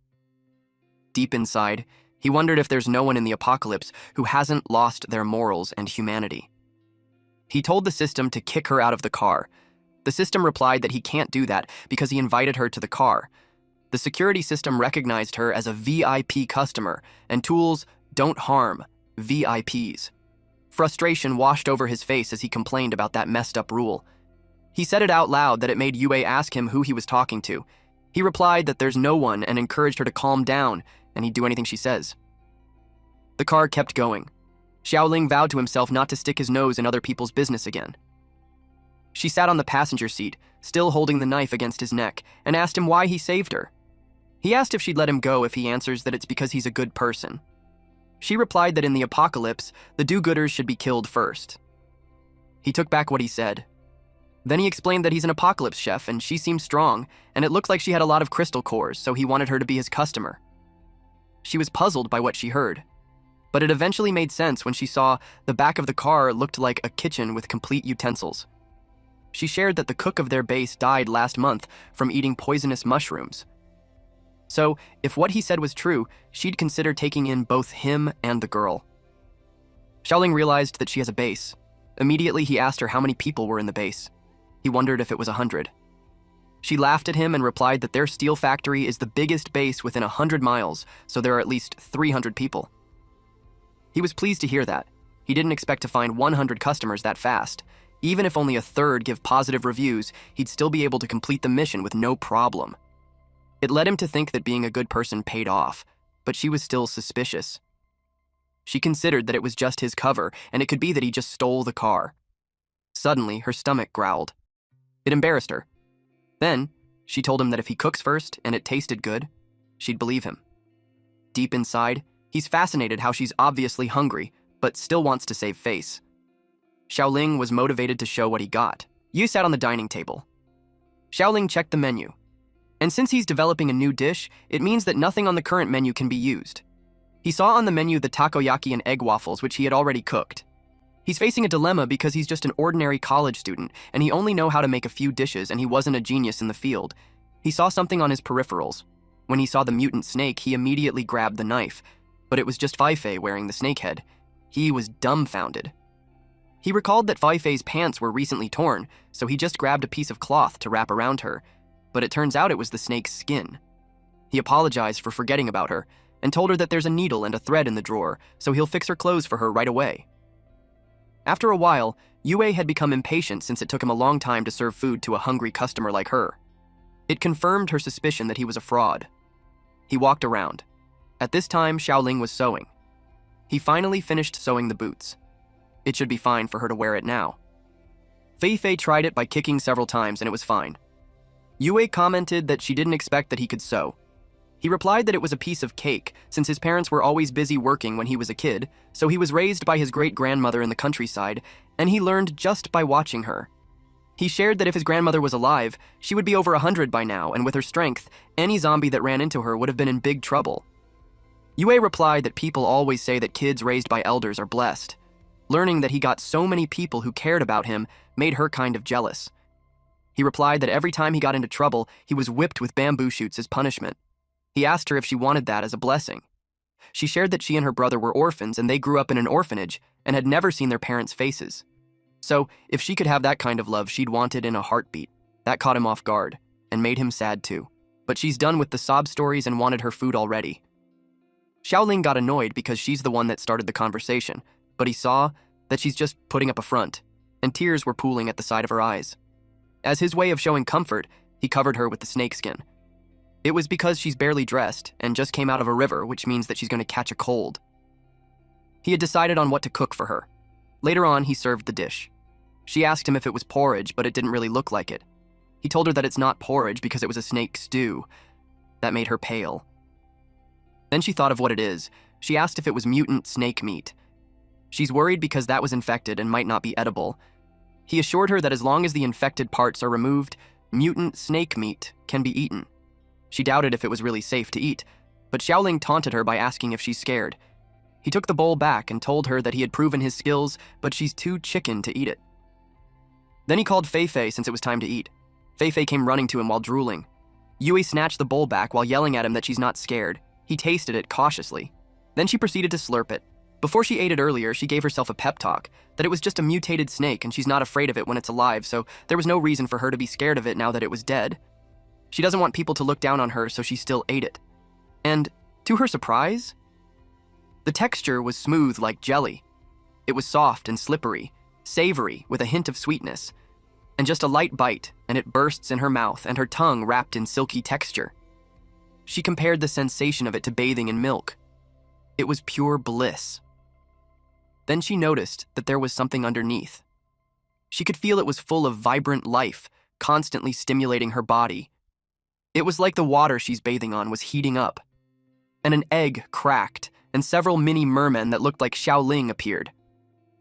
Deep inside, he wondered if there's no one in the apocalypse who hasn't lost their morals and humanity. He told the system to kick her out of the car. The system replied that he can't do that because he invited her to the car. The security system recognized her as a VIP customer, and tools don't harm VIPs. Frustration washed over his face as he complained about that messed up rule. He said it out loud that it made Yue ask him who he was talking to. He replied that there's no one and encouraged her to calm down, and he'd do anything she says. The car kept going. Xiaoling vowed to himself not to stick his nose in other people's business again. She sat on the passenger seat, still holding the knife against his neck, and asked him why he saved her. He asked if she'd let him go if he answers that it's because he's a good person. She replied that in the apocalypse, the do-gooders should be killed first. He took back what he said. Then he explained that he's an apocalypse chef and she seemed strong, and it looked like she had a lot of crystal cores, so he wanted her to be his customer. She was puzzled by what she heard, but it eventually made sense when she saw the back of the car looked like a kitchen with complete utensils. She shared that the cook of their base died last month from eating poisonous mushrooms. So, if what he said was true, she'd consider taking in both him and the girl. Xiaoling realized that she has a base. Immediately, he asked her how many people were in the base. He wondered if it was 100. She laughed at him and replied that their steel factory is the biggest base within 100 miles, so there are at least 300 people. He was pleased to hear that. He didn't expect to find 100 customers that fast. Even if only a third give positive reviews, he'd still be able to complete the mission with no problem. It led him to think that being a good person paid off, but she was still suspicious. She considered that it was just his cover, and it could be that he just stole the car. Suddenly, her stomach growled. It embarrassed her. Then, she told him that if he cooks first and it tasted good, she'd believe him. Deep inside, he's fascinated how she's obviously hungry, but still wants to save face. Xiaoling was motivated to show what he got. Yu sat on the dining table. Xiaoling checked the menu. And since he's developing a new dish, it means that nothing on the current menu can be used. He saw on the menu the takoyaki and egg waffles, which he had already cooked. He's facing a dilemma because he's just an ordinary college student, and he only knows how to make a few dishes, and he wasn't a genius in the field. He saw something on his peripherals. When he saw the mutant snake, he immediately grabbed the knife, but it was just Feifei wearing the snake head. He was dumbfounded. He recalled that Feifei's pants were recently torn, so he just grabbed a piece of cloth to wrap around her, but it turns out it was the snake's skin. He apologized for forgetting about her, and told her that there's a needle and a thread in the drawer, so he'll fix her clothes for her right away. After a while, Yue had become impatient since it took him a long time to serve food to a hungry customer like her. It confirmed her suspicion that he was a fraud. He walked around. At this time, Xiaoling was sewing. He finally finished sewing the boots. It should be fine for her to wear it now. Feifei tried it by kicking several times and it was fine. Yue commented that she didn't expect that he could sew. He replied that it was a piece of cake, since his parents were always busy working when he was a kid, so he was raised by his great-grandmother in the countryside, and he learned just by watching her. He shared that if his grandmother was alive, she would be over 100 by now, and with her strength, any zombie that ran into her would have been in big trouble. Yue replied that people always say that kids raised by elders are blessed. Learning that he got so many people who cared about him made her kind of jealous. He replied that every time he got into trouble, he was whipped with bamboo shoots as punishment. He asked her if she wanted that as a blessing. She shared that she and her brother were orphans and they grew up in an orphanage and had never seen their parents' faces. So, if she could have that kind of love she'd want it in a heartbeat. That caught him off guard and made him sad too. But she's done with the sob stories and wanted her food already. Xiaoling got annoyed because she's the one that started the conversation, but he saw that she's just putting up a front, and tears were pooling at the side of her eyes. As his way of showing comfort, he covered her with the snakeskin. It was because she's barely dressed and just came out of a river, which means that she's going to catch a cold. He had decided on what to cook for her. Later on, he served the dish. She asked him if it was porridge, but it didn't really look like it. He told her that it's not porridge because it was a snake stew. That made her pale. Then she thought of what it is. She asked if it was mutant snake meat. She's worried because that was infected and might not be edible. He assured her that as long as the infected parts are removed, mutant snake meat can be eaten. She doubted if it was really safe to eat, but Xiaoling taunted her by asking if she's scared. He took the bowl back and told her that he had proven his skills, but she's too chicken to eat it. Then he called Feifei since it was time to eat. Feifei came running to him while drooling. Yue snatched the bowl back while yelling at him that she's not scared. He tasted it cautiously. Then she proceeded to slurp it. Before she ate it earlier, she gave herself a pep talk that it was just a mutated snake and she's not afraid of it when it's alive, so there was no reason for her to be scared of it now that it was dead. She doesn't want people to look down on her, so she still ate it. And, to her surprise, the texture was smooth like jelly. It was soft and slippery, savory with a hint of sweetness, and just a light bite, and it bursts in her mouth and her tongue wrapped in silky texture. She compared the sensation of it to bathing in milk. It was pure bliss. Then she noticed that there was something underneath. She could feel it was full of vibrant life, constantly stimulating her body. It was like the water she's bathing on was heating up. And an egg cracked, and several mini mermen that looked like Xiaoling appeared.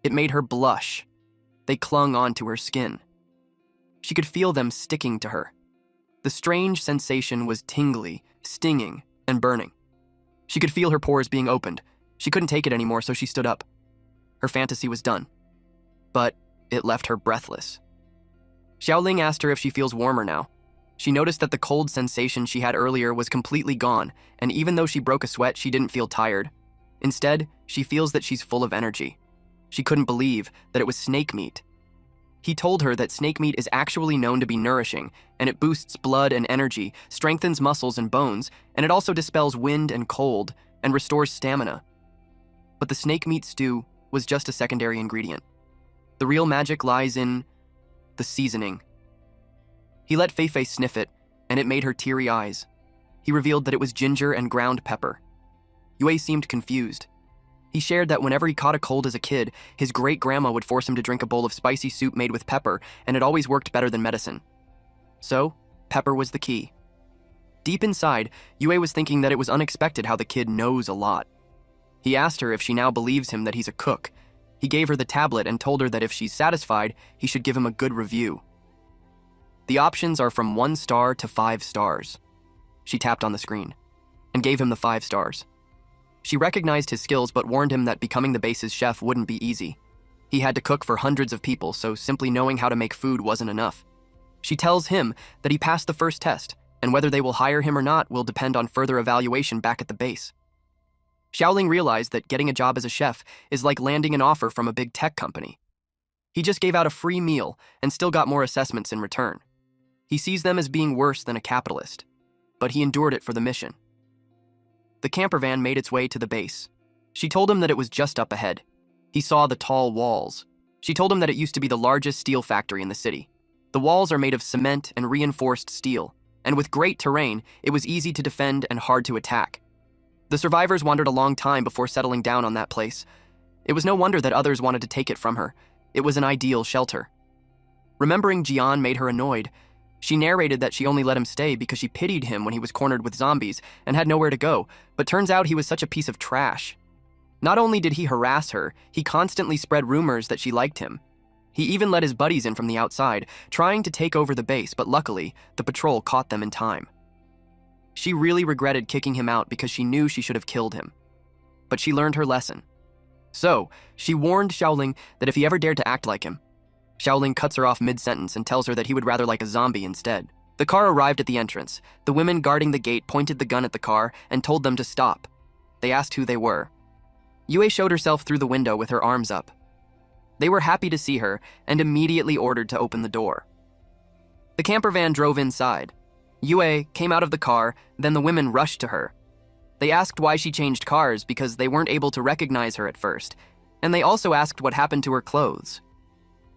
It made her blush. They clung onto her skin. She could feel them sticking to her. The strange sensation was tingly, stinging, and burning. She could feel her pores being opened. She couldn't take it anymore, so she stood up. Her fantasy was done. But it left her breathless. Xiaoling asked her if she feels warmer now. She noticed that the cold sensation she had earlier was completely gone, and even though she broke a sweat, she didn't feel tired. Instead, she feels that she's full of energy. She couldn't believe that it was snake meat. He told her that snake meat is actually known to be nourishing, and it boosts blood and energy, strengthens muscles and bones, and it also dispels wind and cold, and restores stamina. But the snake meat stew was just a secondary ingredient. The real magic lies in the seasoning. He let Fei Fei sniff it, and it made her teary eyes. He revealed that it was ginger and ground pepper. Yue seemed confused. He shared that whenever he caught a cold as a kid, his great-grandma would force him to drink a bowl of spicy soup made with pepper, and it always worked better than medicine. So, pepper was the key. Deep inside, Yue was thinking that it was unexpected how the kid knows a lot. He asked her if she now believes him that he's a cook. He gave her the tablet and told her that if she's satisfied, he should give him a good review. The options are from 1 star to 5 stars. She tapped on the screen and gave him the 5 stars. She recognized his skills but warned him that becoming the base's chef wouldn't be easy. He had to cook for hundreds of people, so simply knowing how to make food wasn't enough. She tells him that he passed the first test, and whether they will hire him or not will depend on further evaluation back at the base. Xiaoling realized that getting a job as a chef is like landing an offer from a big tech company. He just gave out a free meal and still got more assessments in return. He sees them as being worse than a capitalist, but he endured it for the mission. The camper van made its way to the base. She told him that it was just up ahead. He saw the tall walls. She told him that it used to be the largest steel factory in the city. The walls are made of cement and reinforced steel, and with great terrain, it was easy to defend and hard to attack. The survivors wandered a long time before settling down on that place. It was no wonder that others wanted to take it from her. It was an ideal shelter. Remembering Jian made her annoyed. She narrated that she only let him stay because she pitied him when he was cornered with zombies and had nowhere to go, but turns out he was such a piece of trash. Not only did he harass her, he constantly spread rumors that she liked him. He even let his buddies in from the outside, trying to take over the base, but luckily, the patrol caught them in time. She really regretted kicking him out because she knew she should have killed him. But she learned her lesson. So, she warned Xiaoling that if he ever dared to act like him. Xiaoling cuts her off mid-sentence and tells her that he would rather like a zombie instead. The car arrived at the entrance. The women guarding the gate pointed the gun at the car and told them to stop. They asked who they were. Yue showed herself through the window with her arms up. They were happy to see her and immediately ordered to open the door. The camper van drove inside. Yue came out of the car, then the women rushed to her. They asked why she changed cars because they weren't able to recognize her at first, and they also asked what happened to her clothes.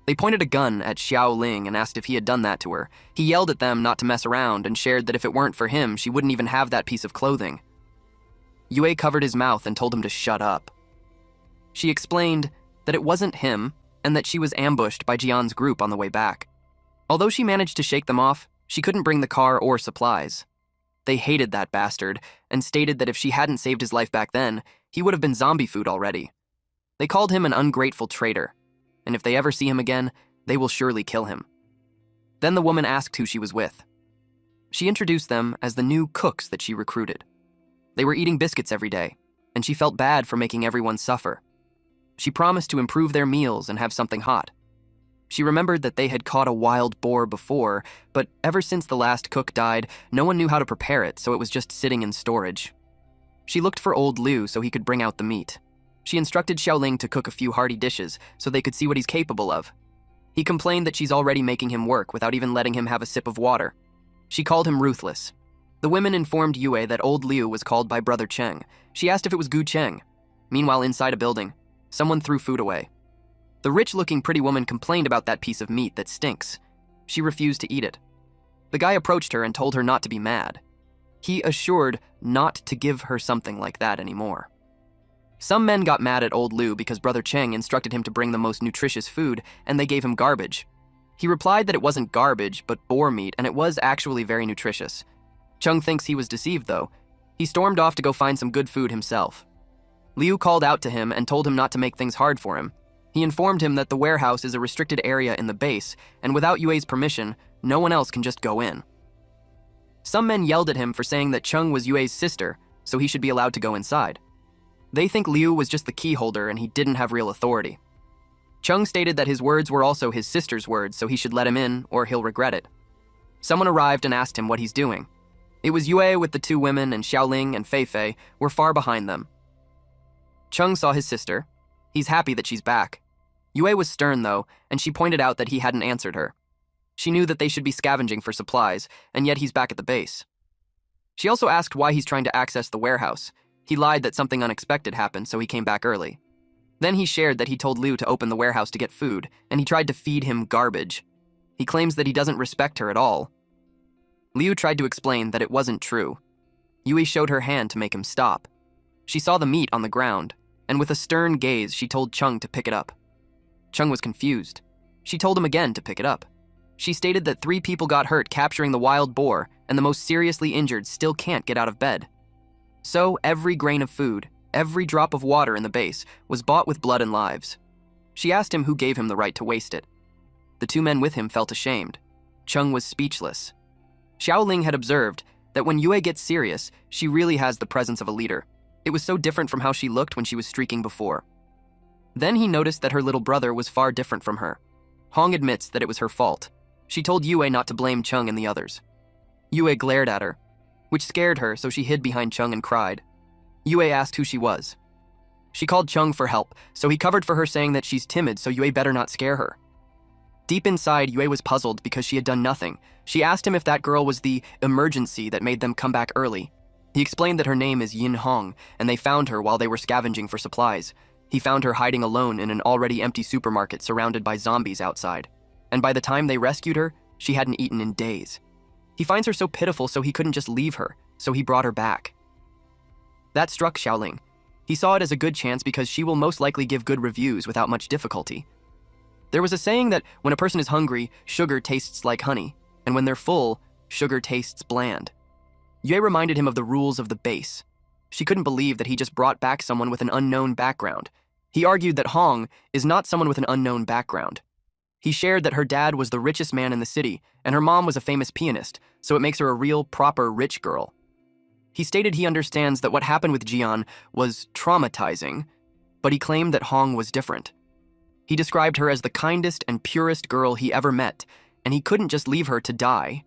They pointed a gun at Xiaoling and asked if he had done that to her. He yelled at them not to mess around and shared that if it weren't for him, she wouldn't even have that piece of clothing. Yue covered his mouth and told him to shut up. She explained that it wasn't him and that she was ambushed by Jian's group on the way back. Although she managed to shake them off, she couldn't bring the car or supplies. They hated that bastard and stated that if she hadn't saved his life back then, he would have been zombie food already. They called him an ungrateful traitor, and if they ever see him again, they will surely kill him. Then the woman asked who she was with. She introduced them as the new cooks that she recruited. They were eating biscuits every day, and she felt bad for making everyone suffer. She promised to improve their meals and have something hot. She remembered that they had caught a wild boar before, but ever since the last cook died, no one knew how to prepare it, so it was just sitting in storage. She looked for old Liu so he could bring out the meat. She instructed Xiaoling to cook a few hearty dishes so they could see what he's capable of. He complained that she's already making him work without even letting him have a sip of water. She called him ruthless. The women informed Yue that old Liu was called by Brother Cheng. She asked if it was Gu Cheng. Meanwhile, inside a building, someone threw food away. The rich-looking pretty woman complained about that piece of meat that stinks. She refused to eat it. The guy approached her and told her not to be mad. He assured not to give her something like that anymore. Some men got mad at old Liu because Brother Cheng instructed him to bring the most nutritious food, and they gave him garbage. He replied that it wasn't garbage, but boar meat, and it was actually very nutritious. Cheng thinks he was deceived, though. He stormed off to go find some good food himself. Liu called out to him and told him not to make things hard for him. He informed him that the warehouse is a restricted area in the base, and without Yue's permission, no one else can just go in. Some men yelled at him for saying that Cheng was Yue's sister, so he should be allowed to go inside. They think Liu was just the key holder and he didn't have real authority. Cheng stated that his words were also his sister's words, so he should let him in or he'll regret it. Someone arrived and asked him what he's doing. It was Yue with the two women, and Xiaoling and Feifei were far behind them. Cheng saw his sister. He's happy that she's back. Yue was stern, though, and she pointed out that he hadn't answered her. She knew that they should be scavenging for supplies, and yet he's back at the base. She also asked why he's trying to access the warehouse. He lied that something unexpected happened, so he came back early. Then he shared that he told Liu to open the warehouse to get food, and he tried to feed him garbage. He claims that he doesn't respect her at all. Liu tried to explain that it wasn't true. Yue showed her hand to make him stop. She saw the meat on the ground, and with a stern gaze, she told Cheng to pick it up. Cheng was confused. She told him again to pick it up. She stated that 3 people got hurt capturing the wild boar, and the most seriously injured still can't get out of bed. So every grain of food, every drop of water in the base, was bought with blood and lives. She asked him who gave him the right to waste it. The 2 men with him felt ashamed. Cheng was speechless. Xiaoling had observed that when Yue gets serious, she really has the presence of a leader. It was so different from how she looked when she was streaking before. Then he noticed that her little brother was far different from her. Hong admits that it was her fault. She told Yue not to blame Cheng and the others. Yue glared at her, which scared her, so she hid behind Cheng and cried. Yue asked who she was. She called Cheng for help, so he covered for her, saying that she's timid, so Yue better not scare her. Deep inside, Yue was puzzled because she had done nothing. She asked him if that girl was the emergency that made them come back early. He explained that her name is Yin Hong, and they found her while they were scavenging for supplies. He found her hiding alone in an already empty supermarket surrounded by zombies outside. And by the time they rescued her, she hadn't eaten in days. He finds her so pitiful, so he couldn't just leave her, so he brought her back. That struck Xiaoling. He saw it as a good chance because she will most likely give good reviews without much difficulty. There was a saying that when a person is hungry, sugar tastes like honey, and when they're full, sugar tastes bland. Yue reminded him of the rules of the base. She couldn't believe that he just brought back someone with an unknown background. He argued that Hong is not someone with an unknown background. He shared that her dad was the richest man in the city, and her mom was a famous pianist, so it makes her a real, proper rich girl. He stated he understands that what happened with Jian was traumatizing, but he claimed that Hong was different. He described her as the kindest and purest girl he ever met, and he couldn't just leave her to die.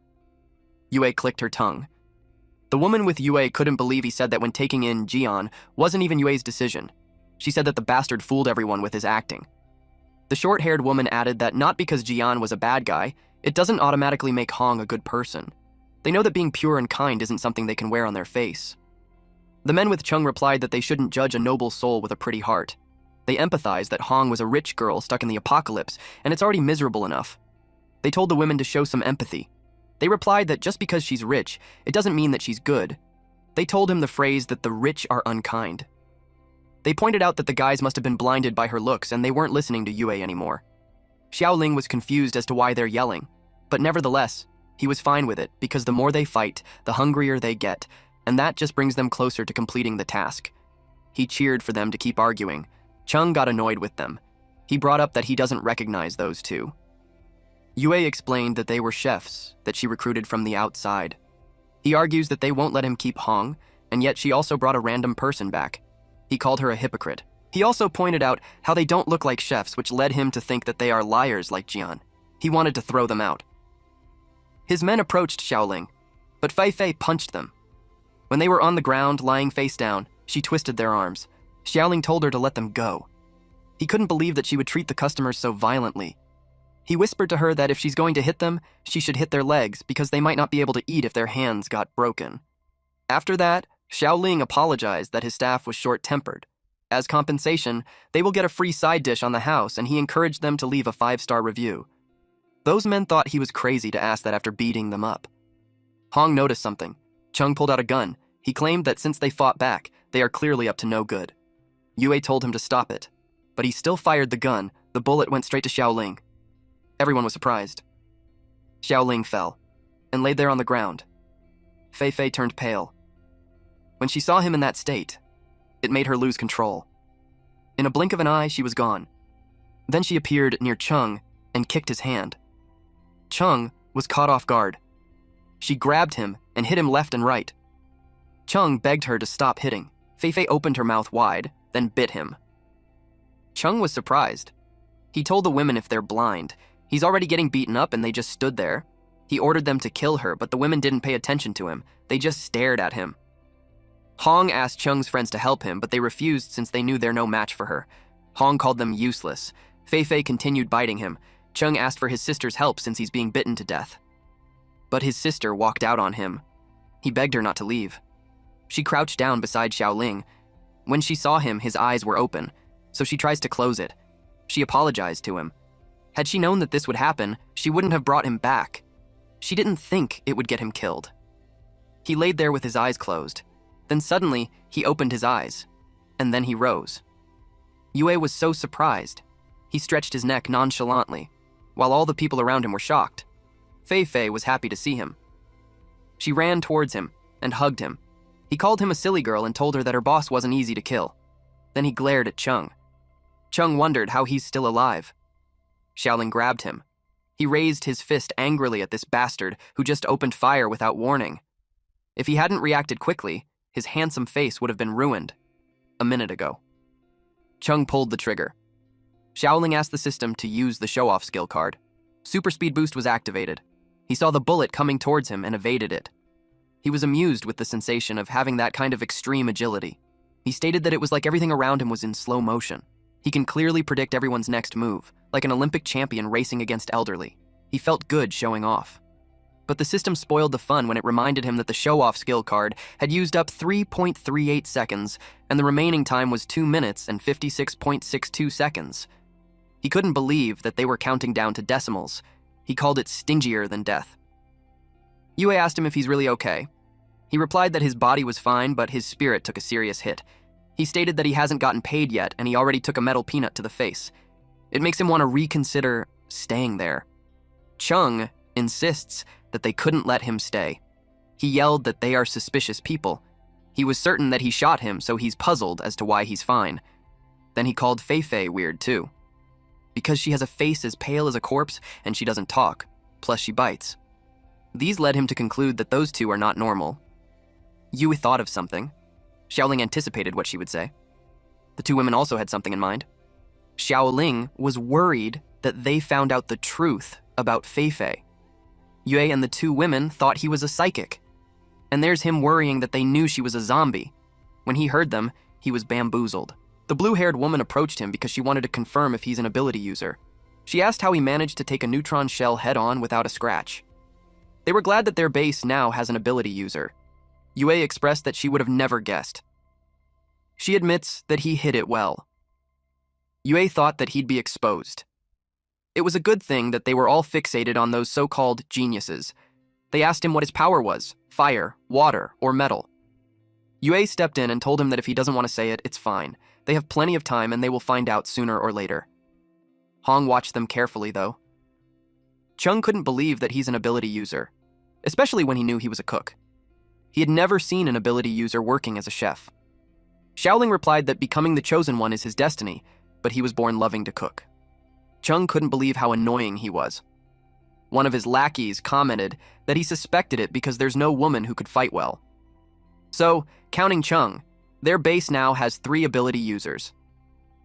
Yue clicked her tongue. The woman with Yue couldn't believe he said that when taking in Jian wasn't even Yue's decision. She said that the bastard fooled everyone with his acting. The short-haired woman added that not because Jian was a bad guy, it doesn't automatically make Hong a good person. They know that being pure and kind isn't something they can wear on their face. The men with Cheng replied that they shouldn't judge a noble soul with a pretty heart. They empathized that Hong was a rich girl stuck in the apocalypse, and it's already miserable enough. They told the women to show some empathy. They replied that just because she's rich, it doesn't mean that she's good. They told him the phrase that the rich are unkind. They pointed out that the guys must have been blinded by her looks and they weren't listening to Yue anymore. Xiaoling was confused as to why they're yelling, but nevertheless, he was fine with it because the more they fight, the hungrier they get, and that just brings them closer to completing the task. He cheered for them to keep arguing. Cheng got annoyed with them. He brought up that he doesn't recognize those two. Yue explained that they were chefs that she recruited from the outside. He argues that they won't let him keep Hong, and yet she also brought a random person back. He called her a hypocrite. He also pointed out how they don't look like chefs, which led him to think that they are liars like Jian. He wanted to throw them out. His men approached Xiaoling, but Feifei punched them. When they were on the ground, lying face down, she twisted their arms. Xiaoling told her to let them go. He couldn't believe that she would treat the customers so violently. He whispered to her that if she's going to hit them, she should hit their legs because they might not be able to eat if their hands got broken. After that, Xiaoling apologized that his staff was short-tempered. As compensation, they will get a free side dish on the house, and he encouraged them to leave a 5-star review. Those men thought he was crazy to ask that after beating them up. Hong noticed something. Chung pulled out a gun. He claimed that since they fought back, they are clearly up to no good. Yue told him to stop it, but he still fired the gun. The bullet went straight to Xiaoling. Everyone was surprised. Xiaoling fell and laid there on the ground. Fei Fei turned pale. When she saw him in that state, it made her lose control. In a blink of an eye, she was gone. Then she appeared near Chung and kicked his hand. Chung was caught off guard. She grabbed him and hit him left and right. Chung begged her to stop hitting. Fei Fei opened her mouth wide, then bit him. Chung was surprised. He told the women if they're blind. He's already getting beaten up and they just stood there. He ordered them to kill her, but the women didn't pay attention to him. They just stared at him. Hong asked Chung's friends to help him, but they refused since they knew they're no match for her. Hong called them useless. Fei Fei continued biting him. Chung asked for his sister's help since he's being bitten to death. But his sister walked out on him. He begged her not to leave. She crouched down beside Xiaoling. When she saw him, his eyes were open, so she tries to close it. She apologized to him. Had she known that this would happen, she wouldn't have brought him back. She didn't think it would get him killed. He laid there with his eyes closed. Then suddenly, he opened his eyes, and then he rose. Yue was so surprised. He stretched his neck nonchalantly, while all the people around him were shocked. Fei Fei was happy to see him. She ran towards him and hugged him. He called him a silly girl and told her that her boss wasn't easy to kill. Then he glared at Chung. Chung wondered how he's still alive. Xiaoling grabbed him. He raised his fist angrily at this bastard who just opened fire without warning. If he hadn't reacted quickly, his handsome face would have been ruined a minute ago. Chung pulled the trigger. Xiaoling asked the system to use the show-off skill card. Super speed boost was activated. He saw the bullet coming towards him and evaded it. He was amused with the sensation of having that kind of extreme agility. He stated that it was like everything around him was in slow motion. He can clearly predict everyone's next move, like an Olympic champion racing against elderly. He felt good showing off. But the system spoiled the fun when it reminded him that the show-off skill card had used up 3.38 seconds, and the remaining time was 2 minutes and 56.62 seconds. He couldn't believe that they were counting down to decimals. He called it stingier than death. Yue asked him if he's really okay. He replied that his body was fine, but his spirit took a serious hit. He stated that he hasn't gotten paid yet, and he already took a metal peanut to the face. It makes him want to reconsider staying there. Chung insists that they couldn't let him stay. He yelled that they are suspicious people. He was certain that he shot him, so he's puzzled as to why he's fine. Then he called Fei Fei weird too. Because she has a face as pale as a corpse and she doesn't talk, plus she bites. These led him to conclude that those two are not normal. Yue thought of something. Xiaoling anticipated what she would say. The two women also had something in mind. Xiaoling was worried that they found out the truth about Fei Fei. Yue and the two women thought he was a psychic. And there's him worrying that they knew she was a zombie. When he heard them, he was bamboozled. The blue-haired woman approached him because she wanted to confirm if he's an ability user. She asked how he managed to take a neutron shell head-on without a scratch. They were glad that their base now has an ability user. Yue expressed that she would have never guessed. She admits that he hid it well. Yue thought that he'd be exposed. It was a good thing that they were all fixated on those so-called geniuses. They asked him what his power was, fire, water, or metal. Yue stepped in and told him that if he doesn't want to say it, it's fine. They have plenty of time and they will find out sooner or later. Hong watched them carefully, though. Chung couldn't believe that he's an ability user, especially when he knew he was a cook. He had never seen an ability user working as a chef. Xiaoling replied that becoming the chosen one is his destiny, but he was born loving to cook. Chung couldn't believe how annoying he was. One of his lackeys commented that he suspected it because there's no woman who could fight well. So, counting Chung, their base now has 3 ability users.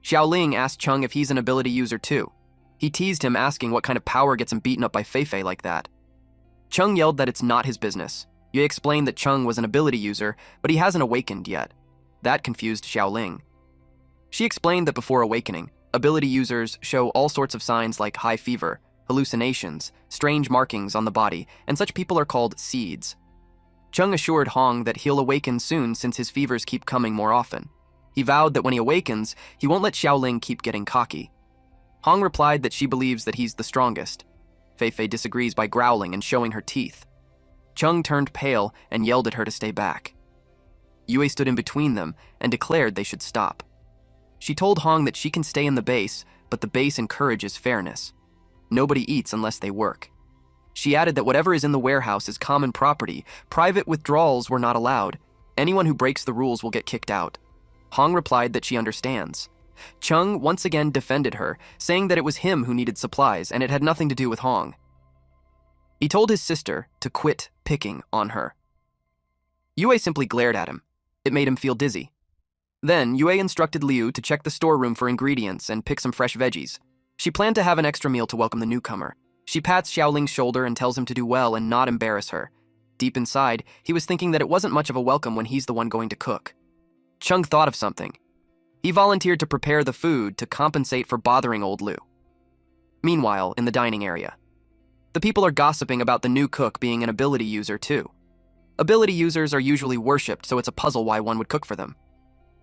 Xiaoling asked Chung if he's an ability user too. He teased him, asking what kind of power gets him beaten up by Fei Fei like that. Chung yelled that it's not his business. Yue explained that Chung was an ability user, but he hasn't awakened yet. That confused Xiaoling. She explained that before awakening, ability users show all sorts of signs like high fever, hallucinations, strange markings on the body, and such people are called seeds. Chung assured Hong that he'll awaken soon since his fevers keep coming more often. He vowed that when he awakens, he won't let Xiaoling keep getting cocky. Hong replied that she believes that he's the strongest. Fei disagrees by growling and showing her teeth. Chung turned pale and yelled at her to stay back. Yue stood in between them and declared they should stop. She told Hong that she can stay in the base, but the base encourages fairness. Nobody eats unless they work. She added that whatever is in the warehouse is common property. Private withdrawals were not allowed. Anyone who breaks the rules will get kicked out. Hong replied that she understands. Chung once again defended her, saying that it was him who needed supplies and it had nothing to do with Hong. He told his sister to quit picking on her. Yue simply glared at him. It made him feel dizzy. Then Yue instructed Liu to check the storeroom for ingredients and pick some fresh veggies. She planned to have an extra meal to welcome the newcomer. She pats Xiaoling's shoulder and tells him to do well and not embarrass her. Deep inside, he was thinking that it wasn't much of a welcome when he's the one going to cook. Chung thought of something. He volunteered to prepare the food to compensate for bothering old Liu. Meanwhile, in the dining area, the people are gossiping about the new cook being an ability user too. Ability users are usually worshipped, so it's a puzzle why one would cook for them.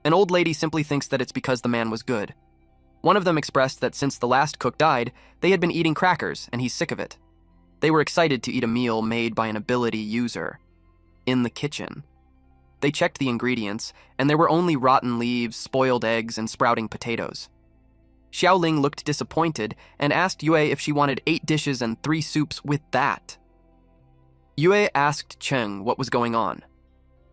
An old lady simply thinks that it's because the man was good. One of them expressed that since the last cook died, they had been eating crackers and he's sick of it. They were excited to eat a meal made by an ability user. In the kitchen. They checked the ingredients, and there were only rotten leaves, spoiled eggs, and sprouting potatoes. Xiaoling looked disappointed and asked Yue if she wanted 8 dishes and 3 soups with that. Yue asked Cheng what was going on.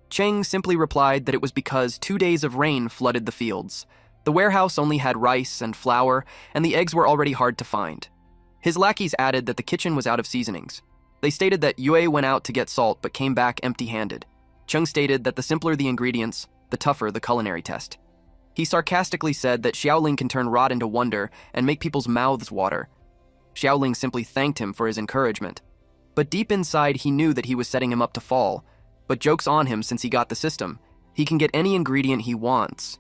Cheng simply replied that it was because 2 days of rain flooded the fields. The warehouse only had rice and flour, and the eggs were already hard to find. His lackeys added that the kitchen was out of seasonings. They stated that Yue went out to get salt but came back empty-handed. Chung stated that the simpler the ingredients, the tougher the culinary test. He sarcastically said that Xiaoling can turn rot into wonder and make people's mouths water. Xiaoling simply thanked him for his encouragement. But deep inside, he knew that he was setting him up to fall. But joke's on him since he got the system. He can get any ingredient he wants.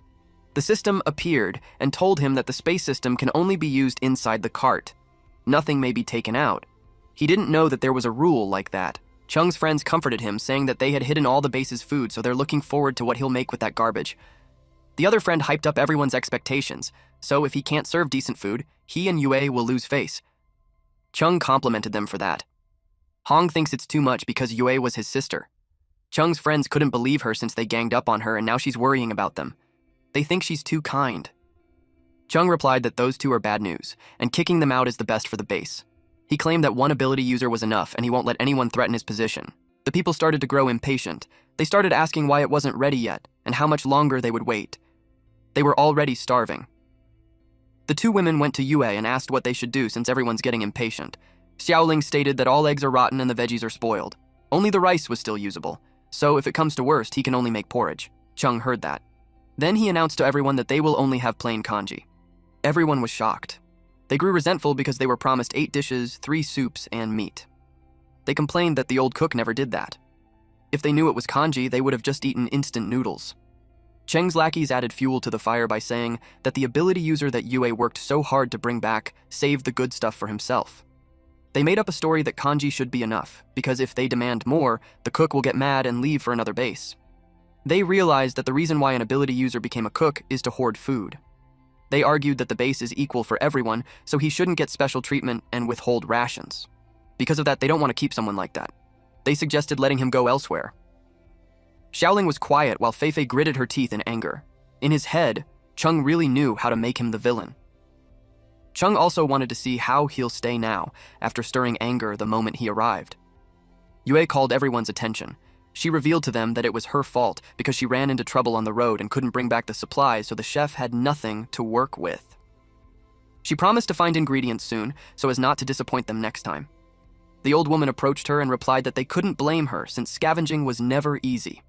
The system appeared and told him that the space system can only be used inside the cart. Nothing may be taken out. He didn't know that there was a rule like that. Chung's friends comforted him, saying that they had hidden all the base's food, so they're looking forward to what he'll make with that garbage. The other friend hyped up everyone's expectations, so if he can't serve decent food, he and Yue will lose face. Chung complimented them for that. Hong thinks it's too much because Yue was his sister. Chung's friends couldn't believe her since they ganged up on her and now she's worrying about them. They think she's too kind. Chung replied that those two are bad news, and kicking them out is the best for the base. He claimed that one ability user was enough and he won't let anyone threaten his position. The people started to grow impatient. They started asking why it wasn't ready yet and how much longer they would wait. They were already starving. The 2 women went to Yue and asked what they should do since everyone's getting impatient. Xiaoling stated that all eggs are rotten and the veggies are spoiled. Only the rice was still usable, so if it comes to worst, he can only make porridge. Chung heard that. Then he announced to everyone that they will only have plain kanji. Everyone was shocked. They grew resentful because they were promised 8 dishes, 3 soups, and meat. They complained that the old cook never did that. If they knew it was kanji, they would have just eaten instant noodles. Cheng's lackeys added fuel to the fire by saying that the ability user that Yue worked so hard to bring back saved the good stuff for himself. They made up a story that kanji should be enough, because if they demand more, the cook will get mad and leave for another base. They realized that the reason why an ability user became a cook is to hoard food. They argued that the base is equal for everyone, so he shouldn't get special treatment and withhold rations. Because of that, they don't want to keep someone like that. They suggested letting him go elsewhere. Xiaoling was quiet while Fei gritted her teeth in anger. In his head, Chung really knew how to make him the villain. Chung also wanted to see how he'll stay now, after stirring anger the moment he arrived. Yue called everyone's attention. She revealed to them that it was her fault because she ran into trouble on the road and couldn't bring back the supplies, so the chef had nothing to work with. She promised to find ingredients soon, so as not to disappoint them next time. The old woman approached her and replied that they couldn't blame her since scavenging was never easy.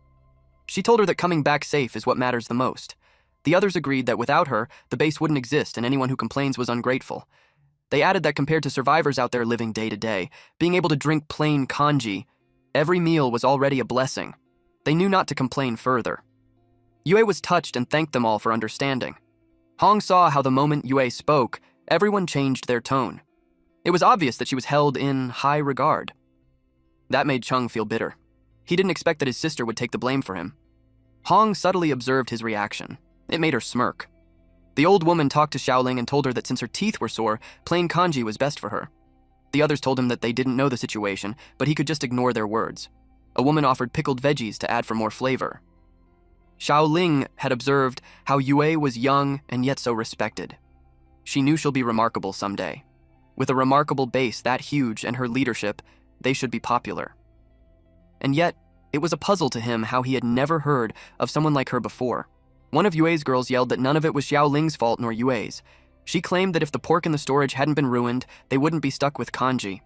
She told her that coming back safe is what matters the most. The others agreed that without her, the base wouldn't exist and anyone who complains was ungrateful. They added that compared to survivors out there living day to day, being able to drink plain kanji, every meal was already a blessing. They knew not to complain further. Yue was touched and thanked them all for understanding. Hong saw how the moment Yue spoke, everyone changed their tone. It was obvious that she was held in high regard. That made Chung feel bitter. He didn't expect that his sister would take the blame for him. Hong subtly observed his reaction. It made her smirk. The old woman talked to Xiaoling and told her that since her teeth were sore, plain kanji was best for her. The others told him that they didn't know the situation, but he could just ignore their words. A woman offered pickled veggies to add for more flavor. Xiaoling had observed how Yue was young and yet so respected. She knew she'll be remarkable someday. With a remarkable base that huge and her leadership, they should be popular. And yet, it was a puzzle to him how he had never heard of someone like her before. One of Yue's girls yelled that none of it was Xiaoling's fault nor Yue's. She claimed that if the pork in the storage hadn't been ruined, they wouldn't be stuck with kanji.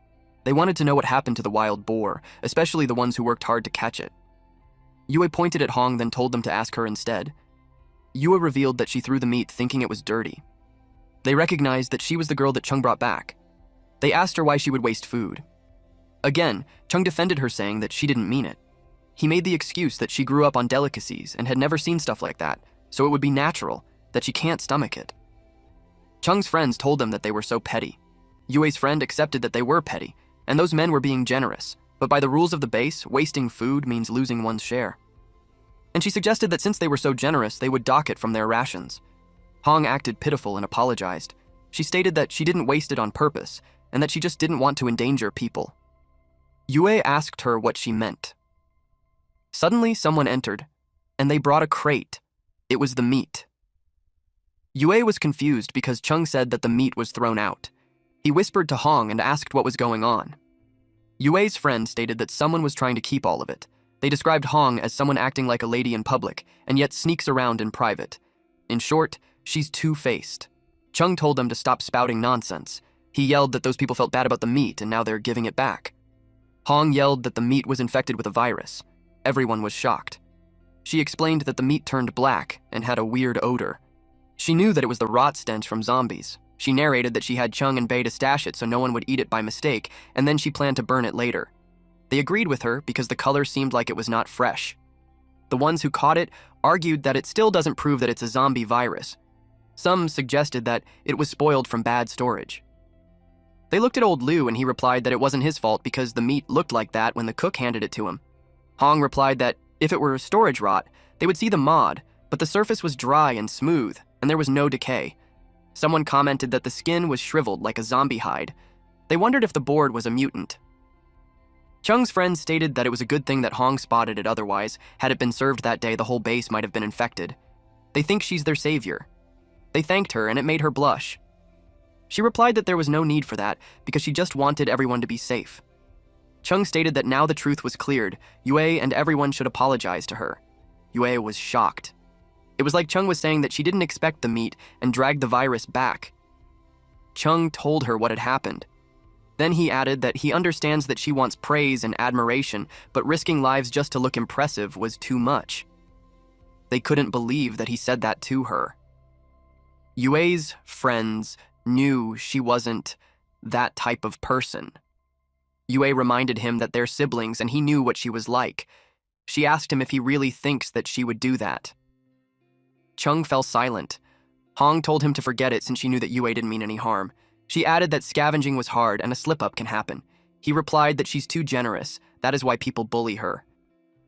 They wanted to know what happened to the wild boar, especially the ones who worked hard to catch it. Yue pointed at Hong, then told them to ask her instead. Yue revealed that she threw the meat thinking it was dirty. They recognized that she was the girl that Chung brought back. They asked her why she would waste food. Again, Chung defended her, saying that she didn't mean it. He made the excuse that she grew up on delicacies and had never seen stuff like that, so it would be natural that she can't stomach it. Chung's friends told them that they were so petty. Yue's friend accepted that they were petty, and those men were being generous, but by the rules of the base, wasting food means losing one's share. And she suggested that since they were so generous, they would dock it from their rations. Hong acted pitiful and apologized. She stated that she didn't waste it on purpose, and that she just didn't want to endanger people. Yue asked her what she meant. Suddenly, someone entered, and they brought a crate. It was the meat. Yue was confused because Chung said that the meat was thrown out. He whispered to Hong and asked what was going on. Yue's friend stated that someone was trying to keep all of it. They described Hong as someone acting like a lady in public, and yet sneaks around in private. In short, she's two-faced. Chung told them to stop spouting nonsense. He yelled that those people felt bad about the meat and now they're giving it back. Hong yelled that the meat was infected with a virus. Everyone was shocked. She explained that the meat turned black and had a weird odor. She knew that it was the rot stench from zombies. She narrated that she had Chung and Bei to stash it so no one would eat it by mistake, and then she planned to burn it later. They agreed with her because the color seemed like it was not fresh. The ones who caught it argued that it still doesn't prove that it's a zombie virus. Some suggested that it was spoiled from bad storage. They looked at old Liu and he replied that it wasn't his fault because the meat looked like that when the cook handed it to him. Hong replied that if it were storage rot, they would see the mod, but the surface was dry and smooth, and there was no decay. Someone commented that the skin was shriveled like a zombie hide. They wondered if the board was a mutant. Chung's friends stated that it was a good thing that Hong spotted it, otherwise, had it been served that day, the whole base might have been infected. They think she's their savior. They thanked her, and it made her blush. She replied that there was no need for that because she just wanted everyone to be safe. Chung stated that now the truth was cleared, Yue and everyone should apologize to her. Yue was shocked. It was like Chung was saying that she didn't expect the meat and dragged the virus back. Chung told her what had happened. Then he added that he understands that she wants praise and admiration, but risking lives just to look impressive was too much. They couldn't believe that he said that to her. Yue's friends knew she wasn't that type of person. Yue reminded him that they're siblings and he knew what she was like. She asked him if he really thinks that she would do that. Chung fell silent. Hong told him to forget it since she knew that Yue didn't mean any harm. She added that scavenging was hard and a slip-up can happen. He replied that she's too generous. That is why people bully her.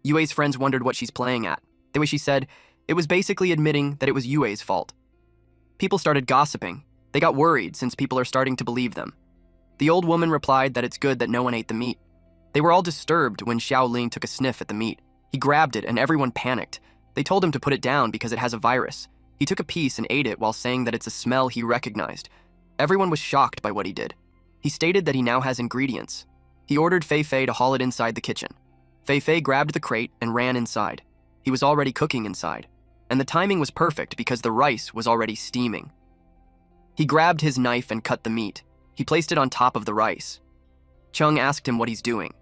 Yue's friends wondered what she's playing at. The way she said, it was basically admitting that it was Yue's fault. People started gossiping. They got worried since people are starting to believe them. The old woman replied that it's good that no one ate the meat. They were all disturbed when Xiaoling took a sniff at the meat. He grabbed it and everyone panicked. They told him to put it down because it has a virus. He took a piece and ate it while saying that it's a smell he recognized. Everyone was shocked by what he did. He stated that he now has ingredients. He ordered Fei Fei to haul it inside the kitchen. Fei Fei grabbed the crate and ran inside. He was already cooking inside, and the timing was perfect because the rice was already steaming. He grabbed his knife and cut the meat. He placed it on top of the rice. Chung asked him what he's doing.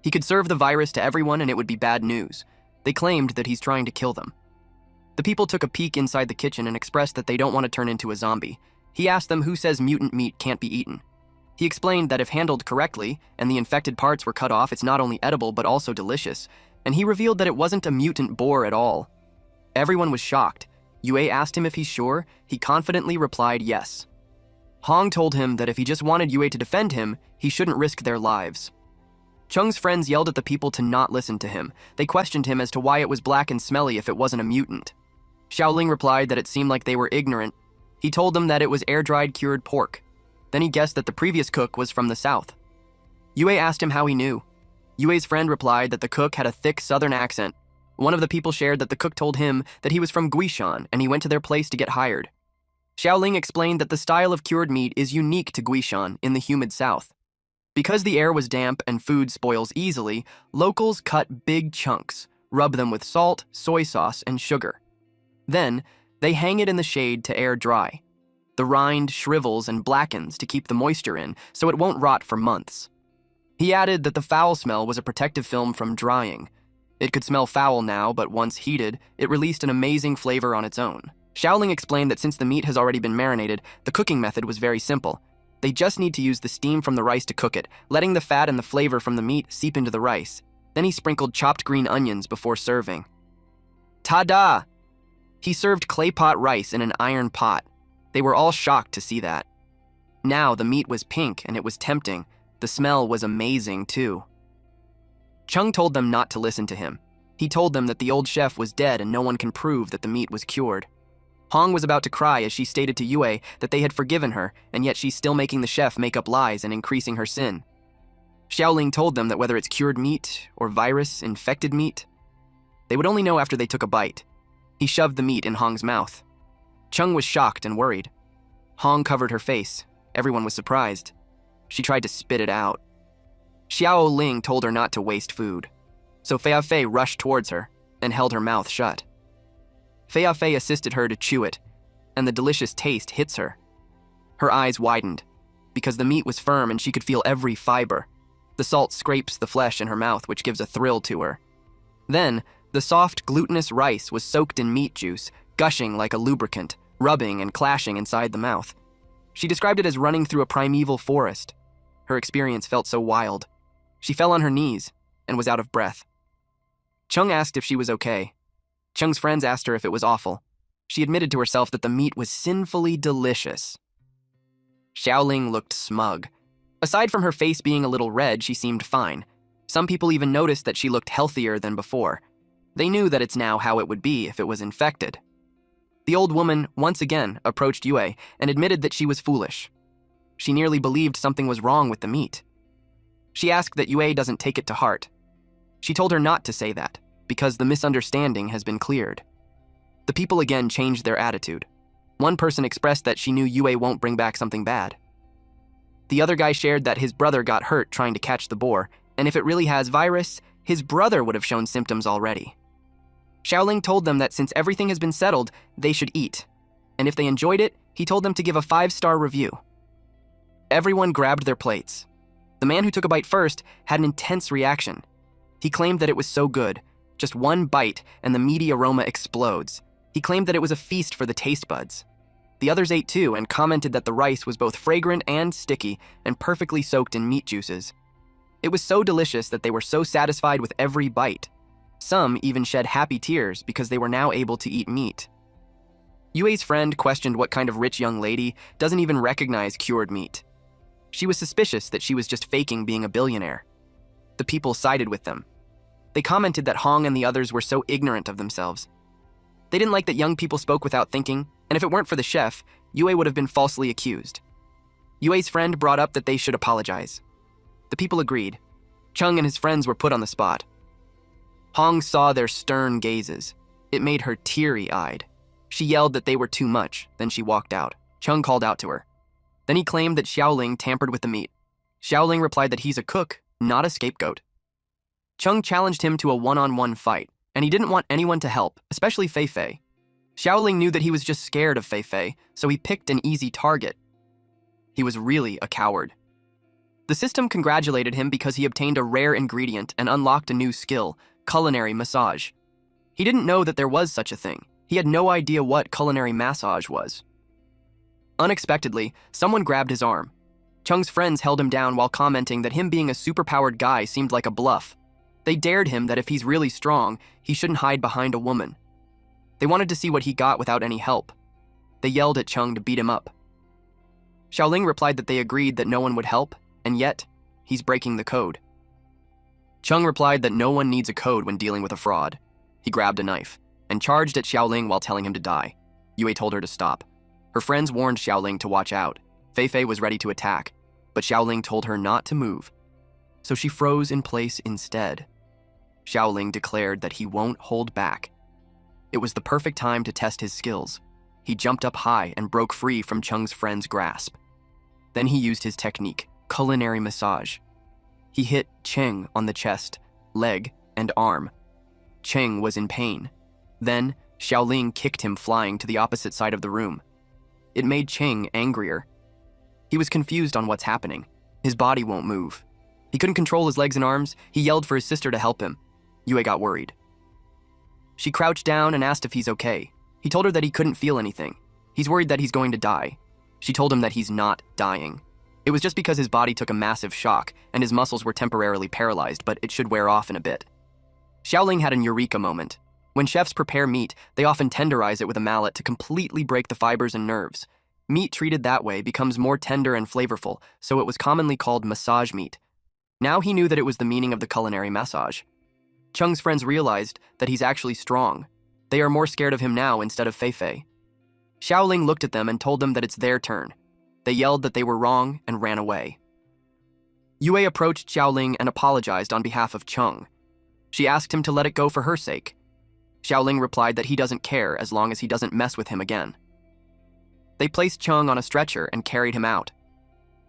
He could serve the virus to everyone and it would be bad news. They claimed that he's trying to kill them. The people took a peek inside the kitchen and expressed that they don't want to turn into a zombie. He asked them who says mutant meat can't be eaten. He explained that if handled correctly and the infected parts were cut off, it's not only edible but also delicious, and he revealed that it wasn't a mutant boar at all. Everyone was shocked. Yue asked him if he's sure. He confidently replied yes. Hong told him that if he just wanted Yue to defend him, he shouldn't risk their lives. Chung's friends yelled at the people to not listen to him. They questioned him as to why it was black and smelly if it wasn't a mutant. Xiaoling replied that it seemed like they were ignorant. He told them that it was air-dried cured pork. Then he guessed that the previous cook was from the south. Yue asked him how he knew. Yue's friend replied that the cook had a thick southern accent. One of the people shared that the cook told him that he was from Guishan and he went to their place to get hired. Xiaoling explained that the style of cured meat is unique to Guishan in the humid south. Because the air was damp and food spoils easily, locals cut big chunks, rub them with salt, soy sauce, and sugar. Then, they hang it in the shade to air dry. The rind shrivels and blackens to keep the moisture in, so it won't rot for months. He added that the foul smell was a protective film from drying. It could smell foul now, but once heated, it released an amazing flavor on its own. Xiaoling explained that since the meat has already been marinated, the cooking method was very simple. They just need to use the steam from the rice to cook it, letting the fat and the flavor from the meat seep into the rice. Then he sprinkled chopped green onions before serving. Ta-da! He served clay pot rice in an iron pot. They were all shocked to see that. Now the meat was pink and it was tempting. The smell was amazing too. Chung told them not to listen to him. He told them that the old chef was dead and no one can prove that the meat was cured. Hong was about to cry as she stated to Yue that they had forgiven her, and yet she's still making the chef make up lies and increasing her sin. Xiaoling told them that whether it's cured meat or virus-infected meat, they would only know after they took a bite. He shoved the meat in Hong's mouth. Chung was shocked and worried. Hong covered her face. Everyone was surprised. She tried to spit it out. Xiao Ling told her not to waste food, so Fei Fei rushed towards her and held her mouth shut. Fei Fei assisted her to chew it, and the delicious taste hits her. Her eyes widened, because the meat was firm and she could feel every fiber. The salt scrapes the flesh in her mouth, which gives a thrill to her. Then, the soft, glutinous rice was soaked in meat juice, gushing like a lubricant, rubbing and clashing inside the mouth. She described it as running through a primeval forest. Her experience felt so wild. She fell on her knees and was out of breath. Chung asked if she was okay. Chung's friends asked her if it was awful. She admitted to herself that the meat was sinfully delicious. Xiaoling looked smug. Aside from her face being a little red, she seemed fine. Some people even noticed that she looked healthier than before. They knew that it's now how it would be if it was infected. The old woman once again approached Yue and admitted that she was foolish. She nearly believed something was wrong with the meat. She asked that Yue doesn't take it to heart. She told her not to say that, because the misunderstanding has been cleared. The people again changed their attitude. One person expressed that she knew Yue won't bring back something bad. The other guy shared that his brother got hurt trying to catch the boar, and if it really has virus, his brother would have shown symptoms already. Xiaoling told them that since everything has been settled, they should eat, and if they enjoyed it, he told them to give a 5-star review. Everyone grabbed their plates. The man who took a bite first had an intense reaction. He claimed that it was so good. Just one bite and the meaty aroma explodes. He claimed that it was a feast for the taste buds. The others ate too and commented that the rice was both fragrant and sticky and perfectly soaked in meat juices. It was so delicious that they were so satisfied with every bite. Some even shed happy tears because they were now able to eat meat. Yue's friend questioned what kind of rich young lady doesn't even recognize cured meat. She was suspicious that she was just faking being a billionaire. The people sided with them. They commented that Hong and the others were so ignorant of themselves. They didn't like that young people spoke without thinking, and if it weren't for the chef, Yue would have been falsely accused. Yue's friend brought up that they should apologize. The people agreed. Chung and his friends were put on the spot. Hong saw their stern gazes. It made her teary-eyed. She yelled that they were too much, then she walked out. Chung called out to her. Then he claimed that Xiaoling tampered with the meat. Xiaoling replied that he's a cook, not a scapegoat. Chung challenged him to a one-on-one fight, and he didn't want anyone to help, especially Fei Fei. Xiaoling knew that he was just scared of Fei Fei, so he picked an easy target. He was really a coward. The system congratulated him because he obtained a rare ingredient and unlocked a new skill, culinary massage. He didn't know that there was such a thing. He had no idea what culinary massage was. Unexpectedly, someone grabbed his arm. Chung's friends held him down while commenting that him being a superpowered guy seemed like a bluff. They dared him that if he's really strong, he shouldn't hide behind a woman. They wanted to see what he got without any help. They yelled at Chung to beat him up. Xiaoling replied that they agreed that no one would help, and yet, he's breaking the code. Chung replied that no one needs a code when dealing with a fraud. He grabbed a knife and charged at Xiaoling while telling him to die. Yue told her to stop. Her friends warned Xiaoling to watch out. Fei was ready to attack, but Xiaoling told her not to move, so she froze in place instead. Xiaoling declared that he won't hold back. It was the perfect time to test his skills. He jumped up high and broke free from Chung's friend's grasp. Then he used his technique, culinary massage. He hit Cheng on the chest, leg, and arm. Cheng was in pain. Then, Xiaoling kicked him flying to the opposite side of the room. It made Cheng angrier. He was confused on what's happening. His body won't move. He couldn't control his legs and arms. He yelled for his sister to help him. Yue got worried. She crouched down and asked if he's okay. He told her that he couldn't feel anything. He's worried that he's going to die. She told him that he's not dying. It was just because his body took a massive shock and his muscles were temporarily paralyzed, but it should wear off in a bit. Xiaoling had an eureka moment. When chefs prepare meat, they often tenderize it with a mallet to completely break the fibers and nerves. Meat treated that way becomes more tender and flavorful, so it was commonly called massage meat. Now he knew that it was the meaning of the culinary massage. Chung's friends realized that he's actually strong. They are more scared of him now instead of Fei. Xiaoling looked at them and told them that it's their turn. They yelled that they were wrong and ran away. Yue approached Xiaoling and apologized on behalf of Chung. She asked him to let it go for her sake. Xiaoling replied that he doesn't care as long as he doesn't mess with him again. They placed Chung on a stretcher and carried him out.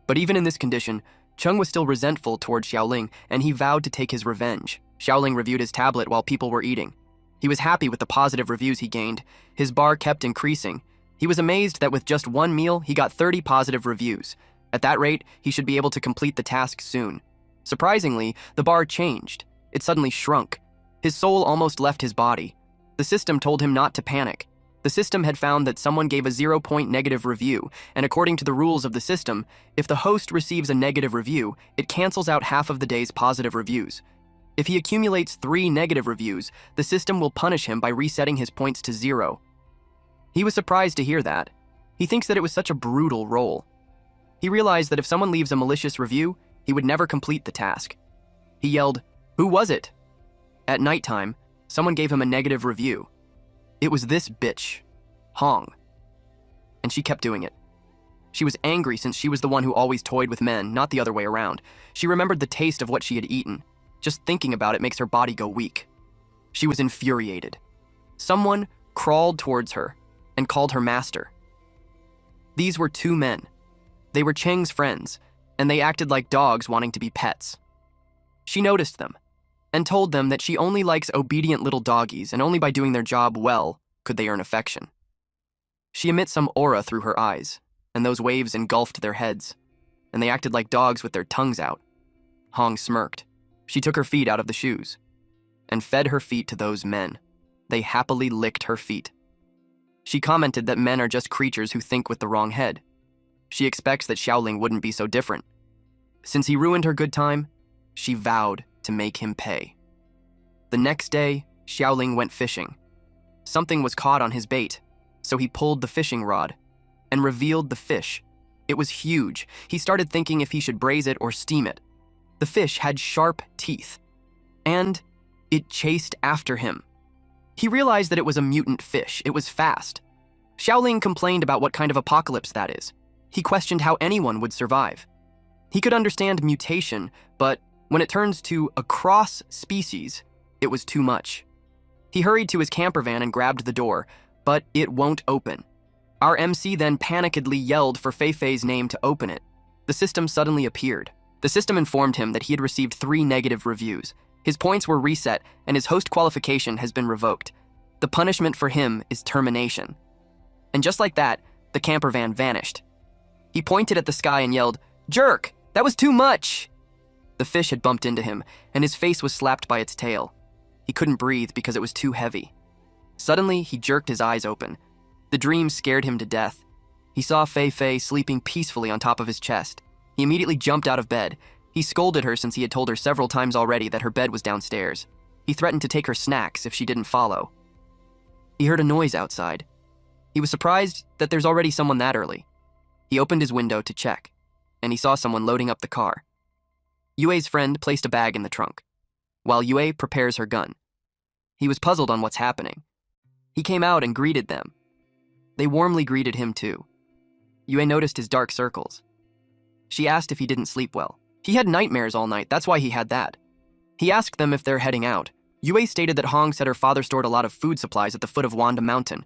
But even in this condition, Chung was still resentful toward Xiaoling, and he vowed to take his revenge. Xiaoling reviewed his tablet while people were eating. He was happy with the positive reviews he gained. His bar kept increasing. He was amazed that with just one meal, he got 30 positive reviews. At that rate, he should be able to complete the task soon. Surprisingly, the bar changed. It suddenly shrunk. His soul almost left his body. The system told him not to panic. The system had found that someone gave a 0-point negative review, and according to the rules of the system, if the host receives a negative review, it cancels out half of the day's positive reviews. If he accumulates 3 negative reviews, the system will punish him by resetting his points to 0. He was surprised to hear that. He thinks that it was such a brutal role. He realized that if someone leaves a malicious review, he would never complete the task. He yelled, "Who was it?" At nighttime, someone gave him a negative review. It was this bitch, Hong. And she kept doing it. She was angry since she was the one who always toyed with men, not the other way around. She remembered the taste of what she had eaten. Just thinking about it makes her body go weak. She was infuriated. Someone crawled towards her and called her master. These were 2 men. They were Cheng's friends, and they acted like dogs wanting to be pets. She noticed them and told them that she only likes obedient little doggies, and only by doing their job well could they earn affection. She emits some aura through her eyes, and those waves engulfed their heads, and they acted like dogs with their tongues out. Hong smirked. She took her feet out of the shoes and fed her feet to those men. They happily licked her feet. She commented that men are just creatures who think with the wrong head. She expects that Xiaoling wouldn't be so different. Since he ruined her good time, she vowed to make him pay. The next day, Xiaoling went fishing. Something was caught on his bait, so he pulled the fishing rod and revealed the fish. It was huge. He started thinking if he should braise it or steam it. The fish had sharp teeth, and it chased after him. He realized that it was a mutant fish. It was fast. Xiaoling complained about what kind of apocalypse that is. He questioned how anyone would survive. He could understand mutation, but when it turns to a cross-species, it was too much. He hurried to his camper van and grabbed the door, but it won't open. Our MC then panikedly yelled for Fei's name to open it. The system suddenly appeared. The system informed him that he had received 3 negative reviews. His points were reset, and his host qualification has been revoked. The punishment for him is termination. And just like that, the camper van vanished. He pointed at the sky and yelled, "Jerk! That was too much!" The fish had bumped into him, and his face was slapped by its tail. He couldn't breathe because it was too heavy. Suddenly, he jerked his eyes open. The dream scared him to death. He saw Fei sleeping peacefully on top of his chest. He immediately jumped out of bed. He scolded her since he had told her several times already that her bed was downstairs. He threatened to take her snacks if she didn't follow. He heard a noise outside. He was surprised that there's already someone that early. He opened his window to check, and he saw someone loading up the car. Yue's friend placed a bag in the trunk, while Yue prepares her gun. He was puzzled on what's happening. He came out and greeted them. They warmly greeted him too. Yue noticed his dark circles. She asked if he didn't sleep well. He had nightmares all night, that's why he had that. He asked them if they're heading out. Yue stated that Hong said her father stored a lot of food supplies at the foot of Wanda Mountain.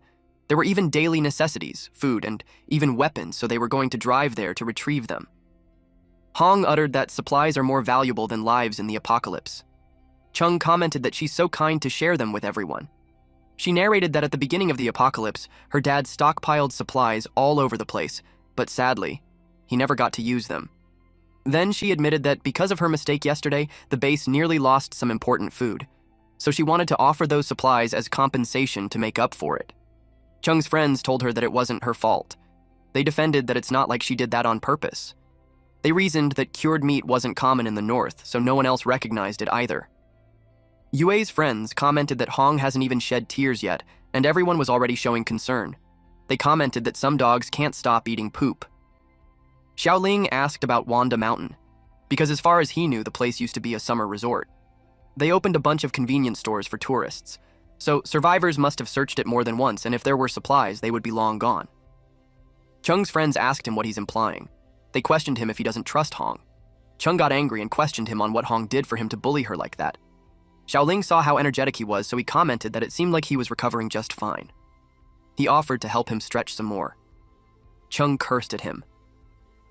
There were even daily necessities, food, and even weapons, so they were going to drive there to retrieve them. Hong uttered that supplies are more valuable than lives in the apocalypse. Chung commented that she's so kind to share them with everyone. She narrated that at the beginning of the apocalypse, her dad stockpiled supplies all over the place, but sadly, he never got to use them. Then she admitted that because of her mistake yesterday, the base nearly lost some important food, so she wanted to offer those supplies as compensation to make up for it. Chung's friends told her that it wasn't her fault. They defended that it's not like she did that on purpose. They reasoned that cured meat wasn't common in the north, so no one else recognized it either. Yue's friends commented that Hong hasn't even shed tears yet, and everyone was already showing concern. They commented that some dogs can't stop eating poop. Xiaoling asked about Wanda Mountain, because as far as he knew, the place used to be a summer resort. They opened a bunch of convenience stores for tourists, so survivors must have searched it more than once, and if there were supplies, they would be long gone. Chung's friends asked him what he's implying. They questioned him if he doesn't trust Hong. Chung got angry and questioned him on what Hong did for him to bully her like that. Xiaoling saw how energetic he was, so he commented that it seemed like he was recovering just fine. He offered to help him stretch some more. Chung cursed at him.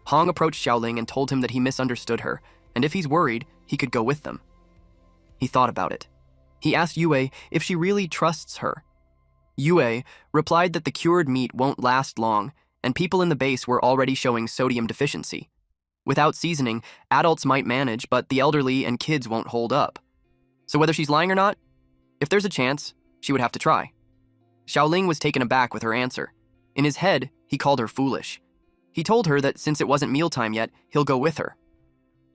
Hong approached Xiaoling and told him that he misunderstood her, and if he's worried, he could go with them. He thought about it. He asked Yue if she really trusts her. Yue replied that the cured meat won't last long, and people in the base were already showing sodium deficiency. Without seasoning, adults might manage, but the elderly and kids won't hold up. So whether she's lying or not, if there's a chance, she would have to try. Xiaoling was taken aback with her answer. In his head, he called her foolish. He told her that since it wasn't mealtime yet, he'll go with her.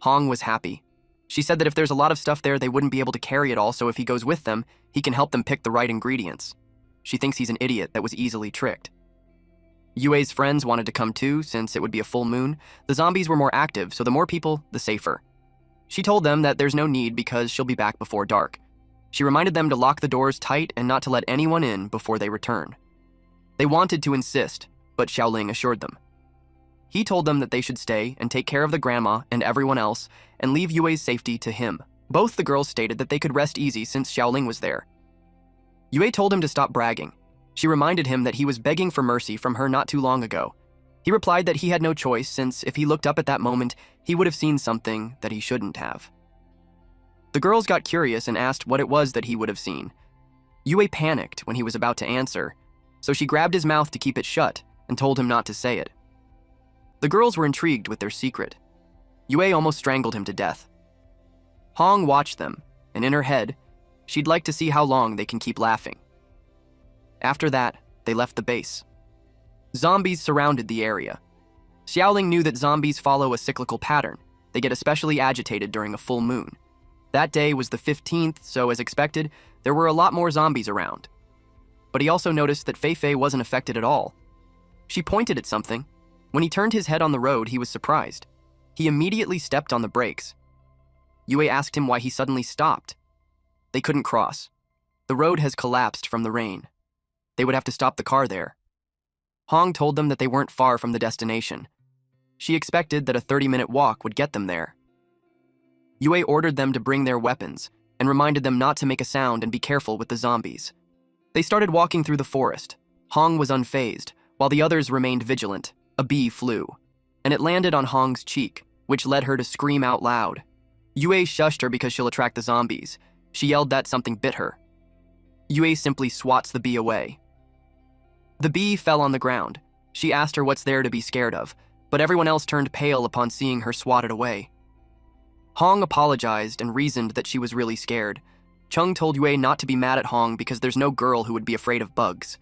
Hong was happy. She said that if there's a lot of stuff there, they wouldn't be able to carry it all, so if he goes with them, he can help them pick the right ingredients. She thinks he's an idiot that was easily tricked. Yue's friends wanted to come too, since it would be a full moon. The zombies were more active, so the more people, the safer. She told them that there's no need because she'll be back before dark. She reminded them to lock the doors tight and not to let anyone in before they return. They wanted to insist, but Xiaoling assured them. He told them that they should stay and take care of the grandma and everyone else and leave Yue's safety to him. Both the girls stated that they could rest easy since Xiaoling was there. Yue told him to stop bragging. She reminded him that he was begging for mercy from her not too long ago. He replied that he had no choice since if he looked up at that moment, he would have seen something that he shouldn't have. The girls got curious and asked what it was that he would have seen. Yue panicked when he was about to answer, so she grabbed his mouth to keep it shut and told him not to say it. The girls were intrigued with their secret. Yue almost strangled him to death. Hong watched them, and in her head, she'd like to see how long they can keep laughing. After that, they left the base. Zombies surrounded the area. Xiaoling knew that zombies follow a cyclical pattern. They get especially agitated during a full moon. That day was the 15th, so as expected, there were a lot more zombies around. But he also noticed that Fei wasn't affected at all. She pointed at something. When he turned his head on the road, he was surprised. He immediately stepped on the brakes. Yue asked him why he suddenly stopped. They couldn't cross. The road has collapsed from the rain. They would have to stop the car there. Hong told them that they weren't far from the destination. She expected that a 30-minute walk would get them there. Yue ordered them to bring their weapons and reminded them not to make a sound and be careful with the zombies. They started walking through the forest. Hong was unfazed, while the others remained vigilant. A bee flew, and it landed on Hong's cheek, which led her to scream out loud. Yue shushed her because she'll attract the zombies. She yelled that something bit her. Yue simply swats the bee away. The bee fell on the ground. She asked her what's there to be scared of, but everyone else turned pale upon seeing her swatted away. Hong apologized and reasoned that she was really scared. Chung told Yue not to be mad at Hong because there's no girl who would be afraid of bugs.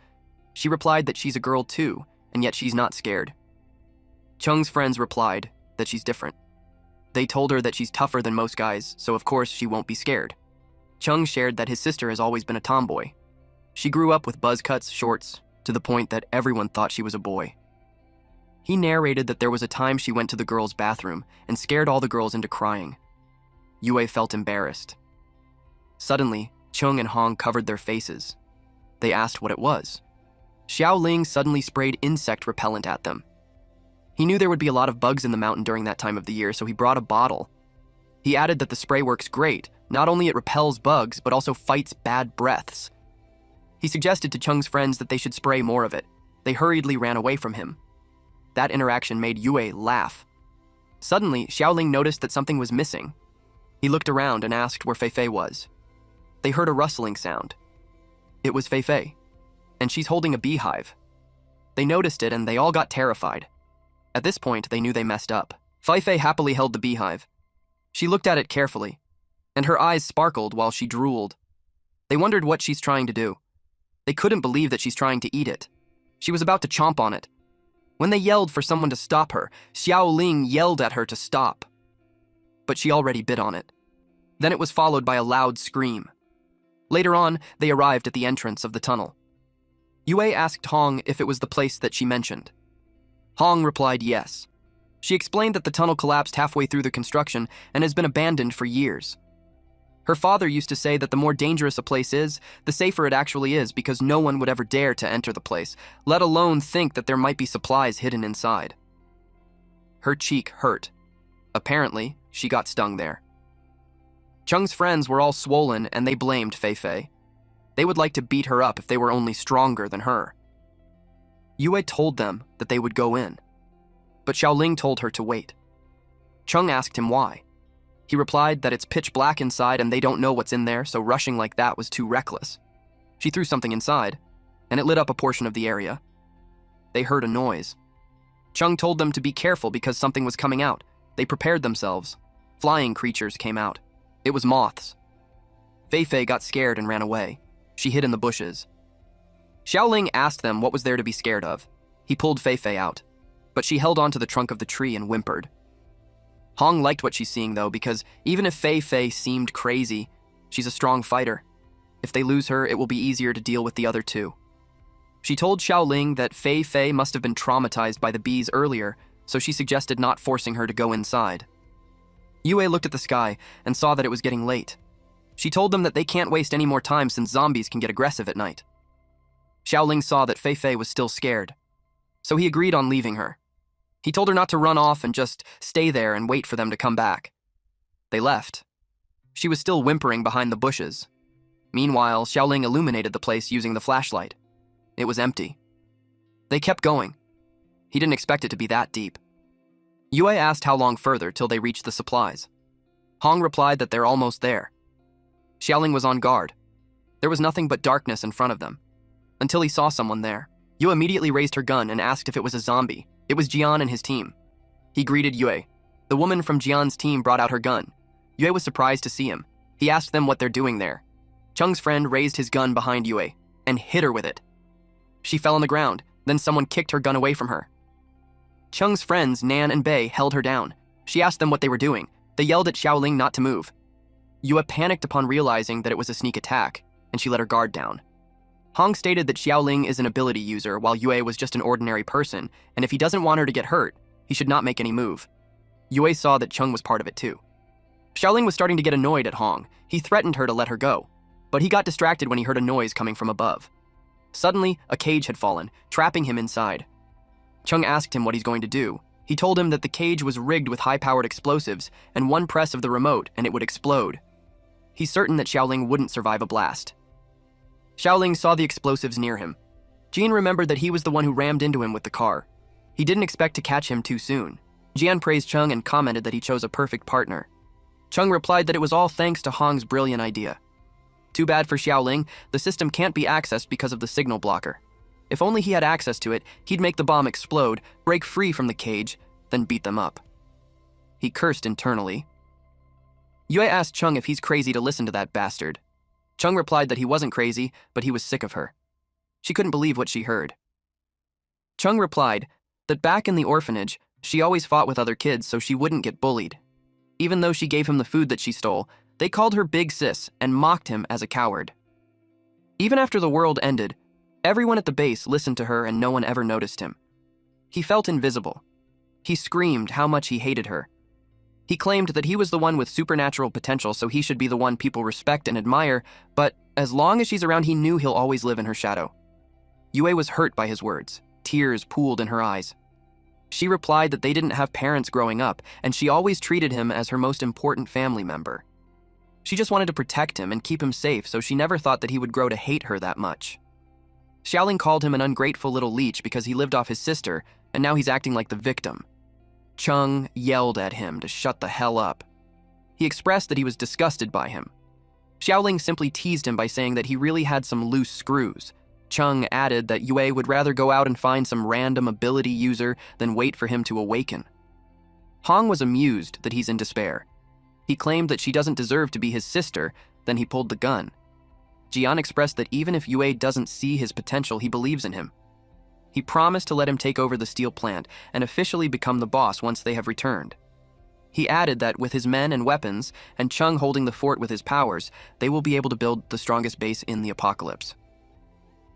She replied that she's a girl too, and yet she's not scared. Chung's friends replied that she's different. They told her that she's tougher than most guys, so of course she won't be scared. Chung shared that his sister has always been a tomboy. She grew up with buzz cuts, shorts, to the point that everyone thought she was a boy. He narrated that there was a time she went to the girls' bathroom and scared all the girls into crying. Yue felt embarrassed. Suddenly, Chung and Hong covered their faces. They asked what it was. Xiaoling suddenly sprayed insect repellent at them. He knew there would be a lot of bugs in the mountain during that time of the year, so he brought a bottle. He added that the spray works great. Not only it repels bugs, but also fights bad breaths. He suggested to Chung's friends that they should spray more of it. They hurriedly ran away from him. That interaction made Yue laugh. Suddenly, Xiaoling noticed that something was missing. He looked around and asked where Feifei was. They heard a rustling sound. It was Feifei, and she's holding a beehive. They noticed it and they all got terrified. At this point, they knew they messed up. Feifei happily held the beehive. She looked at it carefully, and her eyes sparkled while she drooled. They wondered what she's trying to do. They couldn't believe that she's trying to eat it. She was about to chomp on it. When they yelled for someone to stop her, Xiaoling yelled at her to stop. But she already bit on it. Then it was followed by a loud scream. Later on, they arrived at the entrance of the tunnel. Yue asked Hong if it was the place that she mentioned. Hong replied yes. She explained that the tunnel collapsed halfway through the construction and has been abandoned for years. Her father used to say that the more dangerous a place is, the safer it actually is because no one would ever dare to enter the place, let alone think that there might be supplies hidden inside. Her cheek hurt. Apparently, she got stung there. Chung's friends were all swollen and they blamed Feifei. They would like to beat her up if they were only stronger than her. Yue told them that they would go in, but Xiaoling told her to wait. Chung asked him why. He replied that it's pitch black inside and they don't know what's in there, so rushing like that was too reckless. She threw something inside, and it lit up a portion of the area. They heard a noise. Chung told them to be careful because something was coming out. They prepared themselves. Flying creatures came out. It was moths. Feifei got scared and ran away. She hid in the bushes. Xiaoling asked them what was there to be scared of. He pulled Feifei out, but she held onto the trunk of the tree and whimpered. Hong liked what she's seeing though, because even if Feifei seemed crazy, she's a strong fighter. If they lose her, it will be easier to deal with the other two. She told Xiaoling that Feifei must have been traumatized by the bees earlier, so she suggested not forcing her to go inside. Yue looked at the sky and saw that it was getting late. She told them that they can't waste any more time since zombies can get aggressive at night. Xiaoling saw that Feifei was still scared, so he agreed on leaving her. He told her not to run off and just stay there and wait for them to come back. They left. She was still whimpering behind the bushes. Meanwhile, Xiaoling illuminated the place using the flashlight. It was empty. They kept going. He didn't expect it to be that deep. Yue asked how long further till they reached the supplies. Hong replied that they're almost there. Xiaoling was on guard. There was nothing but darkness in front of them, until he saw someone there. Yue immediately raised her gun and asked if it was a zombie. It was Jian and his team. He greeted Yue. The woman from Jian's team brought out her gun. Yue was surprised to see him. He asked them what they're doing there. Chung's friend raised his gun behind Yue and hit her with it. She fell on the ground, then someone kicked her gun away from her. Chung's friends, Nan and Bei, held her down. She asked them what they were doing. They yelled at Xiaoling not to move. Yue panicked upon realizing that it was a sneak attack, and she let her guard down. Hong stated that Xiaoling is an ability user while Yue was just an ordinary person, and if he doesn't want her to get hurt, he should not make any move. Yue saw that Chung was part of it too. Xiaoling was starting to get annoyed at Hong. He threatened her to let her go, but he got distracted when he heard a noise coming from above. Suddenly, a cage had fallen, trapping him inside. Chung asked him what he's going to do. He told him that the cage was rigged with high-powered explosives, and one press of the remote and it would explode. He's certain that Xiaoling wouldn't survive a blast. Xiaoling saw the explosives near him. Jian remembered that he was the one who rammed into him with the car. He didn't expect to catch him too soon. Jian praised Chung and commented that he chose a perfect partner. Chung replied that it was all thanks to Hong's brilliant idea. Too bad for Xiaoling, the system can't be accessed because of the signal blocker. If only he had access to it, he'd make the bomb explode, break free from the cage, then beat them up. He cursed internally. Yue asked Chung if he's crazy to listen to that bastard. Chung replied that he wasn't crazy, but he was sick of her. She couldn't believe what she heard. Chung replied that back in the orphanage, she always fought with other kids so she wouldn't get bullied. Even though she gave him the food that she stole, they called her Big Sis and mocked him as a coward. Even after the world ended, everyone at the base listened to her and no one ever noticed him. He felt invisible. He screamed how much he hated her. He claimed that he was the one with supernatural potential, so he should be the one people respect and admire, but as long as she's around, he knew he'll always live in her shadow. Yue was hurt by his words. Tears pooled in her eyes. She replied that they didn't have parents growing up, and she always treated him as her most important family member. She just wanted to protect him and keep him safe, so she never thought that he would grow to hate her that much. Xiaoling called him an ungrateful little leech because he lived off his sister, and now he's acting like the victim. Chung yelled at him to shut the hell up. He expressed that he was disgusted by him. Xiaoling simply teased him by saying that he really had some loose screws. Chung added that Yue would rather go out and find some random ability user than wait for him to awaken. Hong was amused that he's in despair. He claimed that she doesn't deserve to be his sister, then he pulled the gun. Jian expressed that even if Yue doesn't see his potential, he believes in him. He promised to let him take over the steel plant and officially become the boss once they have returned. He added that with his men and weapons, and Chung holding the fort with his powers, they will be able to build the strongest base in the apocalypse.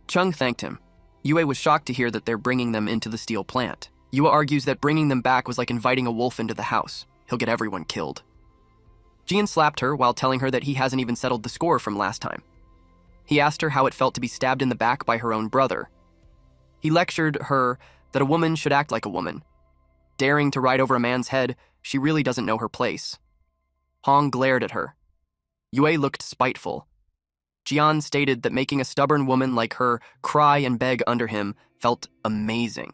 Chung thanked him. Yue was shocked to hear that they're bringing them into the steel plant. Yue argues that bringing them back was like inviting a wolf into the house. He'll get everyone killed. Jian slapped her while telling her that he hasn't even settled the score from last time. He asked her how it felt to be stabbed in the back by her own brother. He lectured her that a woman should act like a woman. Daring to ride over a man's head, she really doesn't know her place. Hong glared at her. Yue looked spiteful. Jian stated that making a stubborn woman like her cry and beg under him felt amazing.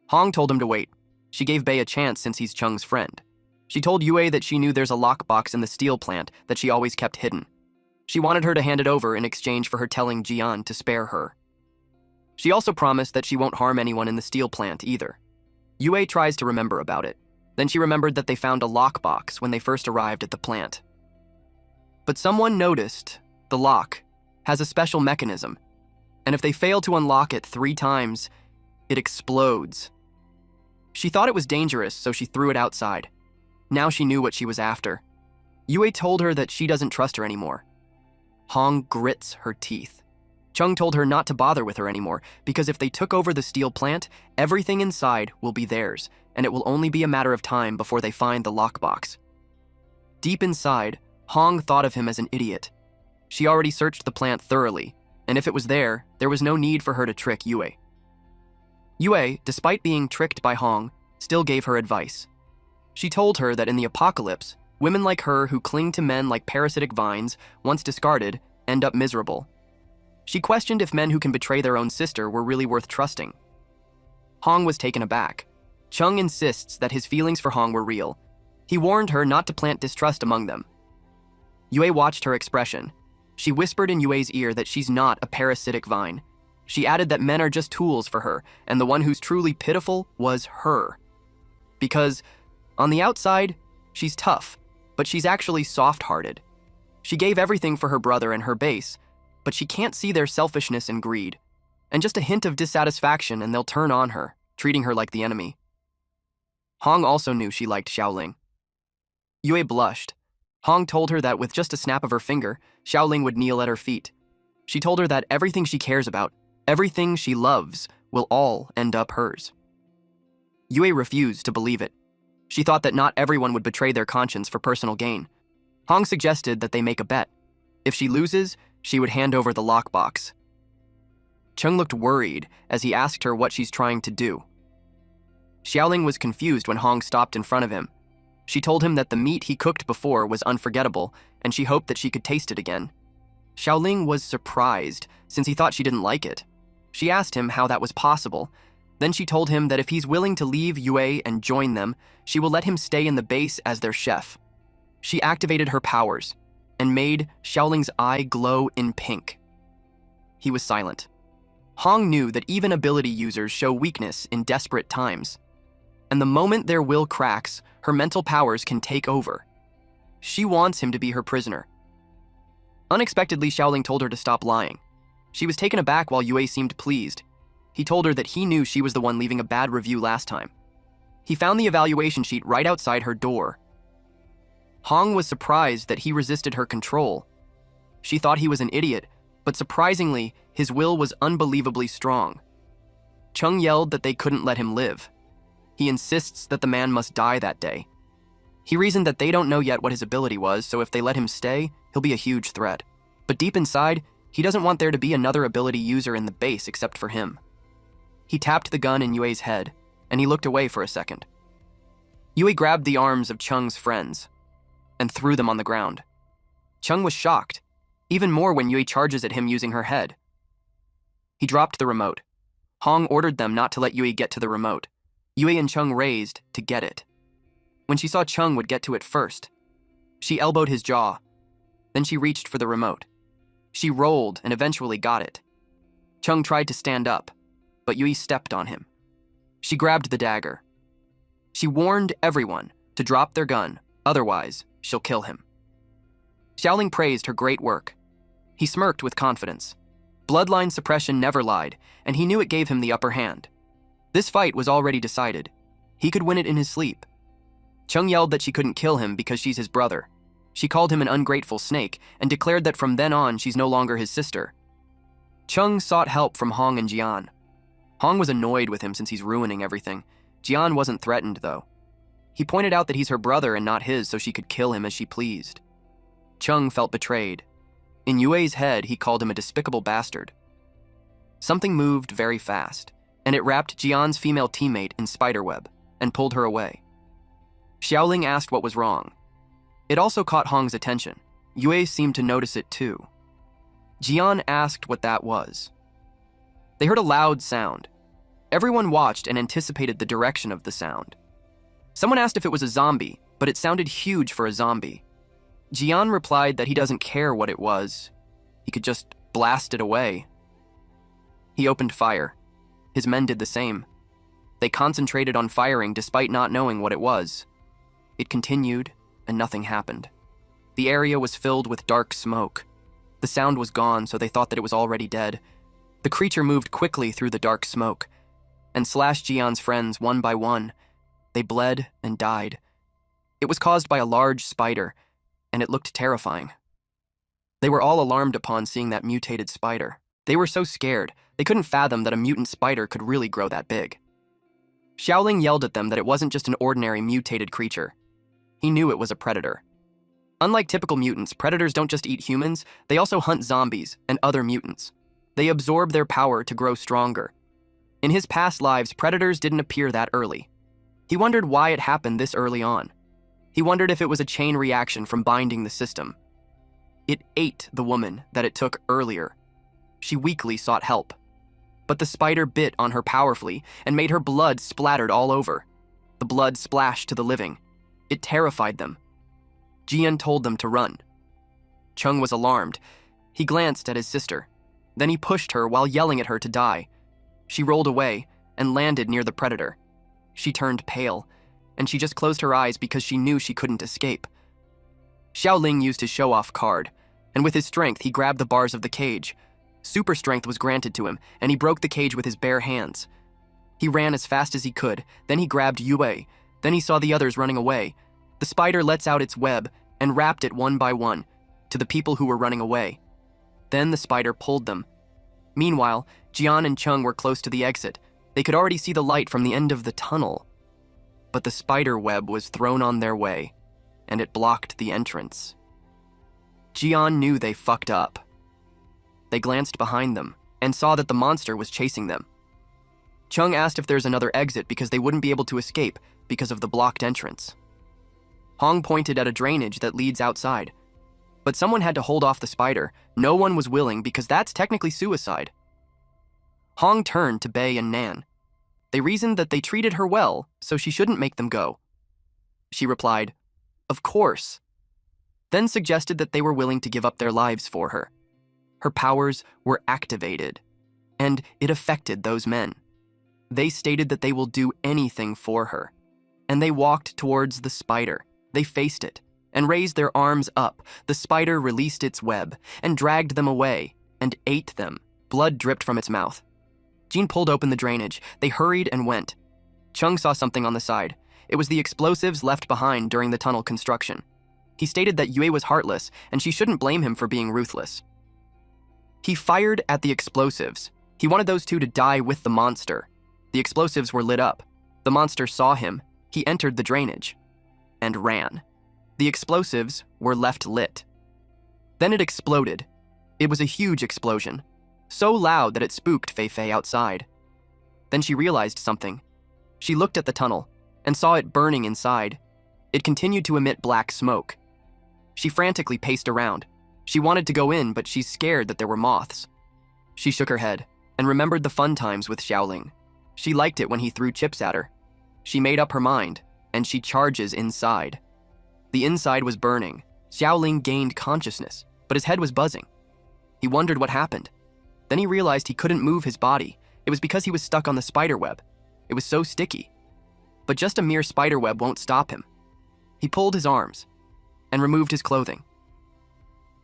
Hong told him to wait. She gave Bei a chance since he's Chung's friend. She told Yue that she knew there's a lockbox in the steel plant that she always kept hidden. She wanted her to hand it over in exchange for her telling Jian to spare her. She also promised that she won't harm anyone in the steel plant either. Yue tries to remember about it. Then she remembered that they found a lockbox when they first arrived at the plant. But someone noticed the lock has a special mechanism, and if they fail to unlock it 3 times, it explodes. She thought it was dangerous, so she threw it outside. Now she knew what she was after. Yue told her that she doesn't trust her anymore. Hong grits her teeth. Chung told her not to bother with her anymore because if they took over the steel plant, everything inside will be theirs, and it will only be a matter of time before they find the lockbox. Deep inside, Hong thought of him as an idiot. She already searched the plant thoroughly, and if it was there was no need for her to trick Yue. Yue, despite being tricked by Hong, still gave her advice. She told her that in the apocalypse, women like her who cling to men like parasitic vines, once discarded, end up miserable. She questioned if men who can betray their own sister were really worth trusting. Hong was taken aback. Chung insists that his feelings for Hong were real. He warned her not to plant distrust among them. Yue watched her expression. She whispered in Yue's ear that she's not a parasitic vine. She added that men are just tools for her, and the one who's truly pitiful was her. Because, on the outside, she's tough, but she's actually soft-hearted. She gave everything for her brother and her base, but she can't see their selfishness and greed. And just a hint of dissatisfaction and they'll turn on her, treating her like the enemy. Hong also knew she liked Xiaoling. Yue blushed. Hong told her that with just a snap of her finger, Xiaoling would kneel at her feet. She told her that everything she cares about, everything she loves, will all end up hers. Yue refused to believe it. She thought that not everyone would betray their conscience for personal gain. Hong suggested that they make a bet. If she loses, she would hand over the lockbox. Chung looked worried as he asked her what she's trying to do. Xiaoling was confused when Hong stopped in front of him. She told him that the meat he cooked before was unforgettable, and she hoped that she could taste it again. Xiaoling was surprised, since he thought she didn't like it. She asked him how that was possible. Then she told him that if he's willing to leave Yue and join them, she will let him stay in the base as their chef. She activated her powers and made Xiaoling's eye glow in pink. He was silent. Hong knew that even ability users show weakness in desperate times. And the moment their will cracks, her mental powers can take over. She wants him to be her prisoner. Unexpectedly, Xiaoling told her to stop lying. She was taken aback while Yue seemed pleased. He told her that he knew she was the one leaving a bad review last time. He found the evaluation sheet right outside her door. Hong was surprised that he resisted her control. She thought he was an idiot, But surprisingly, his will was unbelievably strong. Chung yelled that they couldn't let him live. He insists that the man must die that day. He reasoned that they don't know yet what his ability was, so if they let him stay, he'll be a huge threat. But deep inside, he doesn't want there to be another ability user in the base except for him. He tapped the gun in Yue's head, and he looked away for a second. Yue grabbed the arms of Chung's friends and threw them on the ground. Chung was shocked, even more when Yue charges at him using her head. He dropped the remote. Hong ordered them not to let Yue get to the remote. Yue and Chung raised to get it. When she saw Chung would get to it first, she elbowed his jaw. Then she reached for the remote. She rolled and eventually got it. Chung tried to stand up, but Yue stepped on him. She grabbed the dagger. She warned everyone to drop their gun, otherwise she'll kill him. Xiaoling praised her great work. He smirked with confidence. Bloodline suppression never lied, and he knew it gave him the upper hand. This fight was already decided. He could win it in his sleep. Chung yelled that she couldn't kill him because she's his brother. She called him an ungrateful snake and declared that from then on she's no longer his sister. Chung sought help from Hong and Jian. Hong was annoyed with him since he's ruining everything. Jian wasn't threatened, though. He pointed out that he's her brother and not his, so she could kill him as she pleased. Chung felt betrayed. In Yue's head, he called him a despicable bastard. Something moved very fast, and it wrapped Jian's female teammate in spiderweb and pulled her away. Xiaoling asked what was wrong. It also caught Hong's attention. Yue seemed to notice it too. Jian asked what that was. They heard a loud sound. Everyone watched and anticipated the direction of the sound. Someone asked if it was a zombie, but it sounded huge for a zombie. Jian replied that he doesn't care what it was. He could just blast it away. He opened fire. His men did the same. They concentrated on firing despite not knowing what it was. It continued, and nothing happened. The area was filled with dark smoke. The sound was gone, so they thought that it was already dead. The creature moved quickly through the dark smoke and slashed Jian's friends one by one. They bled and died. It was caused by a large spider, and it looked terrifying. They were all alarmed upon seeing that mutated spider. They were so scared, they couldn't fathom that a mutant spider could really grow that big. Xiaoling yelled at them that it wasn't just an ordinary mutated creature. He knew it was a predator. Unlike typical mutants, predators don't just eat humans, they also hunt zombies and other mutants. They absorb their power to grow stronger. In his past lives, predators didn't appear that early. He wondered why it happened this early on. He wondered if it was a chain reaction from binding the system. It ate the woman that it took earlier. She weakly sought help. But the spider bit on her powerfully and made her blood splattered all over. The blood splashed to the living. It terrified them. Jian told them to run. Chung was alarmed. He glanced at his sister. Then he pushed her while yelling at her to die. She rolled away and landed near the predator. She turned pale, and she just closed her eyes because she knew she couldn't escape. Xiaoling used his show-off card, and with his strength he grabbed the bars of the cage. Super strength was granted to him, and he broke the cage with his bare hands. He ran as fast as he could, then he grabbed Yue. Then he saw the others running away. The spider lets out its web and wrapped it one by one to the people who were running away. Then the spider pulled them. Meanwhile, Jian and Chung were close to the exit. They could already see the light from the end of the tunnel. But the spider web was thrown on their way, and it blocked the entrance. Jian knew they fucked up. They glanced behind them and saw that the monster was chasing them. Chung asked if there's another exit because they wouldn't be able to escape because of the blocked entrance. Hong pointed at a drainage that leads outside. But someone had to hold off the spider. No one was willing because that's technically suicide. Hong turned to Bei and Nan. They reasoned that they treated her well, so she shouldn't make them go. She replied, "Of course," then suggested that they were willing to give up their lives for her. Her powers were activated, and it affected those men. They stated that they will do anything for her, and they walked towards the spider. They faced it and raised their arms up. The spider released its web and dragged them away and ate them. Blood dripped from its mouth. Jean pulled open the drainage. They hurried and went. Chung saw something on the side. It was the explosives left behind during the tunnel construction. He stated that Yue was heartless and she shouldn't blame him for being ruthless. He fired at the explosives. He wanted those two to die with the monster. The explosives were lit up. The monster saw him. He entered the drainage and ran. The explosives were left lit. Then it exploded. It was a huge explosion, so loud that it spooked Fei outside. Then she realized something. She looked at the tunnel and saw it burning inside. It continued to emit black smoke. She frantically paced around. She wanted to go in, but she's scared that there were moths. She shook her head and remembered the fun times with Xiaoling. She liked it when he threw chips at her. She made up her mind, and she charges inside. The inside was burning. Xiaoling gained consciousness, but his head was buzzing. He wondered what happened. Then he realized he couldn't move his body. It was because he was stuck on the spider web. It was so sticky. But just a mere spider web won't stop him. He pulled his arms and removed his clothing.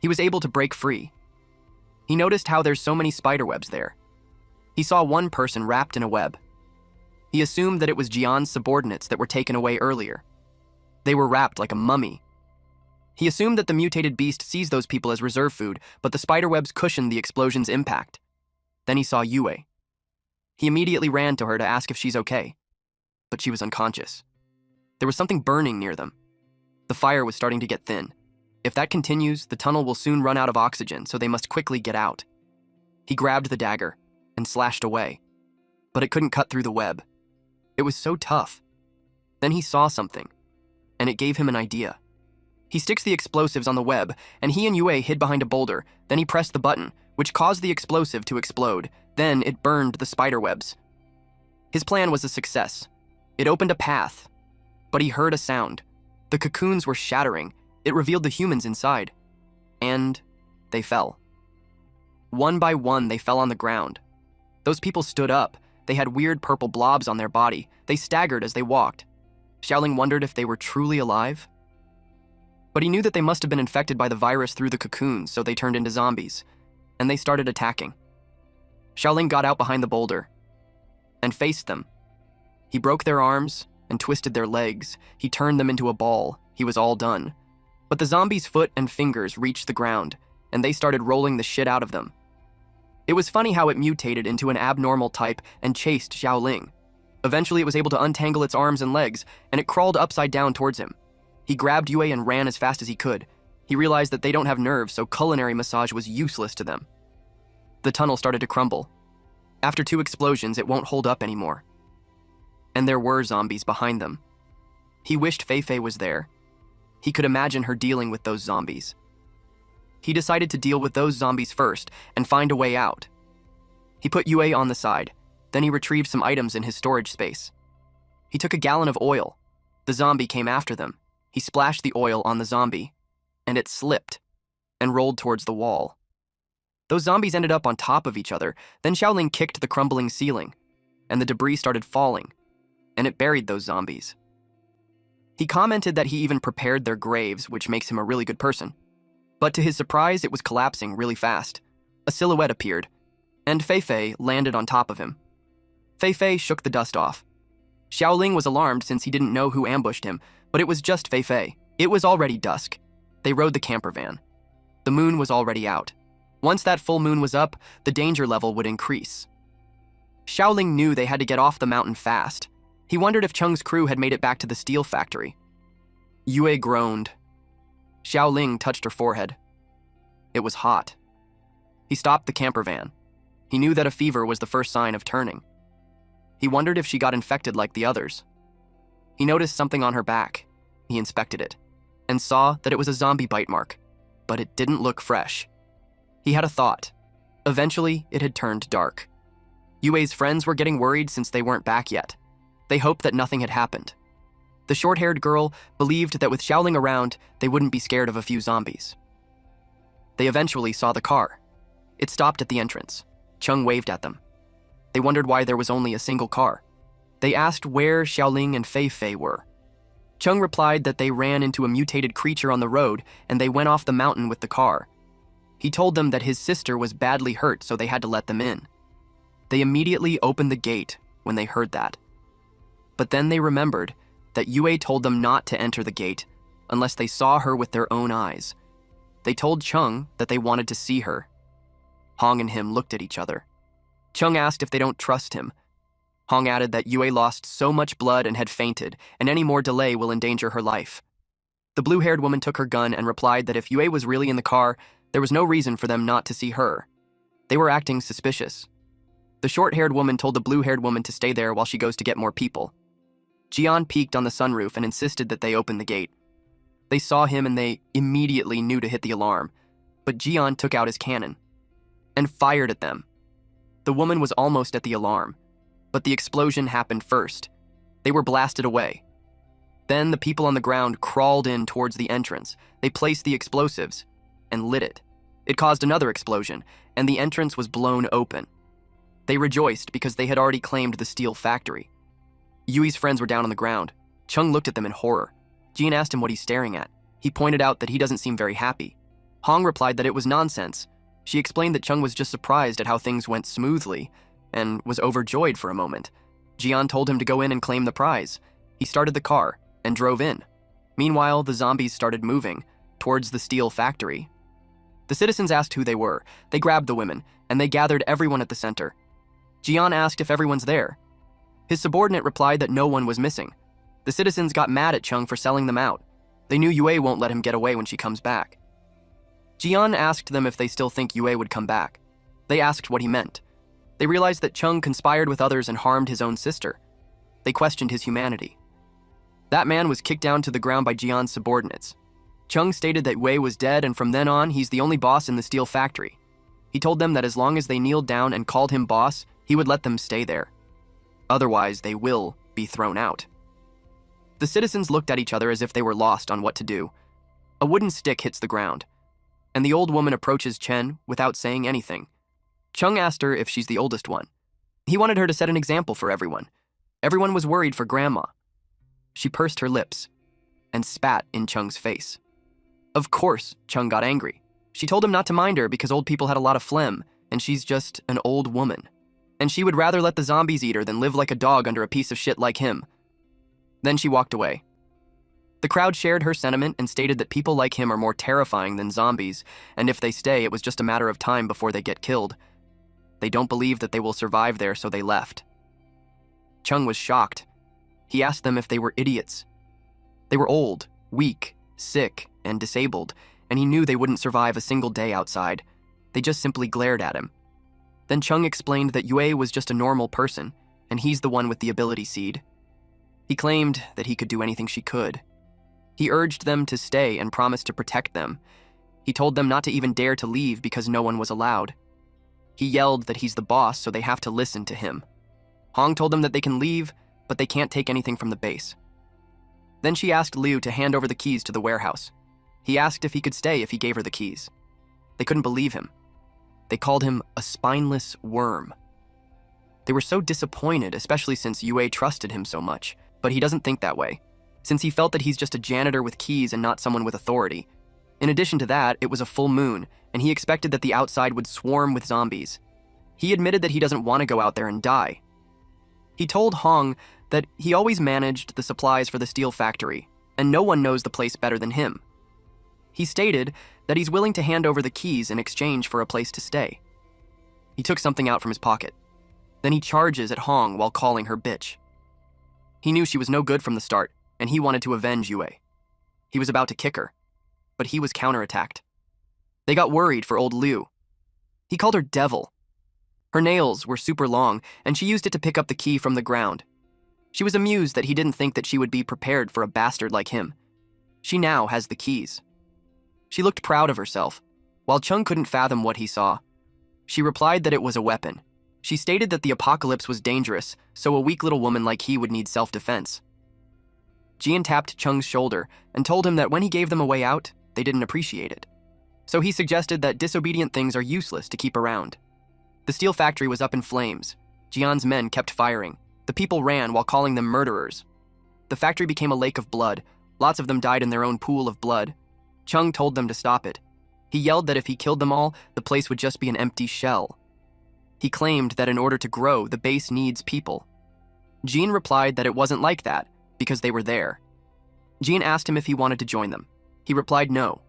He was able to break free. He noticed how there's so many spider webs there. He saw one person wrapped in a web. He assumed that it was Jian's subordinates that were taken away earlier. They were wrapped like a mummy. He assumed that the mutated beast sees those people as reserve food, but the spiderwebs cushioned the explosion's impact. Then he saw Yue. He immediately ran to her to ask if she's okay, but she was unconscious. There was something burning near them. The fire was starting to get thin. If that continues, the tunnel will soon run out of oxygen, so they must quickly get out. He grabbed the dagger and slashed away, but it couldn't cut through the web. It was so tough. Then he saw something, and it gave him an idea. He sticks the explosives on the web, and he and Yue hid behind a boulder. Then he pressed the button, which caused the explosive to explode. Then it burned the spider webs. His plan was a success. It opened a path, but he heard a sound. The cocoons were shattering. It revealed the humans inside, and they fell. One by one, they fell on the ground. Those people stood up. They had weird purple blobs on their body. They staggered as they walked. Xiaoling wondered if they were truly alive. But he knew that they must have been infected by the virus through the cocoons, so they turned into zombies, and they started attacking. Xiaoling got out behind the boulder and faced them. He broke their arms and twisted their legs. He turned them into a ball. He was all done. But the zombies' foot and fingers reached the ground, and they started rolling the shit out of them. It was funny how it mutated into an abnormal type and chased Xiaoling. Eventually, it was able to untangle its arms and legs, and it crawled upside down towards him. He grabbed Yue and ran as fast as he could. He realized that they don't have nerves, so culinary massage was useless to them. The tunnel started to crumble. After 2 explosions, it won't hold up anymore. And there were zombies behind them. He wished Fei was there. He could imagine her dealing with those zombies. He decided to deal with those zombies first and find a way out. He put Yue on the side. Then he retrieved some items in his storage space. He took a gallon of oil. The zombie came after them. He splashed the oil on the zombie, and it slipped and rolled towards the wall. Those zombies ended up on top of each other. Then Xiaoling kicked the crumbling ceiling, and the debris started falling, and it buried those zombies. He commented that he even prepared their graves, which makes him a really good person. But to his surprise, it was collapsing really fast. A silhouette appeared, and Fei landed on top of him. Fei shook the dust off. Xiaoling was alarmed since he didn't know who ambushed him, but it was just Fei. It was already dusk. They rode the camper van. The moon was already out. Once that full moon was up, the danger level would increase. Xiaoling knew they had to get off the mountain fast. He wondered if Cheng's crew had made it back to the steel factory. Yue groaned. Xiaoling touched her forehead. It was hot. He stopped the camper van. He knew that a fever was the first sign of turning. He wondered if she got infected like the others. He noticed something on her back. He inspected it and saw that it was a zombie bite mark, but it didn't look fresh. He had a thought. Eventually, it had turned dark. Yue's friends were getting worried since they weren't back yet. They hoped that nothing had happened. The short-haired girl believed that with Xiaoling around, they wouldn't be scared of a few zombies. They eventually saw the car. It stopped at the entrance. Cheng waved at them. They wondered why there was only a single car. They asked where Xiaoling and Fei were. Cheng replied that they ran into a mutated creature on the road and they went off the mountain with the car. He told them that his sister was badly hurt, so they had to let them in. They immediately opened the gate when they heard that. But then they remembered that Yue told them not to enter the gate unless they saw her with their own eyes. They told Cheng that they wanted to see her. Hong and him looked at each other. Chung asked if they don't trust him. Hong added that Yue lost so much blood and had fainted, and any more delay will endanger her life. The blue-haired woman took her gun and replied that if Yue was really in the car, there was no reason for them not to see her. They were acting suspicious. The short-haired woman told the blue-haired woman to stay there while she goes to get more people. Jian peeked on the sunroof and insisted that they open the gate. They saw him and they immediately knew to hit the alarm, but Jian took out his cannon and fired at them. The woman was almost at the alarm, but the explosion happened first. They were blasted away. Then the people on the ground crawled in towards the entrance. They placed the explosives and lit it. It caused another explosion, and the entrance was blown open. They rejoiced because they had already claimed the steel factory. Yui's friends were down on the ground. Chung looked at them in horror. Jean asked him what he's staring at. He pointed out that he doesn't seem very happy. Hong replied that it was nonsense. She explained that Chung was just surprised at how things went smoothly and was overjoyed for a moment. Jian told him to go in and claim the prize. He started the car and drove in. Meanwhile, the zombies started moving towards the steel factory. The citizens asked who they were. They grabbed the women, and they gathered everyone at the center. Jian asked if everyone's there. His subordinate replied that no one was missing. The citizens got mad at Chung for selling them out. They knew Yue won't let him get away when she comes back. Jian asked them if they still think Yue would come back. They asked what he meant. They realized that Chung conspired with others and harmed his own sister. They questioned his humanity. That man was kicked down to the ground by Jian's subordinates. Chung stated that Yue was dead, and from then on, he's the only boss in the steel factory. He told them that as long as they kneeled down and called him boss, he would let them stay there. Otherwise, they will be thrown out. The citizens looked at each other as if they were lost on what to do. A wooden stick hits the ground, and the old woman approaches Chen without saying anything. Chung asked her if she's the oldest one. He wanted her to set an example for everyone. Everyone was worried for Grandma. She pursed her lips and spat in Chung's face. Of course, Chung got angry. She told him not to mind her because old people had a lot of phlegm, and she's just an old woman. And she would rather let the zombies eat her than live like a dog under a piece of shit like him. Then she walked away. The crowd shared her sentiment and stated that people like him are more terrifying than zombies, and if they stay, it was just a matter of time before they get killed. They don't believe that they will survive there, so they left. Chung was shocked. He asked them if they were idiots. They were old, weak, sick, and disabled, and he knew they wouldn't survive a single day outside. They just simply glared at him. Then Chung explained that Yue was just a normal person, and he's the one with the ability seed. He claimed that he could do anything she could. He urged them to stay and promised to protect them. He told them not to even dare to leave because no one was allowed. He yelled that he's the boss, so they have to listen to him. Hong told them that they can leave, but they can't take anything from the base. Then she asked Liu to hand over the keys to the warehouse. He asked if he could stay if he gave her the keys. They couldn't believe him. They called him a spineless worm. They were so disappointed, especially since Yue trusted him so much, but he doesn't think that way, since he felt that he's just a janitor with keys and not someone with authority. In addition to that, it was a full moon, and he expected that the outside would swarm with zombies. He admitted that he doesn't want to go out there and die. He told Hong that he always managed the supplies for the steel factory, and no one knows the place better than him. He stated that he's willing to hand over the keys in exchange for a place to stay. He took something out from his pocket. Then he charges at Hong while calling her bitch. He knew she was no good from the start, and he wanted to avenge Yue. He was about to kick her, but he was counterattacked. They got worried for old Liu. He called her devil. Her nails were super long, and she used it to pick up the key from the ground. She was amused that he didn't think that she would be prepared for a bastard like him. She now has the keys. She looked proud of herself, while Chung couldn't fathom what he saw. She replied that it was a weapon. She stated that the apocalypse was dangerous, so a weak little woman like he would need self-defense. Jian tapped Chung's shoulder and told him that when he gave them a way out, they didn't appreciate it. So he suggested that disobedient things are useless to keep around. The steel factory was up in flames. Jian's men kept firing. The people ran while calling them murderers. The factory became a lake of blood. Lots of them died in their own pool of blood. Chung told them to stop it. He yelled that if he killed them all, the place would just be an empty shell. He claimed that in order to grow, the base needs people. Jean replied that it wasn't like that, because they were there. Jean asked him if he wanted to join them. He replied no.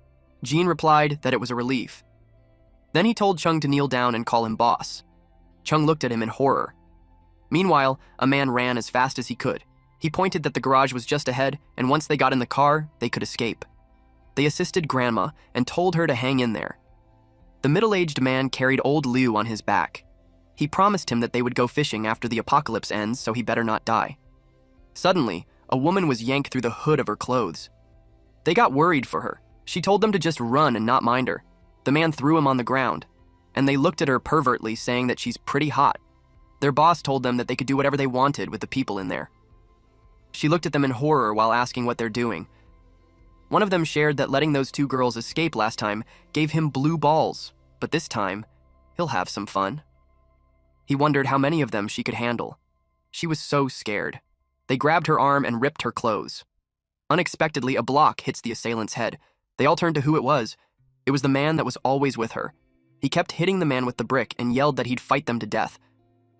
Jean replied that it was a relief. Then he told Chung to kneel down and call him boss. Chung looked at him in horror. Meanwhile, a man ran as fast as he could. He pointed that the garage was just ahead, and once they got in the car, they could escape. They assisted Grandma and told her to hang in there. The middle-aged man carried old Liu on his back. He promised him that they would go fishing after the apocalypse ends, so he better not die. Suddenly, a woman was yanked through the hood of her clothes. They got worried for her. She told them to just run and not mind her. The man threw him on the ground, and they looked at her pervertly, saying that she's pretty hot. Their boss told them that they could do whatever they wanted with the people in there. She looked at them in horror while asking what they're doing. One of them shared that letting those two girls escape last time gave him blue balls, but this time, he'll have some fun. He wondered how many of them she could handle. She was so scared. They grabbed her arm and ripped her clothes. Unexpectedly, a block hits the assailant's head. They all turned to who it was. It was the man that was always with her. He kept hitting the man with the brick and yelled that he'd fight them to death.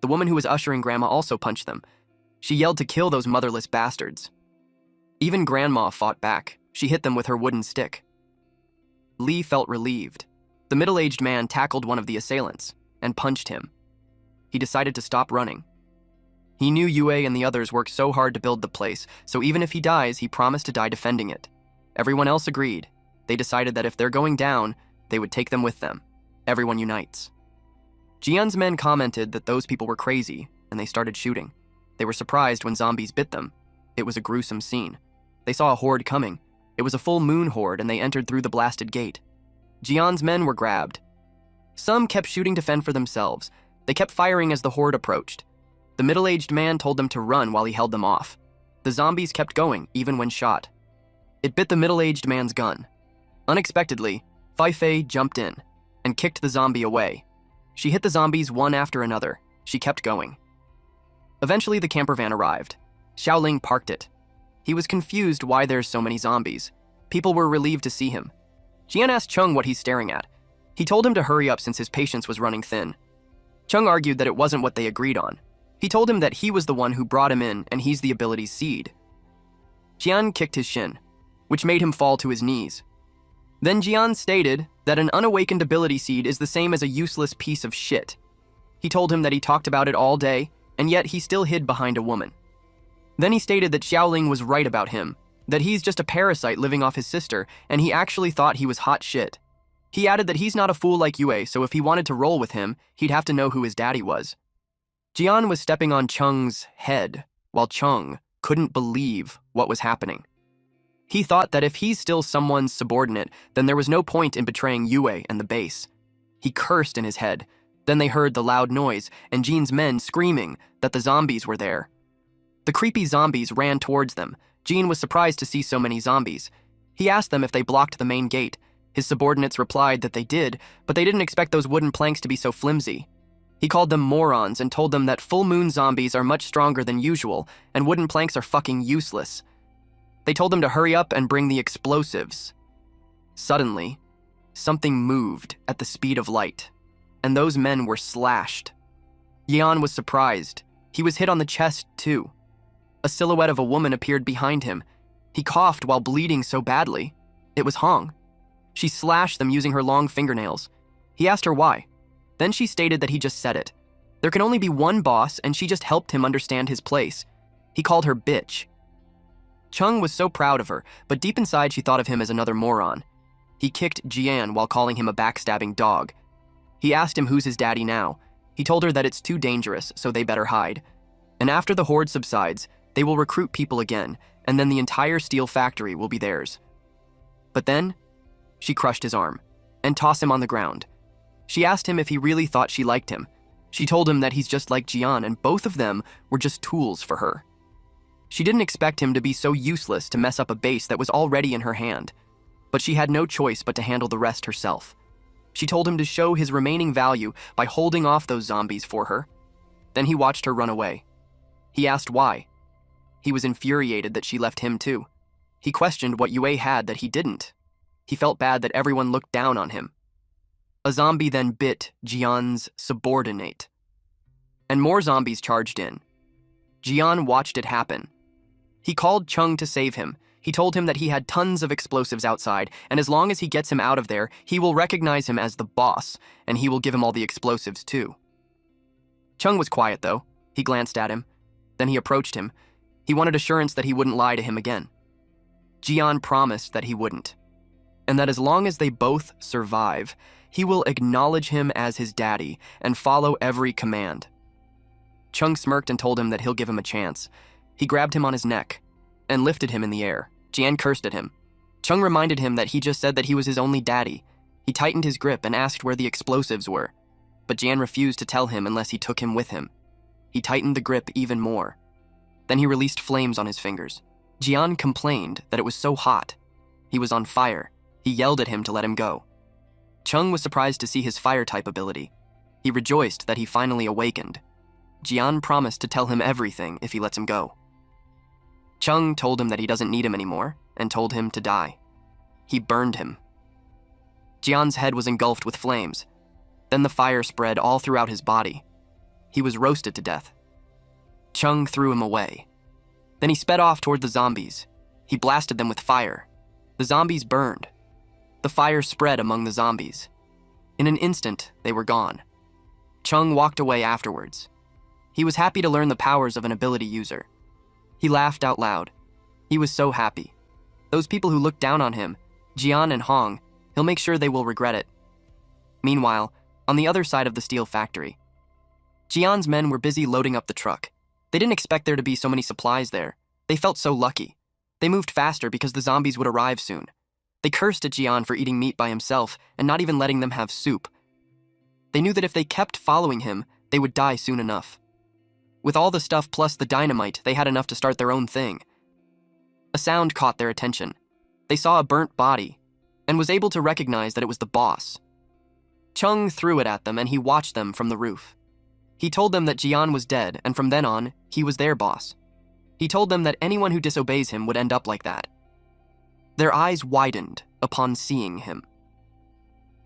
The woman who was ushering Grandma also punched them. She yelled to kill those motherless bastards. Even Grandma fought back. She hit them with her wooden stick. Lee felt relieved. The middle-aged man tackled one of the assailants and punched him. He decided to stop running. He knew Yue and the others worked so hard to build the place, so even if he dies, he promised to die defending it. Everyone else agreed. They decided that if they're going down, they would take them with them. Everyone unites. Jian's men commented that those people were crazy, and they started shooting. They were surprised when zombies bit them. It was a gruesome scene. They saw a horde coming. It was a full moon horde, and they entered through the blasted gate. Jian's men were grabbed. Some kept shooting to fend for themselves. They kept firing as the horde approached. The middle-aged man told them to run while he held them off. The zombies kept going, even when shot. It bit the middle-aged man's gun. Unexpectedly, Fei Fei jumped in and kicked the zombie away. She hit the zombies one after another. She kept going. Eventually, the camper van arrived. Xiaoling parked it. He was confused why there's so many zombies. People were relieved to see him. Jian asked Chung what he's staring at. He told him to hurry up since his patience was running thin. Chung argued that it wasn't what they agreed on. He told him that he was the one who brought him in and he's the ability's seed. Jian kicked his shin, which made him fall to his knees. Then Jian stated that an unawakened ability seed is the same as a useless piece of shit. He told him that he talked about it all day, and yet he still hid behind a woman. Then he stated that Xiaoling was right about him, that he's just a parasite living off his sister, and he actually thought he was hot shit. He added that he's not a fool like Yue, so if he wanted to roll with him, he'd have to know who his daddy was. Jian was stepping on Chung's head, while Chung couldn't believe what was happening. He thought that if he's still someone's subordinate, then there was no point in betraying Yue and the base. He cursed in his head. Then they heard the loud noise, and Jin's men screaming that the zombies were there. The creepy zombies ran towards them. Jin was surprised to see so many zombies. He asked them if they blocked the main gate. His subordinates replied that they did, but they didn't expect those wooden planks to be so flimsy. He called them morons and told them that full moon zombies are much stronger than usual, and wooden planks are fucking useless. They told them to hurry up and bring the explosives. Suddenly, something moved at the speed of light, and those men were slashed. Yan was surprised. He was hit on the chest, too. A silhouette of a woman appeared behind him. He coughed while bleeding so badly. It was Hong. She slashed them using her long fingernails. He asked her why. Then she stated that he just said it. There can only be one boss, and she just helped him understand his place. He called her bitch. Chung was so proud of her, but deep inside she thought of him as another moron. He kicked Jian while calling him a backstabbing dog. He asked him who's his daddy now. He told her that it's too dangerous, so they better hide. And after the horde subsides, they will recruit people again, and then the entire steel factory will be theirs. But then, she crushed his arm and tossed him on the ground. She asked him if he really thought she liked him. She told him that he's just like Jian, and both of them were just tools for her. She didn't expect him to be so useless to mess up a base that was already in her hand, but she had no choice but to handle the rest herself. She told him to show his remaining value by holding off those zombies for her. Then he watched her run away. He asked why. He was infuriated that she left him too. He questioned what Yue had that he didn't. He felt bad that everyone looked down on him. A zombie then bit Jian's subordinate, and more zombies charged in. Jian watched it happen. He called Chung to save him. He told him that he had tons of explosives outside, and as long as he gets him out of there, he will recognize him as the boss, and he will give him all the explosives too. Chung was quiet, though. He glanced at him. Then he approached him. He wanted assurance that he wouldn't lie to him again. Jian promised that he wouldn't, and that as long as they both survive, he will acknowledge him as his daddy and follow every command. Chung smirked and told him that he'll give him a chance. He grabbed him on his neck and lifted him in the air. Jian cursed at him. Chung reminded him that he just said that he was his only daddy. He tightened his grip and asked where the explosives were, but Jian refused to tell him unless he took him with him. He tightened the grip even more. Then he released flames on his fingers. Jian complained that it was so hot. He was on fire. He yelled at him to let him go. Chung was surprised to see his fire-type ability. He rejoiced that he finally awakened. Jian promised to tell him everything if he lets him go. Chung told him that he doesn't need him anymore and told him to die. He burned him. Jian's head was engulfed with flames. Then the fire spread all throughout his body. He was roasted to death. Chung threw him away. Then he sped off toward the zombies. He blasted them with fire. The zombies burned. The fire spread among the zombies. In an instant, they were gone. Chung walked away afterwards. He was happy to learn the powers of an ability user. He laughed out loud. He was so happy. Those people who looked down on him, Jian and Hong, he'll make sure they will regret it. Meanwhile, on the other side of the steel factory, Jian's men were busy loading up the truck. They didn't expect there to be so many supplies there. They felt so lucky. They moved faster because the zombies would arrive soon. They cursed at Jian for eating meat by himself and not even letting them have soup. They knew that if they kept following him, they would die soon enough. With all the stuff plus the dynamite, they had enough to start their own thing. A sound caught their attention. They saw a burnt body and was able to recognize that it was the boss. Chung threw it at them and he watched them from the roof. He told them that Jian was dead, and from then on, he was their boss. He told them that anyone who disobeys him would end up like that. Their eyes widened upon seeing him.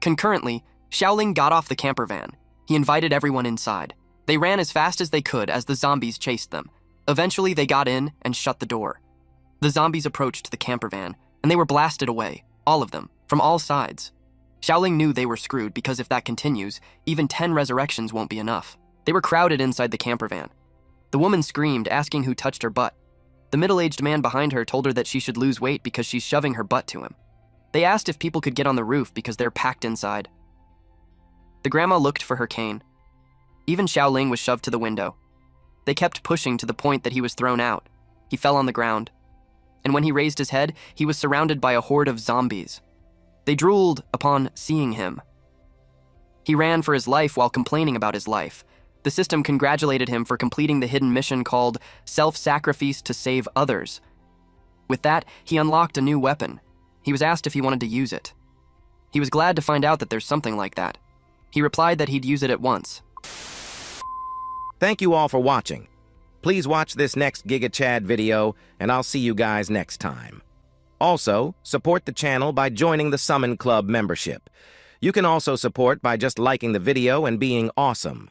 Concurrently, Xiaoling got off the camper van. He invited everyone inside. They ran as fast as they could as the zombies chased them. Eventually, they got in and shut the door. The zombies approached the camper van, and they were blasted away, all of them, from all sides. Xiaoling knew they were screwed because if that continues, even 10 resurrections won't be enough. They were crowded inside the camper van. The woman screamed, asking who touched her butt. The middle-aged man behind her told her that she should lose weight because she's shoving her butt to him. They asked if people could get on the roof because they're packed inside. The grandma looked for her cane. Even Xiaoling was shoved to the window. They kept pushing to the point that he was thrown out. He fell on the ground. And when he raised his head, he was surrounded by a horde of zombies. They drooled upon seeing him. He ran for his life while complaining about his life. The system congratulated him for completing the hidden mission called Self-Sacrifice to Save Others. With that, he unlocked a new weapon. He was asked if he wanted to use it. He was glad to find out that there's something like that. He replied that he'd use it at once. Thank you all for watching. Please watch this next Giga Chad video, and I'll see you guys next time. Also, support the channel by joining the Summon Club membership. You can also support by just liking the video and being awesome.